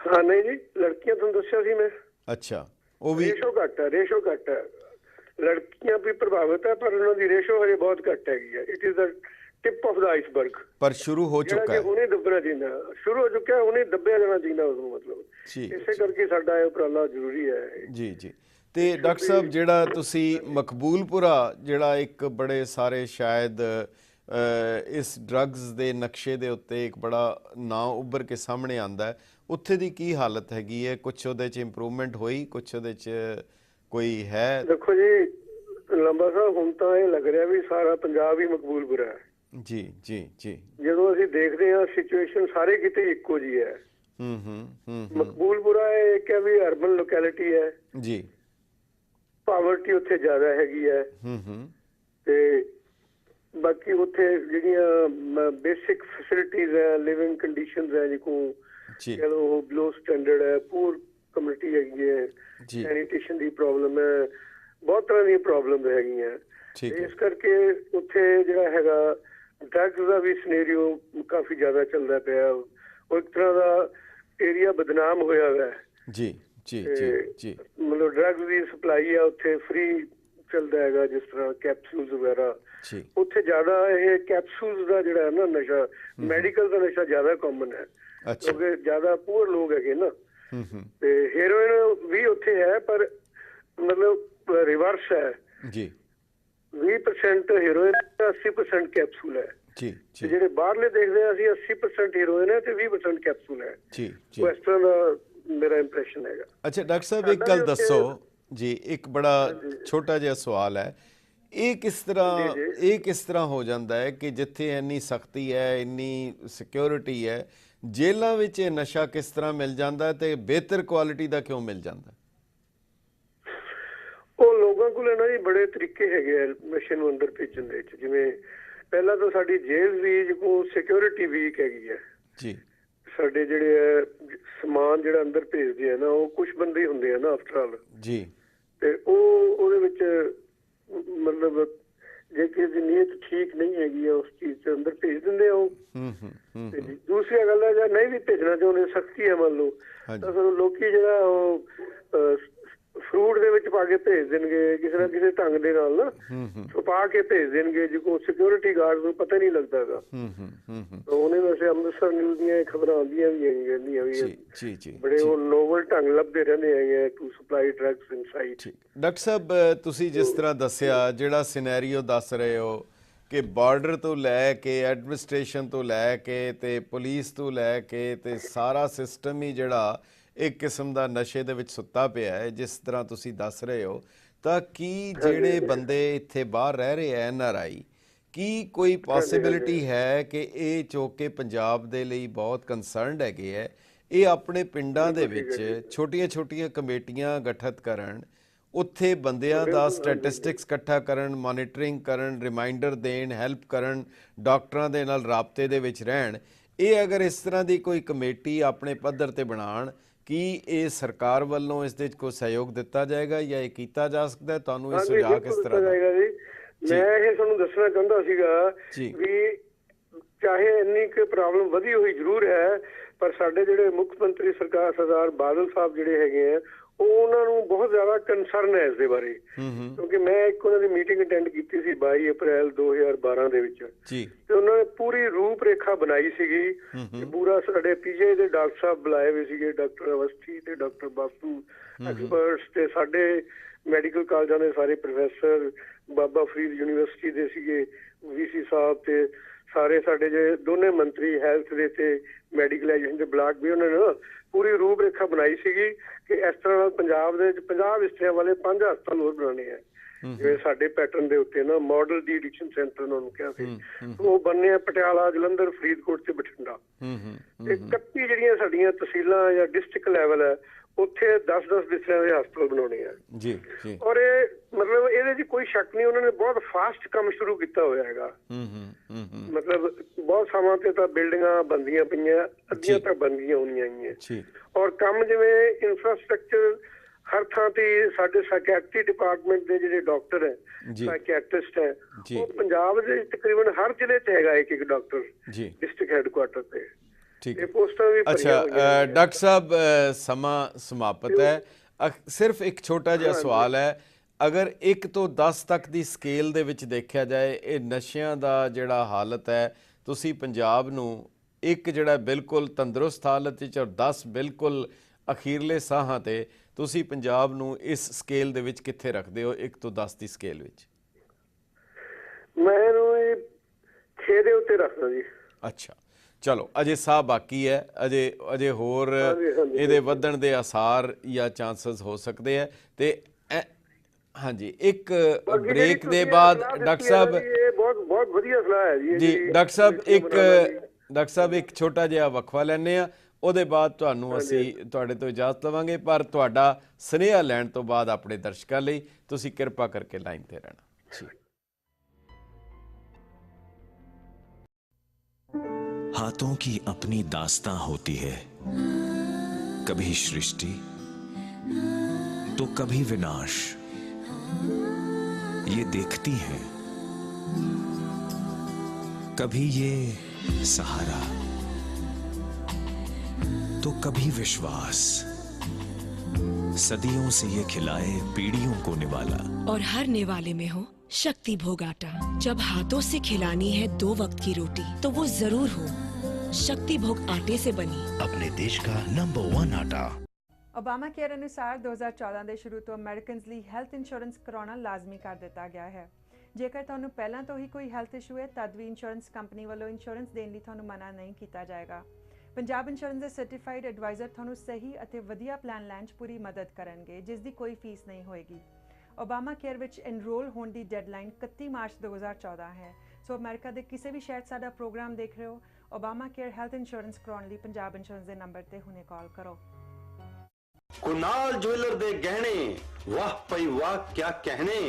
ਹਾਂ ਨਹੀਂ ਜੀ, ਲੜਕੀਆਂ ਤੁਹਾਨੂੰ ਦੱਸਿਆ ਸੀ ਮੈਂ। ਅੱਛਾ, ਉਹ ਵੀ ਰੇਸ਼ੋ ਘੱਟ ਹੈ। ਲੜਕੀਆਂ ਵੀ ਪ੍ਰਭਾਵਿਤ ਹੈ ਪਰ ਉਹਨਾਂ ਦੀ ਰੇਸ਼ੋ ਹਜੇ ਬਹੁਤ ਘੱਟ ਹੈਗੀ ਹੈ। It is the tip of the iceberg. ਪਰ ਸ਼ੁਰੂ ਹੋ ਚੁੱਕਾ ਹੈ, ਹੁਣੇ ਦੱਬਣਾ ਚਾਹੀਦਾ, ਸ਼ੁਰੂ ਹੋ ਚੁੱਕਿਆ, ਹੁਣੇ ਦੱਬਿਆ ਜਾਣਾ ਚਾਹੀਦਾ ਉਸਨੂੰ। ਮਤਲਬ ਇਸੇ ਕਰਕੇ ਸਾਡਾ ਇਹ ਉਪਰਾਲਾ ਜ਼ਰੂਰੀ ਹੈ। ਜੀ ਜੀ। ਤੇ ਡਾਕਟਰ ਸਾਹਿਬ, ਜਿਹੜਾ ਤੁਸੀਂ ਮਕਬੂਲਪੁਰਾ, ਜਿਹੜਾ ਇੱਕ ਬੜੇ ਸਾਰੇ ਸ਼ਾਇਦ ਇਸ ਡਰੱਗਸ ਦੇ ਨਕਸ਼ੇ ਦੇ ਉੱਤੇ ਇੱਕ ਬੜਾ ਨਾਂ ਉੱਭਰ ਕੇ ਸਾਹਮਣੇ ਆਉਂਦਾ ਹੈ, ਉੱਥੇ ਦੀ ਕੀ ਹਾਲਤ ਹੈਗੀ ਹੈ? ਕੁਛ ਉਹਦੇ 'ਚ ਇੰਪਰੂਵਮੈਂਟ ਹੋਈ, ਕੁਛ ਉਹਦੇ 'ਚ ਕੋਈ ਹੈ? ਦੇਖੋ ਜੀ ਲੰਬਾ ਸਾਹਿਬ, ਹੁਣ ਤਾਂ ਇਹ ਲੱਗ ਰਿਹਾ ਵੀ ਸਾਰਾ ਪੰਜਾਬ ਹੀ ਮਕਬੂਲਪੁਰਾ ਹੈ। ਜੀ ਜੀ ਜੀ। ਜਦੋਂ ਅਸੀਂ ਦੇਖਦੇ ਹਾਂ ਸਿਚੁਏਸ਼ਨ ਸਾਰੇ ਕਿਤੇ ਇੱਕੋ ਜੀ ਹੈ। ਮਕਬੂਲਪੁਰਾ ਇੱਕ ਹੈ ਵੀ ਅਰਬਨ ਲੋਕੈਲਿਟੀ ਹੈ ਜੀ, ਪਾਵਰਟੀ ਉੱਥੇ ਜ਼ਿਆਦਾ ਹੈਗੀ ਹੈ। ਤੇ ਬਾਕੀ ਉੱਥੇ ਜਿਹੜੀਆਂ ਬੇਸਿਕ ਫੈਸਿਲਿਟੀਜ਼ ਹੈ, ਲਿਵਿੰਗ ਕੰਡੀਸ਼ਨਸ ਹੈ, ਜਿਹਨੂੰ ਬਲੋ ਸਟੈਂਡਰਡ ਹੈ, ਪੂਰ ਕਮਿਊਨਿਟੀ ਹੈਗੀ ਹੈ, ਸੈਨੀਟੇਸ਼ਨ ਦੀ ਪ੍ਰੋਬਲਮ ਹੈ, ਬਹੁਤ ਤਰ੍ਹਾਂ ਦੀਆਂ ਪ੍ਰੋਬਲਮ ਹੈਗੀਆਂ। ਇਸ ਕਰਕੇ ਉੱਥੇ ਜਿਹੜਾ ਹੈਗਾ ਡਰੱਗਸ ਦਾ ਵੀ ਸਿਨੈਰੀਓ ਕਾਫੀ ਜ਼ਿਆਦਾ ਚੱਲਦਾ ਪਿਆ। ਉਹ ਇੱਕ ਤਰ੍ਹਾਂ ਦਾ ਏਰੀਆ ਬਦਨਾਮ ਹੋਇਆ ਹੋਇਆ ਹੈ। ਜੀ ਜੀ ਜੀ। ਮਤਲਬ ਡਰੱਗਸ ਦੀ ਸਪਲਾਈ ਆ ਉੱਥੇ ਫ੍ਰੀ ਚੱਲਦਾ ਹੈਗਾ, ਜਿਸ ਤਰ੍ਹਾਂ ਕੈਪਸੂਲਸ ਵਗੈਰਾ। ਉੱਥੇ ਜ਼ਿਆਦਾ ਇਹ ਕੈਪਸੂਲਸ ਦਾ ਜਿਹੜਾ ਹੈ ਨਾ ਨਸ਼ਾ, ਮੈਡੀਕਲ ਦਾ ਨਸ਼ਾ ਜ਼ਿਆਦਾ ਕਾਮਨ ਹੈ, ਕਿਉਂਕਿ ਜ਼ਿਆਦਾ ਪੂਰ ਲੋਕ ਹੈਗੇ ਨਾ। ਤੇ ਹੈਰੋਇਨ ਵੀ ਉੱਥੇ ਹੈ ਪਰ ਮਤਲਬ ਰਿਵਰਸ ਹੈ ਜੀ। 20% ਹੈਰੋਇਨ, 80% ਕੈਪਸੂਲ ਹੈ ਜੀ। ਜਿਹੜੇ ਬਾਹਰਲੇ ਦੇਖਦੇ ਆ ਅਸੀਂ 80% ਹੈਰੋਇਨ ਹੈ ਤੇ 20% ਕੈਪਸੂਲ ਹੈ ਜੀ। ਇਸ ਤਰ੍ਹਾਂ ਦਾ ਮੇਰਾ ਇੰਪ੍ਰੈਸ਼ਨ ਹੈਗਾ। ਅੱਛਾ ਡਾਕਟਰ ਸਾਹਿਬ, ਇੱਕ ਗੱਲ ਦੱਸੋ ਜੀ, ਇੱਕ ਬੜਾ ਛੋਟਾ ਜਿਹਾ ਸਵਾਲ ਹੈ। ਇਹ ਕਿਸ ਤਰ੍ਹਾਂ ਹੋ ਜਾਂਦਾ ਹੈ ਕਿ ਜਿੱਥੇ ਇੰਨੀ ਸਖਤੀ ਹੈ, ਇੰਨੀ ਸਿਕਿਉਰਿਟੀ ਹੈ, ਜੇਲ੍ਹਾਂ ਵਿੱਚ ਇਹ ਨਸ਼ਾ ਕਿਸ ਤਰ੍ਹਾਂ ਮਿਲ ਜਾਂਦਾ ਤੇ ਬਿਹਤਰ ਕੁਆਲਿਟੀ ਦਾ ਕਿਉਂ ਮਿਲ ਜਾਂਦਾ? ਉਹ ਲੋਕਾਂ ਕੋਲ ਨਾ ਜੀ ਬੜੇ ਤਰੀਕੇ ਹੈਗੇ ਆ ਨਸ਼ੇ ਨੂੰ ਅੰਦਰ ਭੇਜਣ ਦੇ ਵਿੱਚ। ਜਿਵੇਂ ਪਹਿਲਾਂ ਤਾਂ ਸਾਡੀ ਜੇਲ੍ਹ ਦੀ ਜੋ ਸਿਕਿਉਰਿਟੀ ਵੀਕ ਹੈਗੀ ਹੈ ਜੀ। ਸਾਡੇ ਜਿਹੜੇ ਸਮਾਨ ਜਿਹੜਾ ਅੰਦਰ ਭੇਜਦੇ ਆ ਨਾ, ਉਹ ਕੁਝ ਬੰਦੇ ਹੁੰਦੇ ਆ ਨਾ ਆਫਟਰ ਆਲ ਜੀ। ਤੇ ਉਹਦੇ ਵਿੱਚ ਮਤਲਬ ਜੇ ਕਿਸੇ ਦੀ ਨੀਅਤ ਠੀਕ ਨਹੀਂ ਹੈਗੀ ਆ, ਉਸ ਚੀਜ਼ 'ਚ ਅੰਦਰ ਭੇਜ ਦਿੰਦੇ ਆ ਉਹ। ਤੇ ਦੂਸਰੀ ਗੱਲ ਹੈ, ਜੇ ਨਹੀਂ ਵੀ ਭੇਜਣਾ ਚਾਹੁੰਦੇ, ਸਖਤੀ ਹੈ ਮੰਨ ਲਓ, ਤਾਂ ਫਿਰ ਲੋਕੀ ਜਿਹੜਾ ਉਹ ਫਰੂਟ ਦੇ ਵਿੱਚ ਪਾ ਕੇ ਭੇਜ ਦੇਣਗੇ, ਕਿਸੇ ਨਾ ਕਿਸੇ ਢੰਗ ਦੇ ਨਾਲ ਨਾ ਛੁਪਾ ਕੇ ਭੇਜ ਦੇਣਗੇ, ਜਿਹਨੂੰ ਸਿਕਿਉਰਿਟੀ ਗਾਰਡ ਨੂੰ ਪਤਾ ਨਹੀਂ ਲੱਗਦਾ ਹੈਗਾ। ਉਹਨੇ ਵੈਸੇ ਅੰਮ੍ਰਿਤਸਰ ਨਿਊਜ਼ ਦੀਆਂ ਖਬਰਾਂ ਆਉਂਦੀਆਂ ਵੀ ਹੈਗੀਆਂ ਵੀ ਬੜੇ ਉਹ ਨੋਵਲ ਢੰਗ ਲੱਭਦੇ ਰਹਿੰਦੇ ਹੈਗੇ to supply drugs inside. Doctor ਸਾਹਿਬ, ਤੁਸੀਂ ਜਿਸ ਤਰ੍ਹਾਂ ਦੱਸਿਆ, ਜਿਹੜਾ ਸਿਨੈਰੀਓ ਦੱਸ ਰਹੇ ਹੋ ਕਿ ਬਾਰਡਰ ਤੋਂ ਲੈ ਕੇ ਐਡਮਿਨਿਸਟ੍ਰੇਸ਼ਨ ਤੋਂ ਲੈ ਕੇ ਤੇ ਪੁਲਿਸ ਤੋਂ ਲੈ ਕੇ ਤੇ ਸਾਰਾ ਸਿਸਟਮ ਹੀ ਜਿਹੜਾ ਇੱਕ ਕਿਸਮ ਦਾ ਨਸ਼ੇ ਦੇ ਵਿੱਚ ਸੁੱਤਾ ਪਿਆ ਹੈ, ਜਿਸ ਤਰ੍ਹਾਂ ਤੁਸੀਂ ਦੱਸ ਰਹੇ ਹੋ, ਤਾਂ ਕੀ ਜਿਹੜੇ ਬੰਦੇ ਇੱਥੇ ਬਾਹਰ ਰਹਿ ਰਹੇ ਐ NRI, ਕੀ ਕੋਈ ਪੋਸੀਬਿਲਿਟੀ ਹੈ ਕਿ ਇਹ ਚੌਕੇ ਪੰਜਾਬ ਦੇ ਲਈ ਬਹੁਤ ਕੰਸਰਨਡ ਹੈਗੇ ਹੈ, ਇਹ ਆਪਣੇ ਪਿੰਡਾਂ ਦੇ ਵਿੱਚ ਛੋਟੀਆਂ ਕਮੇਟੀਆਂ ਗਠਿਤ ਕਰਨ, ਉੱਥੇ ਬੰਦਿਆਂ ਦਾ ਸਟੈਟਿਸਟਿਕਸ ਇਕੱਠਾ ਕਰਨ, ਮੋਨੀਟਰਿੰਗ ਕਰਨ, ਰਿਮਾਈਂਡਰ ਦੇਣ, ਹੈਲਪ ਕਰਨ, ਡਾਕਟਰਾਂ ਦੇ ਨਾਲ ਰਾਬਤੇ ਦੇ ਵਿੱਚ ਰਹਿਣ? ਇਹ ਅਗਰ ਇਸ ਤਰ੍ਹਾਂ ਦੀ ਕੋਈ ਕਮੇਟੀ ਆਪਣੇ ਪੱਧਰ ਤੇ ਬਣਾਉਣ, ਕੀ ਇਹ ਸਰਕਾਰ ਵੱਲੋਂ ਇਸ ਦੇ ਵਿੱਚ ਕੋਈ ਸਹਿਯੋਗ ਦਿੱਤਾ ਜਾਏਗਾ ਜਾਂ ਇਹ ਕੀਤਾ ਜਾ ਸਕਦਾ? ਤੁਹਾਨੂੰ ਇਹ ਸੁਝਾਅ ਕਿਸ ਤਰ੍ਹਾਂ ਜਾਏਗਾ ਜੀ? ਮੈਂ ਇਹ ਤੁਹਾਨੂੰ ਦੱਸਣਾ ਚਾਹੁੰਦਾ ਸੀਗਾ ਵੀ ਚਾਹੇ ਇੰਨੀ ਕੁ ਪ੍ਰੋਬਲਮ ਵਧੀ ਹੋਈ ਜ਼ਰੂਰ ਹੈ, ਪਰ ਸਾਡੇ ਜਿਹੜੇ ਮੁੱਖ ਮੰਤਰੀ ਸਰਦਾਰ ਬਾਦਲ ਸਾਹਿਬ ਜਿਹੜੇ ਹੈਗੇ ਆ, ਉਹਨਾਂ ਨੂੰ ਬਹੁਤ ਜ਼ਿਆਦਾ ਕੰਸਰਨ ਹੈ ਇਸ ਦੇ ਬਾਰੇ। ਕਿਉਂਕਿ ਮੈਂ ਇੱਕ ਉਹਨਾਂ ਦੀ ਮੀਟਿੰਗ ਅਟੈਂਡ ਕੀਤੀ ਸੀ 22 ਅਪ੍ਰੈਲ 2012 ਦੇ ਵਿੱਚ, ਤੇ ਉਹਨਾਂ ਨੇ ਪੂਰੀ ਰੂਪ ਰੇਖਾ ਬਣਾਈ ਸੀਗੀ। ਪੂਰਾ ਸਾਡੇ PGI ਦੇ ਡਾਕਟਰ ਸਾਹਿਬ ਬੁਲਾਏ ਹੋਏ ਸੀਗੇ, ਡਾਕਟਰ ਅਵਸਥੀ ਤੇ ਡਾਕਟਰ ਬਾਸੂ ਐਕਸਪਰਟਸ, ਤੇ ਸਾਡੇ ਮੈਡੀਕਲ ਕਾਲਜਾਂ ਦੇ ਸਾਰੇ ਪ੍ਰੋਫੈਸਰ, ਬਾਬਾ ਫਰੀਦ ਯੂਨੀਵਰਸਿਟੀ ਦੇ ਸੀਗੇ VC ਸਾਹਿਬ, ਤੇ ਸਾਰੇ ਸਾਡੇ ਜੇ ਦੋਨੇ ਮੰਤਰੀ ਹੈਲਥ ਦੇ ਤੇ ਮੈਡੀਕਲ ਐਜੂਕੇਸ਼ਨ ਦੇ ਬਲਾਕ ਵੀ ਉਹਨਾਂ ਨੇ ਪੂਰੀ ਰੂਪ ਰੇਖਾ ਬਣਾਈ ਸੀਗੀ ਕਿ ਇਸ ਤਰ੍ਹਾਂ ਨਾਲ ਪੰਜਾਬ ਦੇ 50 ਬਿਸਤਰਿਆਂ ਵਾਲੇ 5 ਹਸਪਤਾਲ ਹੋਰ ਬਣਾਉਣੇ ਆ, ਜਿਵੇਂ ਸਾਡੇ ਪੈਟਰਨ ਦੇ ਉੱਤੇ ਨਾ ਮਾਡਲ ਡੀ ਐਡਿਕਸ਼ਨ ਸੈਂਟਰ ਉਹਨਾਂ ਨੂੰ ਕਿਹਾ ਸੀ। ਉਹ ਬਣਨੇ ਆ ਪਟਿਆਲਾ, ਜਲੰਧਰ, ਫਰੀਦਕੋਟ ਤੇ ਬਠਿੰਡਾ। ਤੇ 31 ਜਿਹੜੀਆਂ ਸਾਡੀਆਂ ਤਹਿਸੀਲਾਂ ਜਾਂ ਡਿਸਟ੍ਰਿਕਟ ਲੈਵਲ ਹੈ ਉੱਥੇ 10-10 ਬਿਸਤਰਿਆਂ ਦੇ ਹਸਪਤਾਲ ਬਣਾਉਣੇ ਆ ਜੀ। ਔਰ ਇਹ ਮਤਲਬ ਇਹਦੇ 'ਚ ਕੋਈ ਸ਼ੱਕ ਨਹੀਂ, ਉਹਨਾਂ ਨੇ ਬਹੁਤ ਫਾਸਟ ਕੰਮ ਸ਼ੁਰੂ ਕੀਤਾ ਹੋਇਆ ਹੈਗਾ। ਮਤਲਬ ਬਹੁਤ ਥਾਵਾਂ ਤੇ ਤਾਂ ਬਿਲਡਿੰਗਾਂ ਬਣਦੀਆਂ ਪਈਆਂ, ਅੱਧੀਆਂ ਤਾਂ ਬਣਦੀਆਂ ਹੋਣੀਆਂ ਆਈਆਂ। ਔਰ ਕੰਮ ਜਿਵੇਂ ਇਨਫਰਾਸਟ੍ਰਕਚਰ ਹਰ ਥਾਂ ਤੇ ਸਾਡੇ ਸਾਈਕੈਟਰੀ ਡਿਪਾਰਟਮੈਂਟ ਦੇ ਜਿਹੜੇ ਡਾਕਟਰ ਹੈ, ਸਾਈਕੈਟਰਿਸਟ ਹੈ, ਉਹ ਪੰਜਾਬ ਦੇ ਤਕਰੀਬਨ ਹਰ ਜ਼ਿਲ੍ਹੇ 'ਚ ਹੈਗਾ ਇੱਕ ਡਾਕਟਰ ਡਿਸਟ੍ਰਿਕਟ ਹੈਡਕੁਆਟਰ ਤੇ। ਅੱਛਾ ਡਾਕਟਰ ਸਾਹਿਬ, ਸਮਾਂ ਸਮਾਪਤ ਹੈ। ਸਿਰਫ ਇੱਕ ਛੋਟਾ ਜਿਹਾ ਸਵਾਲ ਹੈ, ਅਗਰ 1 ਤੋਂ 10 ਤੱਕ ਦੀ ਸਕੇਲ ਦੇ ਵਿੱਚ ਦੇਖਿਆ ਜਾਏ, ਇਹ ਨਸ਼ਿਆਂ ਦਾ ਜਿਹੜਾ ਹਾਲਤ ਹੈ, ਤੁਸੀਂ ਪੰਜਾਬ ਨੂੰ ਇੱਕ ਜਿਹੜਾ ਬਿਲਕੁਲ ਤੰਦਰੁਸਤ ਹਾਲਤ ਵਿੱਚ ਔਰ 10 ਬਿਲਕੁਲ ਅਖੀਰਲੇ ਸਾਹਾਂ ਤੇ, ਤੁਸੀਂ ਪੰਜਾਬ ਨੂੰ ਇਸ ਸਕੇਲ ਦੇ ਵਿੱਚ ਕਿੱਥੇ ਰੱਖਦੇ ਹੋ 1 ਤੋਂ 10 ਦੀ ਸਕੇਲ ਵਿੱਚ? ਮੈਂ ਇਹਨੂੰ 6 ਦੇ ਉੱਤੇ ਰੱਖਦਾ ਜੀ। ਅੱਛਾ ਚਲੋ, ਅਜੇ ਸਾਹ ਬਾਕੀ ਹੈ, ਅਜੇ ਹੋਰ ਇਹਦੇ ਵਧਣ ਦੇ ਆਸਾਰ ਜਾਂ ਚਾਂਸਸ ਹੋ ਸਕਦੇ ਹੈ। ਤੇ ਹਾਂਜੀ, ਇੱਕ ਬ੍ਰੇਕ ਦੇ ਬਾਅਦ ਡਾਕਟਰ ਸਾਹਿਬ, ਬਹੁਤ ਵਧੀਆ ਸਲਾਹ ਹੈ ਜੀ ਡਾਕਟਰ ਸਾਹਿਬ ਇੱਕ ਛੋਟਾ ਜਿਹਾ ਵਕਫਾ ਲੈਂਦੇ ਆ, ਉਹਦੇ ਬਾਅਦ ਤੁਹਾਨੂੰ ਅਸੀਂ ਤੁਹਾਡੇ ਤੋਂ ਇਜਾਜ਼ਤ ਲਵਾਂਗੇ। ਪਰ ਤੁਹਾਡਾ ਸੁਨੇਹਾ ਲੈਣ ਤੋਂ ਬਾਅਦ ਆਪਣੇ ਦਰਸ਼ਕਾਂ ਲਈ ਤੁਸੀਂ ਕਿਰਪਾ ਕਰਕੇ ਲਾਈਨ ਤੇ ਰਹਿਣਾ ਜੀ। हाथों की अपनी दास्तां होती है, कभी सृष्टि तो कभी विनाश, ये देखती है, कभी ये सहारा तो कभी विश्वास, सदियों से ये खिलाए पीढ़ियों को निवाला। और हर निवाले में हो शक्ति भोग आटा। जब हाथों से खिलानी है 2 वक्त की रोटी तो वो जरूर हो शक्ति भोग आटे से बनी, अपने देश का नंबर 1 आटा। ओबामा केयर अनुसार 2014 ਦੇ ਸ਼ੁਰੂ ਤੋਂ ਅਮਰੀਕਨਸ ਲਈ ਹੈਲਥ ਇੰਸ਼ੋਰੈਂਸ ਕਰਾਉਣਾ ਲਾਜ਼ਮੀ ਕਰ ਦਿੱਤਾ ਗਿਆ ਹੈ। ਜੇਕਰ ਤੁਹਾਨੂੰ ਪਹਿਲਾਂ ਤੋਂ ਹੀ ਕੋਈ ਹੈਲਥ ਇਸ਼ੂ ਹੈ ਤਦ ਵੀ ਇੰਸ਼ੋਰੈਂਸ ਕੰਪਨੀ ਵੱਲੋਂ ਇੰਸ਼ੋਰੈਂਸ ਦੇਣ ਲਈ ਤੁਹਾਨੂੰ ਮਨਾ ਨਹੀਂ ਕੀਤਾ ਜਾਏਗਾ। ਪੰਜਾਬ ਇੰਸ਼ੋਰੈਂਸ ਦੇ ਸਰਟੀਫਾਈਡ ਐਡਵਾਈਜ਼ਰ ਤੁਹਾਨੂੰ ਸਹੀ ਅਤੇ ਵਧੀਆ ਪਲਾਨ ਲੈਣ 'ਚ ਪੂਰੀ ਮਦਦ ਕਰਨਗੇ, ਜਿਸ ਦੀ ਕੋਈ ਫੀਸ ਨਹੀਂ ਹੋਏਗੀ। ओबामा केयर विच एनरोल होने की डेडलाइन 31 मार्च 2014 है। सो अमेरिका के किसी भी शहर साडा प्रोग्राम देख रहे हो, ओबामा केयर हैल्थ इंश्योरेंस कराने लिए पंजाब इंश्योरेंस के नंबर ते हुणे कॉल करो। कुनाल ज्वेलर दे गहने, वाह पई वाह क्या कहने,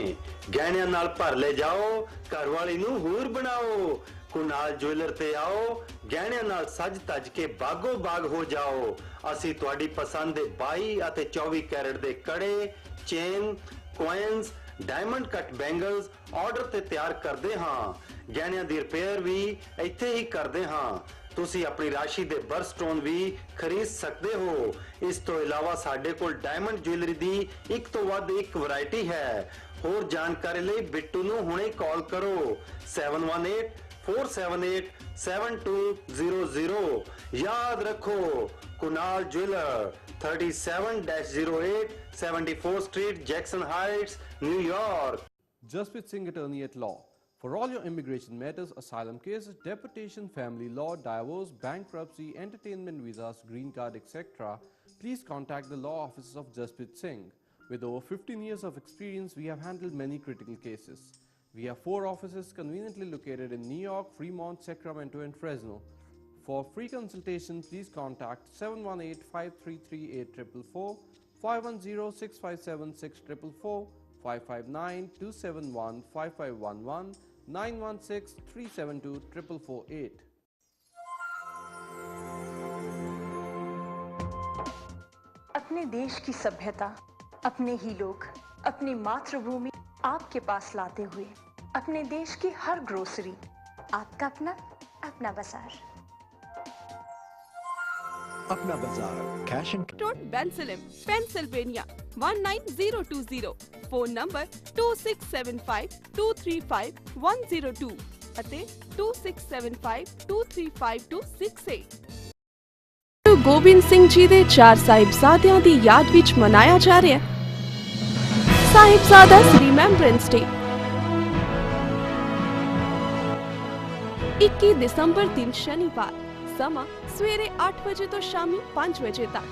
गहनियां नाल भर ले जाओ, घरवाली नूं हूर बनाओ। कुनाल ज्वेलर ते आओ, गहनियां नाल सज तज के बागो बाग हो जाओ। असी तुहाडी पसंद दे 22 अते 24 कैरेट दे कड़े, chain, coins, diamond cut bangles order ते तैयार करते हाँ। गहनियां दी रिपेयर भी इत्थे ही करते हाँ। तुसी अपनी राशि दे बर्स्टोन भी खरीद सकते हो। इस तो इलावा साडे कोल डायमंड ज्वेलरी दी एक तो वध एक वैरायटी है। होर जानकारी लई बिट्टू नूं हुणे कॉल करो 7184787200। याद रखो Kunal jeweller 37-08 74th Street, Jackson Heights, New York. Jasprit Singh, attorney at law. For all your immigration matters, asylum cases, deportation, family law, divorce, bankruptcy, entertainment visas, green card, etc., please contact the law offices of Jasprit Singh. With over 15 years of experience, we have handled many critical cases. We have 4 offices conveniently located in New York, Fremont, Sacramento, and Fresno. For free consultation, please contact 718-533-8444, 510-657-6444, 559-271-5511, 916-372-4448. अपने देश की सभ्यता, अपने ही लोग, अपनी मातृभूमि आपके पास लाते हुए, अपने देश की हर ग्रोसरी आपका अपना Bazaar. Apna Bazaar cash and road Bensalem, Pennsylvania 19020। Phone number 2675-235-102 ਅਤੇ 2675-235-268। ਗੁਰੂ ਗੋਬਿੰਦ ਸਿੰਘ ਜੀ ਦੇ 4 ਸਾਹਿਬਜ਼ਾਦਿਆਂ ਦੀ ਯਾਦ ਵਿੱਚ ਮਨਾਇਆ ਜਾ ਰਿਹਾ ਹੈ ਸਾਹਿਬਜ਼ਾਦਾ ਰਿਮੈਂਬਰੈਂਸ ਡੇ। 21 ਦਸੰਬਰ ਦਿਨ ਸ਼ਨੀਵਾਰ, ਸਮਾਂ ਸਵੇਰੇ 8 ਵਜੇ ਤੋਂ ਸ਼ਾਮੀ 5 ਵਜੇ ਤੱਕ।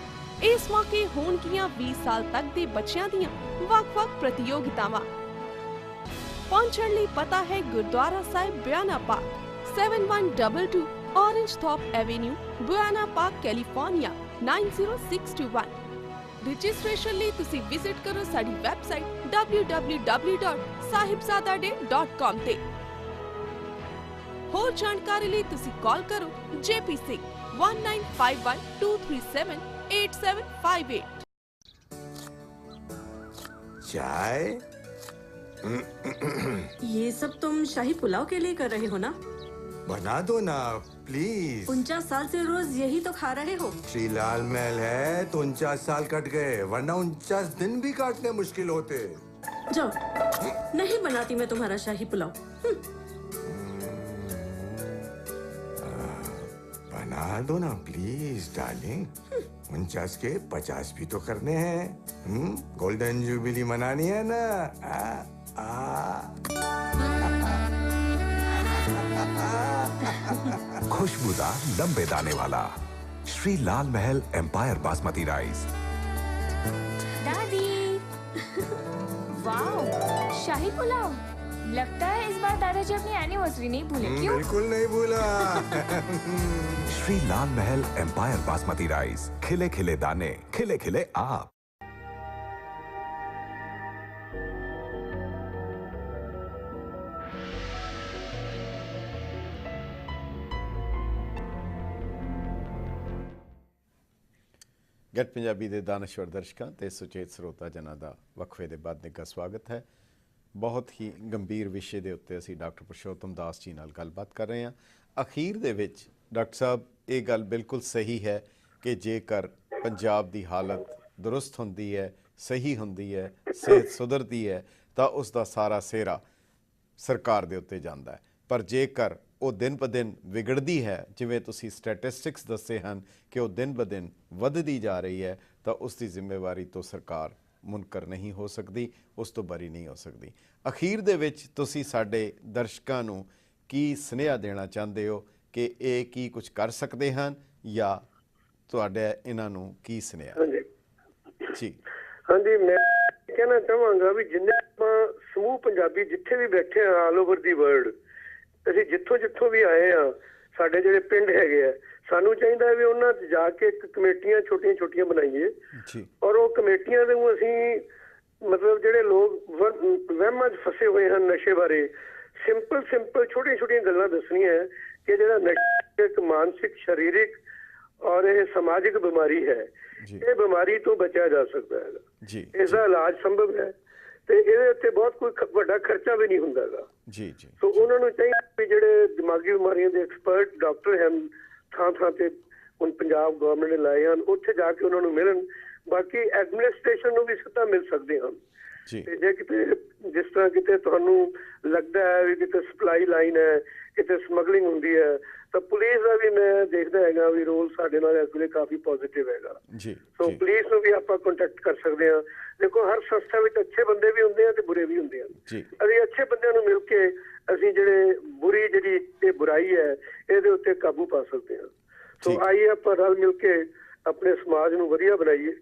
ਇਸ ਮੌਕੇ ਹੋਣਗੀਆਂ 20 ਸਾਲ ਤੱਕ ਦੇ ਬੱਚਿਆਂ ਦੀਆਂ ਵੱਖ-ਵੱਖ ਪ੍ਰਤੀਯੋਗਿਤਾਵਾਂ। ਪਹੁੰਚਣ ਲਈ ਪਤਾ ਹੈ Gurdwara Sahib Buena Park, 7122 Orange Thorpe Avenue, Buena Park, California 90621। Registration ਲਈ ਤੁਸੀਂ ਵਿਜ਼ਿਟ ਕਰੋ ਸਾਡੀ ਵੈਬਸਾਈਟ www.sahibzadade.com ਤੇ। ਹੋਰ ਜਾਣਕਾਰੀ ਲਈ ਤੁਸੀਂ ਕਾਲ ਕਰੋ JPC 195123788758। चाय? ये सब तुम शाही पुलाव के लिए कर रहे हो ना? बना दो ना प्लीज। 49 साल से रोज यही तो खा रहे हो। श्री लाल महल है तो 49 साल कट गए, वरना 49 दिन भी काटने मुश्किल होते। जाओ, नहीं बनाती मैं तुम्हारा शाही पुलाव। बना दो ना प्लीज डार्लिंग। 49 के 50 भी तो करने हैं। गोल्डन जुबिली मनानी है ना। खुशबूदार लंबे दाने वाला श्री लाल महल एम्पायर बासमती राइस। दादी, वाओ, शाही पुलाव। लगता है इस बार दादाजी अपनी एनिवर्सरी नहीं भूले। क्यों? बिल्कुल नहीं भूला। श्री लाल महल एम्पायर बासमती राइस, खिले खिले दाने, खिले खिले आप। ਗੈਟ ਪੰਜਾਬੀ ਦੇ ਦਾਨਸ਼ਵਰ ਦਰਸ਼ਕਾਂ ਤੇ ਸੁਚੇਤ ਸਰੋਤਾ ਜਨਾਂ ਦਾ ਵਕਫੇ ਦੇ ਬਾਅਦ ਨਿੱਘਾ ਸਵਾਗਤ ਹੈ। ਬਹੁਤ ਹੀ ਗੰਭੀਰ ਵਿਸ਼ੇ ਦੇ ਉੱਤੇ ਅਸੀਂ ਡਾਕਟਰ ਪੁਰਸ਼ੋਤਮ ਦਾਸ ਜੀ ਨਾਲ ਗੱਲਬਾਤ ਕਰ ਰਹੇ ਹਾਂ। ਅਖੀਰ ਦੇ ਵਿੱਚ ਡਾਕਟਰ ਸਾਹਿਬ ਇਹ ਗੱਲ ਬਿਲਕੁਲ ਸਹੀ ਹੈ ਕਿ ਜੇਕਰ ਪੰਜਾਬ ਦੀ ਹਾਲਤ ਦਰੁਸਤ ਹੁੰਦੀ ਹੈ, ਸਹੀ ਹੁੰਦੀ ਹੈ, ਸਿਹਤ ਸੁਧਰਦੀ ਹੈ ਤਾਂ ਉਸ ਦਾ ਸਾਰਾ ਸਿਹਰਾ ਸਰਕਾਰ ਦੇ ਉੱਤੇ ਜਾਂਦਾ ਹੈ। ਪਰ ਜੇਕਰ ਉਹ ਦਿਨ ਬ ਦਿਨ ਵਿਗੜਦੀ ਹੈ, ਜਿਵੇਂ ਤੁਸੀਂ ਸਟੈਟਿਸਟਿਕਸ ਦੱਸੇ ਹਨ ਕਿ ਉਹ ਦਿਨ ਬ ਦਿਨ ਵੱਧਦੀ ਜਾ ਰਹੀ ਹੈ, ਤਾਂ ਉਸ ਦੀ ਜ਼ਿੰਮੇਵਾਰੀ ਤੋਂ ਸਰਕਾਰ ਮੁਨਕਰ ਨਹੀਂ ਹੋ ਸਕਦੀ, ਉਸ ਤੋਂ ਬਰੀ ਨਹੀਂ ਹੋ ਸਕਦੀ। ਅਖੀਰ ਦੇ ਵਿੱਚ ਤੁਸੀਂ ਸਾਡੇ ਦਰਸ਼ਕਾਂ ਨੂੰ ਕੀ ਸੁਨੇਹਾ ਦੇਣਾ ਚਾਹੁੰਦੇ ਹੋ ਕਿ ਇਹ ਕੀ ਕੁਝ ਕਰ ਸਕਦੇ ਹਨ ਜਾਂ ਤੁਹਾਡੇ ਇਹਨਾਂ ਨੂੰ ਕੀ ਸੁਨੇਹਾ? ਜੀ ਹਾਂਜੀ, ਮੈਂ ਕਹਿਣਾ ਚਾਹਾਂਗਾ ਵੀ ਜਿੰਨੇ ਆਪਾਂ ਸਮੂਹ ਪੰਜਾਬੀ ਜਿੱਥੇ ਵੀ ਬੈਠੇ ਹਾਂ ਆਲ ਓਵਰ ਦੀ ਵਰਲਡ, ਅਸੀਂ ਜਿੱਥੋਂ ਵੀ ਆਏ ਆ, ਸਾਡੇ ਜਿਹੜੇ ਪਿੰਡ ਹੈਗੇ ਆ, ਸਾਨੂੰ ਚਾਹੀਦਾ ਵੀ ਉਹਨਾਂ 'ਚ ਜਾ ਕੇ ਇੱਕ ਕਮੇਟੀਆਂ ਛੋਟੀਆਂ ਬਣਾਈਏ ਔਰ ਉਹ ਕਮੇਟੀਆਂ ਦੇ ਨੂੰ ਅਸੀਂ ਮਤਲਬ ਜਿਹੜੇ ਲੋਕ ਵਹਿਮਾਂ 'ਚ ਫਸੇ ਹੋਏ ਹਨ ਨਸ਼ੇ ਬਾਰੇ, ਸਿੰਪਲ ਛੋਟੀਆਂ ਗੱਲਾਂ ਦੱਸਣੀਆਂ ਕਿ ਜਿਹੜਾ ਨਸ਼ਾ ਇੱਕ ਮਾਨਸਿਕ, ਸਰੀਰਕ ਔਰ ਇਹ ਸਮਾਜਿਕ ਬਿਮਾਰੀ ਹੈ। ਇਹ ਬਿਮਾਰੀ ਤੋਂ ਬਚਿਆ ਜਾ ਸਕਦਾ ਹੈ, ਇਸ ਦਾ ਇਲਾਜ ਸੰਭਵ ਹੈ ਤੇ ਇਹਦੇ ਉੱਤੇ ਬਹੁਤ ਕੋਈ ਵੱਡਾ ਖਰਚਾ ਵੀ ਨਹੀਂ ਹੁੰਦਾ ਗਾ। ਸੋ ਉਹਨਾਂ ਨੂੰ ਚਾਹੀਦਾ ਵੀ ਜਿਹੜੇ ਦਿਮਾਗੀ ਬਿਮਾਰੀਆਂ ਦੇ ਐਕਸਪਰਟ ਡਾਕਟਰ ਹਨ ਥਾਂ ਤੇ ਹੁਣ ਪੰਜਾਬ ਗਵਰਨਮੈਂਟ ਨੇ ਲਾਏ ਹਨ, ਉੱਥੇ ਜਾ ਕੇ ਉਹਨਾਂ ਨੂੰ ਮਿਲਣ। ਬਾਕੀ ਐਡਮਿਨਿਸਟ੍ਰੇਸ਼ਨ ਨੂੰ ਵੀ ਸਿੱਧਾ ਮਿਲ ਸਕਦੇ ਹਨ। ਤੇ ਜੇ ਕਿਤੇ ਜਿਸ ਤਰ੍ਹਾਂ ਕਿਤੇ ਤੁਹਾਨੂੰ ਲੱਗਦਾ ਹੈ ਵੀ ਕਿਤੇ ਸਪਲਾਈ ਲਾਈਨ ਹੈ, ਕਿਤੇ ਸਮਗਲਿੰਗ ਹੁੰਦੀ ਹੈ, ਤਾਂ ਪੁਲਿਸ ਦਾ ਵੀ ਮੈਂ ਦੇਖਦਾ ਹੈਗਾ ਵੀ ਰੋਲ ਸਾਡੇ ਨਾਲ ਇਸ ਵੇਲੇ ਕਾਫੀ ਪੋਜ਼ਿਟਿਵ ਹੈਗਾ। ਸੋ ਪੁਲਿਸ ਨੂੰ ਵੀ ਆਪਾਂ ਕੰਟੈਕਟ ਕਰ ਸਕਦੇ ਹਾਂ। ਦੇਖੋ, ਹਰ ਸੰਸਥਾ ਵਿੱਚ ਅੱਛੇ ਬੰਦੇ ਵੀ ਹੁੰਦੇ ਆ ਤੇ ਬੁਰੇ ਵੀ ਹੁੰਦੇ ਹਨ। ਅਸੀਂ ਅੱਛੇ ਬੰਦਿਆਂ ਨੂੰ ਮਿਲ ਕੇ ਅਸੀਂ ਜਿਹੜੀ ਇਹ ਬੁਰਾਈ ਹੈ ਇਹਦੇ ਉੱਤੇ ਕਾਬੂ ਪਾ ਸਕਦੇ ਹਾਂ। ਸੋ ਆਈਏ ਆਪਾਂ ਰਲ ਮਿਲ ਕੇ ਆਪਣੇ ਸਮਾਜ ਨੂੰ ਵਧੀਆ ਬਣਾਈਏ।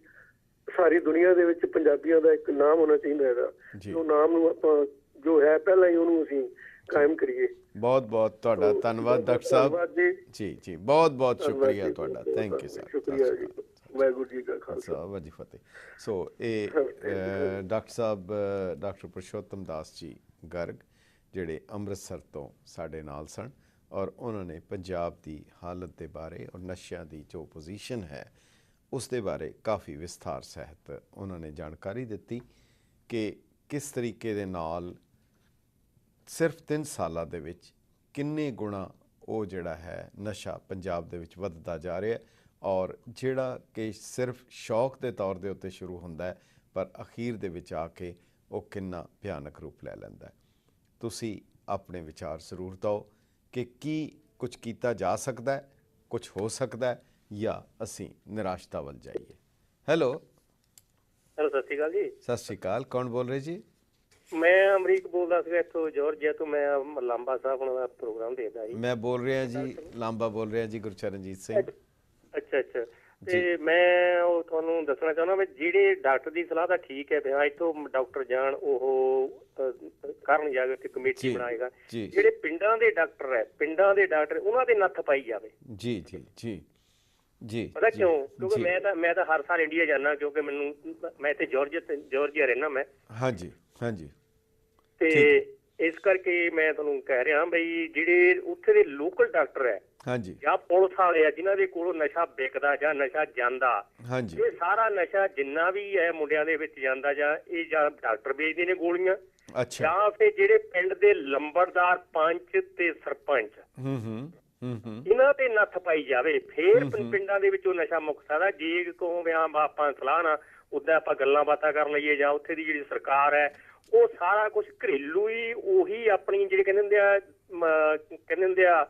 ਸਾਰੀ ਦੁਨੀਆ ਦੇ ਵਿੱਚ ਪੰਜਾਬੀਆਂ ਦਾ ਇੱਕ ਨਾਮ ਹੋਣਾ ਚਾਹੀਦਾ ਹੈਗਾ। ਉਹ ਨਾਮ ਨੂੰ ਆਪਾਂ ਜੋ ਹੈ ਪਹਿਲਾਂ ਹੀ ਉਹਨੂੰ ਅਸੀਂ ਕਾਇਮ ਕਰੀਏ। ਬਹੁਤ ਤੁਹਾਡਾ ਧੰਨਵਾਦ ਡਾਕਟਰ ਸਾਹਿਬ ਜੀ। ਬਹੁਤ ਸ਼ੁਕਰੀਆ ਤੁਹਾਡਾ। Thank you sir. ਸ਼ੁਕਰੀਆ ਜੀ। ਵਾਹਿਗੁਰੂ ਜੀ ਕਾ ਖਾਲਸਾ, ਵਾਹਿਗੁਰੂ ਜੀ ਫਤਿਹ। ਸੋ ਇਹ ਡਾਕਟਰ ਸਾਹਿਬ ਡਾਕਟਰ ਪੁਰਸ਼ੋਤਮ ਦਾਸ ਜੀ ਗਰਗ ਜਿਹੜੇ ਅੰਮ੍ਰਿਤਸਰ ਤੋਂ ਸਾਡੇ ਨਾਲ ਸਨ ਔਰ ਉਹਨਾਂ ਨੇ ਪੰਜਾਬ ਦੀ ਹਾਲਤ ਦੇ ਬਾਰੇ ਔਰ ਨਸ਼ਿਆਂ ਦੀ ਜੋ ਪੋਜੀਸ਼ਨ ਹੈ ਉਸ ਦੇ ਬਾਰੇ ਕਾਫੀ ਵਿਸਥਾਰ ਸਹਿਤ ਉਹਨਾਂ ਨੇ ਜਾਣਕਾਰੀ ਦਿੱਤੀ ਕਿ ਕਿਸ ਤਰੀਕੇ ਦੇ ਨਾਲ ਸਿਰਫ 3 ਸਾਲਾਂ ਦੇ ਵਿੱਚ ਕਿੰਨੇ ਗੁਣਾ ਉਹ ਜਿਹੜਾ ਹੈ ਨਸ਼ਾ ਪੰਜਾਬ ਦੇ ਵਿੱਚ ਵੱਧਦਾ ਜਾ ਰਿਹਾ ਔਰ ਜਿਹੜਾ ਕਿ ਸਿਰਫ ਸ਼ੌਕ ਦੇ ਤੌਰ ਦੇ ਉੱਤੇ ਸ਼ੁਰੂ ਹੁੰਦਾ ਹੈ ਪਰ ਅਖੀਰ ਦੇ ਵਿੱਚ ਆ ਕੇ ਉਹ ਕਿੰਨਾ ਭਿਆਨਕ ਰੂਪ ਲੈ ਲੈਂਦਾ ਹੈ। ਤੁਸੀਂ ਆਪਣੇ ਵਿਚਾਰ ਜ਼ਰੂਰ ਦਿਓ ਕਿ ਕੀ ਕੁਝ ਕੀਤਾ ਜਾ ਸਕਦਾ ਹੈ, ਕੁਝ ਹੋ ਸਕਦਾ ਹੈ ਜਾਂ ਅਸੀਂ ਨਿਰਾਸ਼ਤਾ ਵੱਲ ਜਾਈਏ। ਹੈਲੋ ਸਤਿ ਸ਼੍ਰੀ ਅਕਾਲ ਜੀ। ਸਤਿ ਸ਼੍ਰੀ ਅਕਾਲ। ਕੌਣ ਬੋਲ ਰਹੇ ਜੀ? मैं अमरीक बोलदा ਸੀ ਇੱਥੋਂ ਜਾਰਜੀਆ ਤੋਂ ਮੈਂ ਲਾਂਬਾ ਸਾਹਿਬ ਉਹਨਾਂ ਦਾ ਪ੍ਰੋਗਰਾਮ ਦੇਖਦਾ ਜੀ ਮੈਂ ਬੋਲ ਰਿਹਾ ਜੀ ਲਾਂਬਾ ਬੋਲ ਰਿਹਾ ਜੀ ਗੁਰਚਰਨਜੀਤ ਸਿੰਘ ਅੱਛਾ ਅੱਛਾ ਤੇ ਮੈਂ ਉਹ ਤੁਹਾਨੂੰ ਦੱਸਣਾ ਚਾਹੁੰਦਾ ਵੀ ਜਿਹੜੇ ਡਾਕਟਰ ਦੀ ਸਲਾਹ ਤਾਂ ਠੀਕ ਹੈ ਵੀ ਹਾਂ ਇੱਥੋਂ ਡਾਕਟਰ ਜਾਣ ਉਹ ਕਰਨ ਜਾਵੇ ਤੇ ਕਮੇਟੀ ਬਣਾਏਗਾ ਜਿਹੜੇ ਪਿੰਡਾਂ ਦੇ ਡਾਕਟਰ ਹੈ ਪਿੰਡਾਂ ਦੇ ਡਾਕਟਰ ਉਹਨਾਂ ਦੇ ਨੱਥ ਪਾਈ ਜਾਵੇ ਜੀ ਜੀ ਜੀ ਜੀ ਪਤਾ ਕਿਉਂ ਕਿਉਂਕਿ ਮੈਂ ਤਾਂ ਹਰ ਸਾਲ ਇੰਡੀਆ ਜਾਂਦਾ ਕਿਉਂਕਿ ਮੈਨੂੰ ਮੈਂ ਇੱਥੇ ਜਾਰਜੀਆ ਰਹਿਣਾ ਮੈਂ ਹਾਂਜੀ ਹਾਂਜੀ ਤੇ ਇਸ ਕਰਕੇ ਮੈਂ ਤੁਹਾਨੂੰ ਕਹਿ ਰਿਹਾ ਬਈ ਜਿਹੜੇ ਉੱਥੇ ਦੇ ਲੋਕਲ ਡਾਕਟਰ ਹੈ ਹਾਂਜੀ ਜਾਂ ਪੁਲਿਸ ਵਾਲੇ ਆ ਜਿਨ੍ਹਾਂ ਦੇ ਕੋਲੋਂ ਨਸ਼ਾ ਵਿਕਦਾ ਜਾਂ ਨਸ਼ਾ ਜਾਂਦਾ ਹਾਂਜੀ ਇਹ ਸਾਰਾ ਨਸ਼ਾ ਜਿੰਨਾ ਵੀ ਹੈ ਮੁੰਡਿਆਂ ਦੇ ਵਿੱਚ ਜਾਂਦਾ ਜਾਂ ਇਹ ਜਾਂ ਡਾਕਟਰ ਵੇਚਦੇ ਨੇ ਗੋਲੀਆਂ ਅੱਛਾ ਜਾਂ ਫਿਰ ਜਿਹੜੇ ਪਿੰਡ ਦੇ ਲੰਬੜਦਾਰ ਪੰਚ ਤੇ ਸਰਪੰਚ ਇਹਨਾਂ ਤੇ ਨੱਥ ਪਾਈ ਜਾਵੇ ਫੇਰ ਪਿੰਡਾਂ ਦੇ ਵਿੱਚੋਂ ਨਸ਼ਾ ਮੁੱਕ ਸਕਦਾ ਜੇ ਕਹੋ ਵੀ ਹਾਂ ਆਪਾਂ ਸਲਾਹ ਨਾ ਉਦਾਂ ਆਪਾਂ ਗੱਲਾਂ ਬਾਤਾਂ ਕਰ ਲਈਏ ਜਾਂ ਉੱਥੇ ਦੀ ਜਿਹੜੀ ਸਰਕਾਰ ਹੈ ਉਹ ਸਾਰਾ ਕੁਝ ਘਰੇਲੂ ਹੀ ਉਹੀ ਆਪਣੀ ਜਿਹੜੀ ਕਹਿੰਦੇ ਹੁੰਦੇ ਆ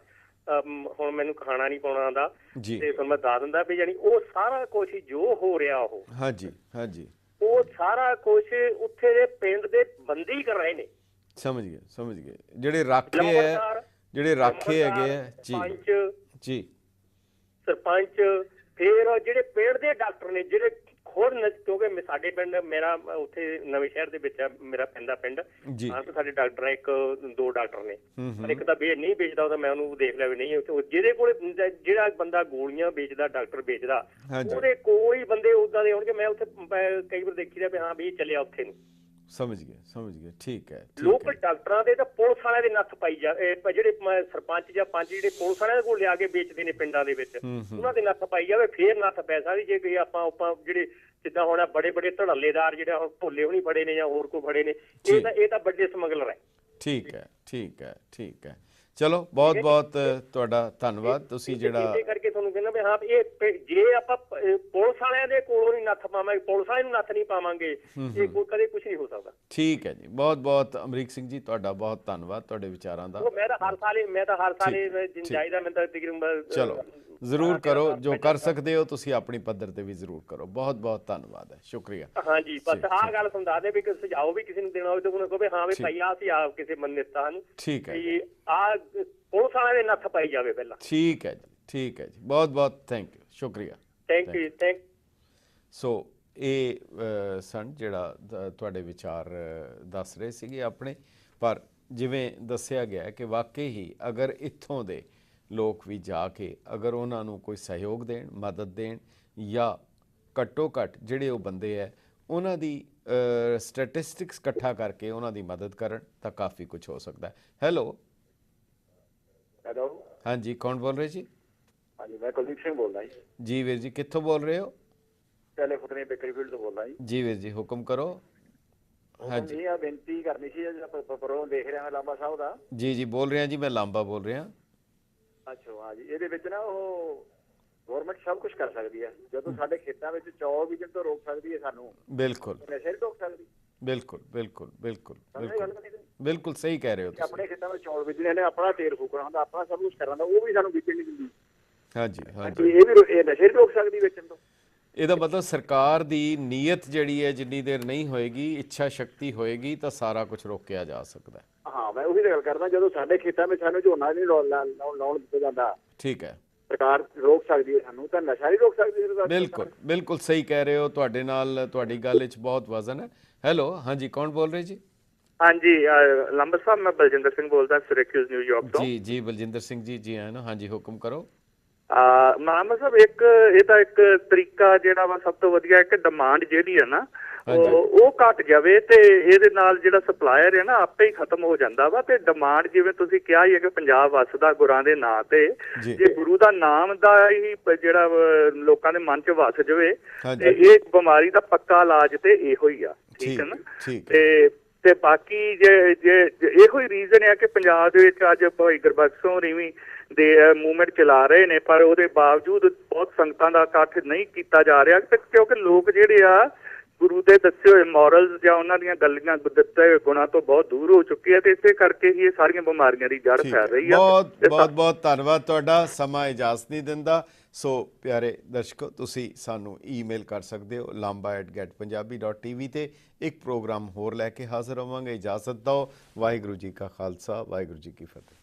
ਹੁਣ ਮੈਨੂੰ ਖਾਣਾ ਨਹੀਂ ਪਾਉਣਾ ਆਉਂਦਾ ਤੇ ਤੁਹਾਨੂੰ ਮੈਂ ਦੱਸ ਦਿੰਦਾ ਵੀ ਜਾਨੀ ਉਹ ਸਾਰਾ ਕੁਝ ਜੋ ਹੋ ਰਿਹਾ ਉਹ ਹਾਂਜੀ ਹਾਂਜੀ ਉਹ ਸਾਰਾ ਕੁਝ ਉੱਥੇ ਦੇ ਪਿੰਡ ਦੇ ਬੰਦੀ ਕਰ ਰਹੇ ਨੇ ਸਮਝ ਗਏ ਜਿਹੜੇ ਰਾਖੇ ਹੈਗੇ ਆ ਜੀ ਸਰਪੰਚ ਫਿਰ ਜਿਹੜੇ ਪਿੰਡ ਦੇ ਡਾਕਟਰ ਨੇ ਜਿਹੜੇ ਖੁਦ ਕਿਉਂਕਿ ਸਾਡੇ ਪਿੰਡ ਮੇਰਾ ਉੱਥੇ ਨਵੇਂ ਸ਼ਹਿਰ ਦੇ ਵਿੱਚ ਮੇਰਾ ਪੈਂਦਾ ਪਿੰਡ ਸਾਡੇ ਡਾਕਟਰ ਹੈ ਇੱਕ ਦੋ ਡਾਕਟਰ ਨੇ ਪਰ ਇੱਕ ਤਾਂ ਨਹੀਂ ਵੇਚਦਾ ਉਹਦਾ ਮੈਂ ਉਹਨੂੰ ਦੇਖ ਲਿਆ ਵੀ ਨਹੀਂ ਜਿਹਦੇ ਕੋਲ ਜਿਹੜਾ ਬੰਦਾ ਗੋਲੀਆਂ ਵੇਚਦਾ ਡਾਕਟਰ ਵੇਚਦਾ ਉਹਦੇ ਕੋਈ ਬੰਦੇ ਉਦਾਂ ਦੇ ਹੋਣਗੇ ਮੈਂ ਉੱਥੇ ਕਈ ਵਾਰ ਦੇਖੀ ਰਿਹਾ ਵੀ ਹਾਂ ਵੀ ਇਹ ਚੱਲਿਆ ਉੱਥੇ ਨੂੰ ਸਮਝ ਗਏ ਠੀਕ ਹੈ ਲੋਕਲ ਡਾਕਟਰਾਂ ਦੇ ਤਾਂ ਪੁਲਿਸ ਵਾਲਿਆਂ ਦੇ ਨੱਥ ਪਾਈ ਜਾ ਜਿਹੜੇ ਸਰਪੰਚ ਜਾਂ ਪੰਚ ਜਿਹੜੇ ਪੁਲਿਸ ਵਾਲਿਆਂ ਕੋਲ ਲਿਆ ਕੇ ਵੇਚਦੇ ਨੇ ਪਿੰਡਾਂ ਦੇ ਵਿੱਚ ਉਹਨਾਂ ਦੇ ਨੱਥ ਪਾਈ ਜਾਵੇ ਫੇਰ ਨੱਥ ਪੈ ਸਕਦੀ ਜੇ ਕੋਈ ਆਪਾਂ ਜਿਹੜੇ ਜਿੱਦਾਂ ਹੁਣ ਬੜੇ ਧੜੱਲੇਦਾਰ ਜਿਹੜੇ ਹੁਣ ਭੋਲੇ ਹੋਣੀ ਫੜੇ ਨੇ ਜਾਂ ਹੋਰ ਕੋਈ ਫੜੇ ਨੇ ਇਹ ਤਾਂ ਵੱਡੇ ਸਮਗਲਰ ਹੈ ਠੀਕ ਹੈ ਚਲੋ ਬਹੁਤ ਤੁਹਾਡਾ ਧੰਨਵਾਦ ਤੁਸੀਂ ਜਿਹੜਾ ਇਹ ਕਰਕੇ ਤੁਹਾਨੂੰ ਕਹਿੰਦਾ ਵੀ ਹਾਂ ਇਹ ਜੇ ਆਪਾਂ ਪੁਲਿਸ ਵਾਲਿਆਂ ਦੇ ਕੋਲੋਂ ਨਹੀਂ ਨੱਥ ਪਾਵਾਂਗੇ ਪੁਲਿਸ ਵਾਲਿਆਂ ਨੂੰ ਨੱਥ ਨਹੀਂ ਪਾਵਾਂਗੇ ਇਹ ਕਦੇ ਕੁਝ ਨਹੀਂ ਹੋ ਸਕਦਾ ਠੀਕ ਹੈ ਜੀ ਬਹੁਤ ਅਮਰੀਕ ਸਿੰਘ ਜੀ ਤੁਹਾਡਾ ਬਹੁਤ ਧੰਨਵਾਦ ਤੁਹਾਡੇ ਵਿਚਾਰਾਂ ਦਾ ਮੈਂ ਤਾਂ ਹਰ ਸਾਲ ਜਾਇਦਾ ਮੈਂ ਤਾਂ ਤਕਰੀਬਨ ਚਲੋ ਜ਼ਰੂਰ ਕਰੋ ਜੋ ਕਰ ਸਕਦੇ ਹੋ ਤੁਸੀਂ ਆਪਣੀ ਪੱਧਰ ਤੇ ਵੀ ਜ਼ਰੂਰ ਕਰੋ ਬਹੁਤ ਧੰਨਵਾਦ ਹੈ ਸ਼ੁਕਰੀਆ ਹਾਂਜੀ ਬਸ ਆਹ ਗੱਲ ਸਮਝਾ ਦੇ ਵੀ ਕਿ ਸੁਝਾਅ ਵੀ ਕਿਸੇ ਨੂੰ ਦੇਣਾ ਹੋਵੇ ਤਾਂ ਉਹਨੂੰ ਕਹੋ ਹਾਂ ਵੀ ਭਾਈ ਆ ਸੀ ਆਪ ਕਿਸੇ ਮੰਨਤਾ ਨੂੰ ਠੀਕ ਹੈ ਆ ਪੁਲਿਸ ਵਾਲਿਆਂ ਦੇ ਨੱਥ ਪਾਈ ਜਾਵੇ ਪਹਿਲਾਂ ਠੀਕ ਹੈ ਜੀ ਬਹੁਤ ਥੈਂਕ ਯੂ ਸ਼ੁਕਰੀਆ ਥੈਂਕ ਯੂ ਸੋ ਇਹ ਸਨ ਜਿਹੜਾ ਤੁਹਾਡੇ ਵਿਚਾਰ ਦੱਸ ਰਹੇ ਸੀਗੇ ਆਪਣੇ ਪਰ ਜਿਵੇਂ ਦੱਸਿਆ ਗਿਆ ਕਿ ਵਾਕਈ ਹੀ ਅਗਰ ਇੱਥੋਂ ਦੇ ਲੋਕ ਵੀ ਜਾ ਕੇ ਅਗਰ ਉਹਨਾਂ ਨੂੰ ਕੋਈ ਸਹਿਯੋਗ ਦੇਣ ਮਦਦ ਦੇਣ ਜਾਂ ਘੱਟੋ ਘੱਟ ਜਿਹੜੇ ਉਹ ਬੰਦੇ ਹੈ ਉਹਨਾਂ ਦੀ ਸਟੈਟਿਸਟਿਕਸ ਇਕੱਠਾ ਕਰਕੇ ਉਹਨਾਂ ਦੀ ਮਦਦ ਕਰਨ ਤਾਂ ਕਾਫੀ ਕੁਝ ਹੋ ਸਕਦਾ ਹੈਲੋ ਹਾਂਜੀ ਕੌਣ ਬੋਲ ਰਹੇ ਜੀ ਹਾਂਜੀ ਮੈਂ ਕੁਲਦੀਪ ਸਿੰਘ ਬੋਲਦਾ ਜੀ ਵੀਰ ਜੀ ਕਿੱਥੋਂ ਬੋਲ ਰਹੇ ਹੋ ਪਹਿਲੇ ਫੁੱਟਨੇ ਬੇਕਰੀਫੀਲਡ ਤੋਂ ਬੋਲਦਾ ਜੀ ਵੀਰ ਜੀ ਹੁਕਮ ਕਰੋ ਹਾਂਜੀ ਇਹ ਬੇਨਤੀ ਕਰਨੀ ਸੀ ਪ੍ਰੋਗਰਾਮ ਦੇਖ ਰਿਹਾ ਮੈਂ ਲਾਂਬਾ ਸਾਹਿਬ ਦਾ ਜੀ ਬੋਲ ਰਿਹਾ ਜੀ ਮੈਂ ਲਾਂਬਾ ਬੋਲ ਰਿਹਾ ਅੱਛਾ ਹਾਂਜੀ ਇਹਦੇ ਵਿੱਚ ਨਾ ਉਹ ਗਵਰਨਮੈਂਟ ਸਭ ਕੁਝ ਕਰ ਸਕਦੀ ਹੈ ਜਦੋਂ ਸਾਡੇ ਖੇਤਾਂ ਵਿੱਚ ਚੌਲ ਬੀਜਣ ਤੋਂ ਰੋਕ ਸਕਦੀ ਹੈ ਸਾਨੂੰ ਬਿਲਕੁਲ ਨਸ਼ੇ ਰੋਕ ਸਕਦੀ ਬਿਲਕੁਲ ਸਹੀ ਕਹਿ ਰਹੇ ਹੋ ਤੁਸੀਂ ਆਪਣੇ ਖੇਤਾਂ ਵਿੱਚ ਚੌਲ ਬੀਜਣੇ ਨੇ ਆਪਣਾ ਤੇਲ ਫੂਕਣਾ ਹੁੰਦਾ ਆਪਣਾ ਸਭ ਕੁਝ ਕਰਨਾ ਉਹ ਵੀ ਸਾਨੂੰ ਬੀਜਣ ਨਹੀਂ ਦਿੰਦੀ ਹਾਂਜੀ ਇਹ ਨਸ਼ੇ ਰੋਕ ਸਕਦੀ ਵੇਚਣ ਤੋਂ ਇਹਦਾ ਮਤਲਬ ਸਰਕਾਰ ਦੀ ਨੀਅਤ ਜਿਹੜੀ ਹੈ ਜਿੰਨੀ ਦੇਰ ਨਹੀਂ ਹੋਏਗੀ ਇੱਛਾ ਸ਼ਕਤੀ ਹੋਏਗੀ ਤਾਂ ਸਾਰਾ ਕੁਝ ਰੋਕਿਆ ਜਾ ਸਕਦਾ ਹਾਂ ਮੈਂ ਉਹੀ ਗੱਲ ਕਰਦਾ ਜਦੋਂ ਸਾਡੇ ਖੇਤਾਂ ਵਿੱਚ ਸਾਨੂੰ ਝੋਨਾ ਨਹੀਂ ਲਾਉਣ ਦਿੱਤਾ ਜਾਂਦਾ ਠੀਕ ਹੈ ਸਰਕਾਰ ਰੋਕ ਸਕਦੀ ਹੈ ਸਾਨੂੰ ਤਾਂ ਨਸ਼ਾ ਨਹੀਂ ਰੋਕ ਸਕਦੀ ਬਿਲਕੁਲ ਸਹੀ ਕਹਿ ਰਹੇ ਹੋ ਤੁਹਾਡੇ ਨਾਲ ਤੁਹਾਡੀ ਗੱਲ ਵਿੱਚ ਬਹੁਤ ਵਜ਼ਨ ਹੈ ਹੈਲੋ ਹਾਂਜੀ ਕੌਣ ਬੋਲ ਰਹੇ ਜੀ ਹਾਂਜੀ ਲੰਬਾ ਸਾਹਿਬ ਮੈਂ ਬਲਜਿੰਦਰ ਸਿੰਘ ਬੋਲਦਾ ਸਿਰੈਕਿਊਜ਼ ਨਿਊਯਾਰਕ ਤੋਂ ਜੀ ਬਲਜਿੰਦਰ ਸਿੰਘ ਜੀ ਆਏ ਨਾ ਹਾਂਜੀ ਹੁਕਮ ਕਰੋ ਮਾਮਾ ਸਾਹਿਬ ਇਹ ਤਾਂ ਇੱਕ ਤਰੀਕਾ ਜਿਹੜਾ ਵਾ ਸਭ ਤੋਂ ਵਧੀਆ ਇੱਕ ਡਿਮਾਂਡ ਜਿਹੜੀ ਹੈ ਨਾ ਉਹ ਘਟ ਜਾਵੇ ਤੇ ਇਹਦੇ ਨਾਲ ਜਿਹੜਾ ਸਪਲਾਇਰ ਹੈ ਨਾ ਆਪੇ ਹੀ ਖਤਮ ਹੋ ਜਾਂਦਾ ਵਾ ਤੇ ਡਿਮਾਂਡ ਜਿਵੇਂ ਤੁਸੀਂ ਕਿਹਾ ਹੀ ਹੈ ਕਿ ਪੰਜਾਬ ਵਸਦਾ ਗੁਰਾਂ ਦੇ ਨਾਂ ਤੇ ਜੇ ਗੁਰੂ ਦਾ ਨਾਮ ਦਾ ਹੀ ਜਿਹੜਾ ਲੋਕਾਂ ਦੇ ਮਨ 'ਚ ਵਸ ਜਾਵੇ ਤੇ ਇਹ ਬਿਮਾਰੀ ਦਾ ਪੱਕਾ ਇਲਾਜ ਤੇ ਇਹੋ ਹੀ ਆ ਠੀਕ ਹੈ ਨਾ ਤੇ ਬਾਕੀ ਜੇ ਇਹੋ ਹੀ ਰੀਜ਼ਨ ਹੈ ਕਿ ਪੰਜਾਬ ਦੇ ਵਿੱਚ ਅੱਜ ਭਾਈ ਗੁਰਬਖਸ਼ ਸਿੰਘ ਰੀਵੀ ਦੇ ਮੂਵਮੈਂਟ ਚਲਾ ਰਹੇ ਨੇ ਪਰ ਉਹਦੇ ਬਾਵਜੂਦ ਬਹੁਤ ਸੰਗਤਾਂ ਦਾ ਇਕੱਠ ਨਹੀਂ ਕੀਤਾ ਜਾ ਰਿਹਾ ਕਿਉਂਕਿ ਲੋਕ ਜਿਹੜੇ ਆ ਗੁਰੂ ਦੇ ਦੱਸੇ ਹੋਏ ਮੋਰਲਸ ਜਾਂ ਉਹਨਾਂ ਦੀਆਂ ਗੱਲਾਂ ਦਿੱਤੇ ਹੋਏ ਗੁਣਾਂ ਤੋਂ ਬਹੁਤ ਦੂਰ ਹੋ ਚੁੱਕੇ ਆ ਤੇ ਇਸੇ ਕਰਕੇ ਹੀ ਇਹ ਸਾਰੀਆਂ ਬਿਮਾਰੀਆਂ ਦੀ ਜੜ ਫੈਲ ਰਹੀ ਆ ਬਹੁਤ ਧੰਨਵਾਦ ਤੁਹਾਡਾ ਸਮਾਂ ਇਜਾਜ਼ਤ ਨਹੀਂ ਦਿੰਦਾ ਸੋ ਪਿਆਰੇ ਦਰਸ਼ਕੋ, ਤੁਸੀਂ ਸਾਨੂੰ ਈਮੇਲ ਕਰ ਸਕਦੇ ਹੋ lamba@getpunjabi.tv ਤੇ ਇੱਕ ਪ੍ਰੋਗਰਾਮ ਹੋਰ ਲੈ ਕੇ ਹਾਜ਼ਰ ਹੋਵਾਂਗੇ। ਇਜਾਜ਼ਤ ਦਿਓ। ਵਾਹਿਗੁਰੂ ਜੀ ਕਾ ਖਾਲਸਾ, ਵਾਹਿਗੁਰੂ ਜੀ ਕੀ ਫਤਿਹ।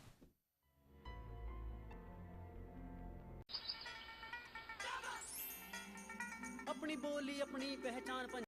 अपनी बोली अपनी पहचान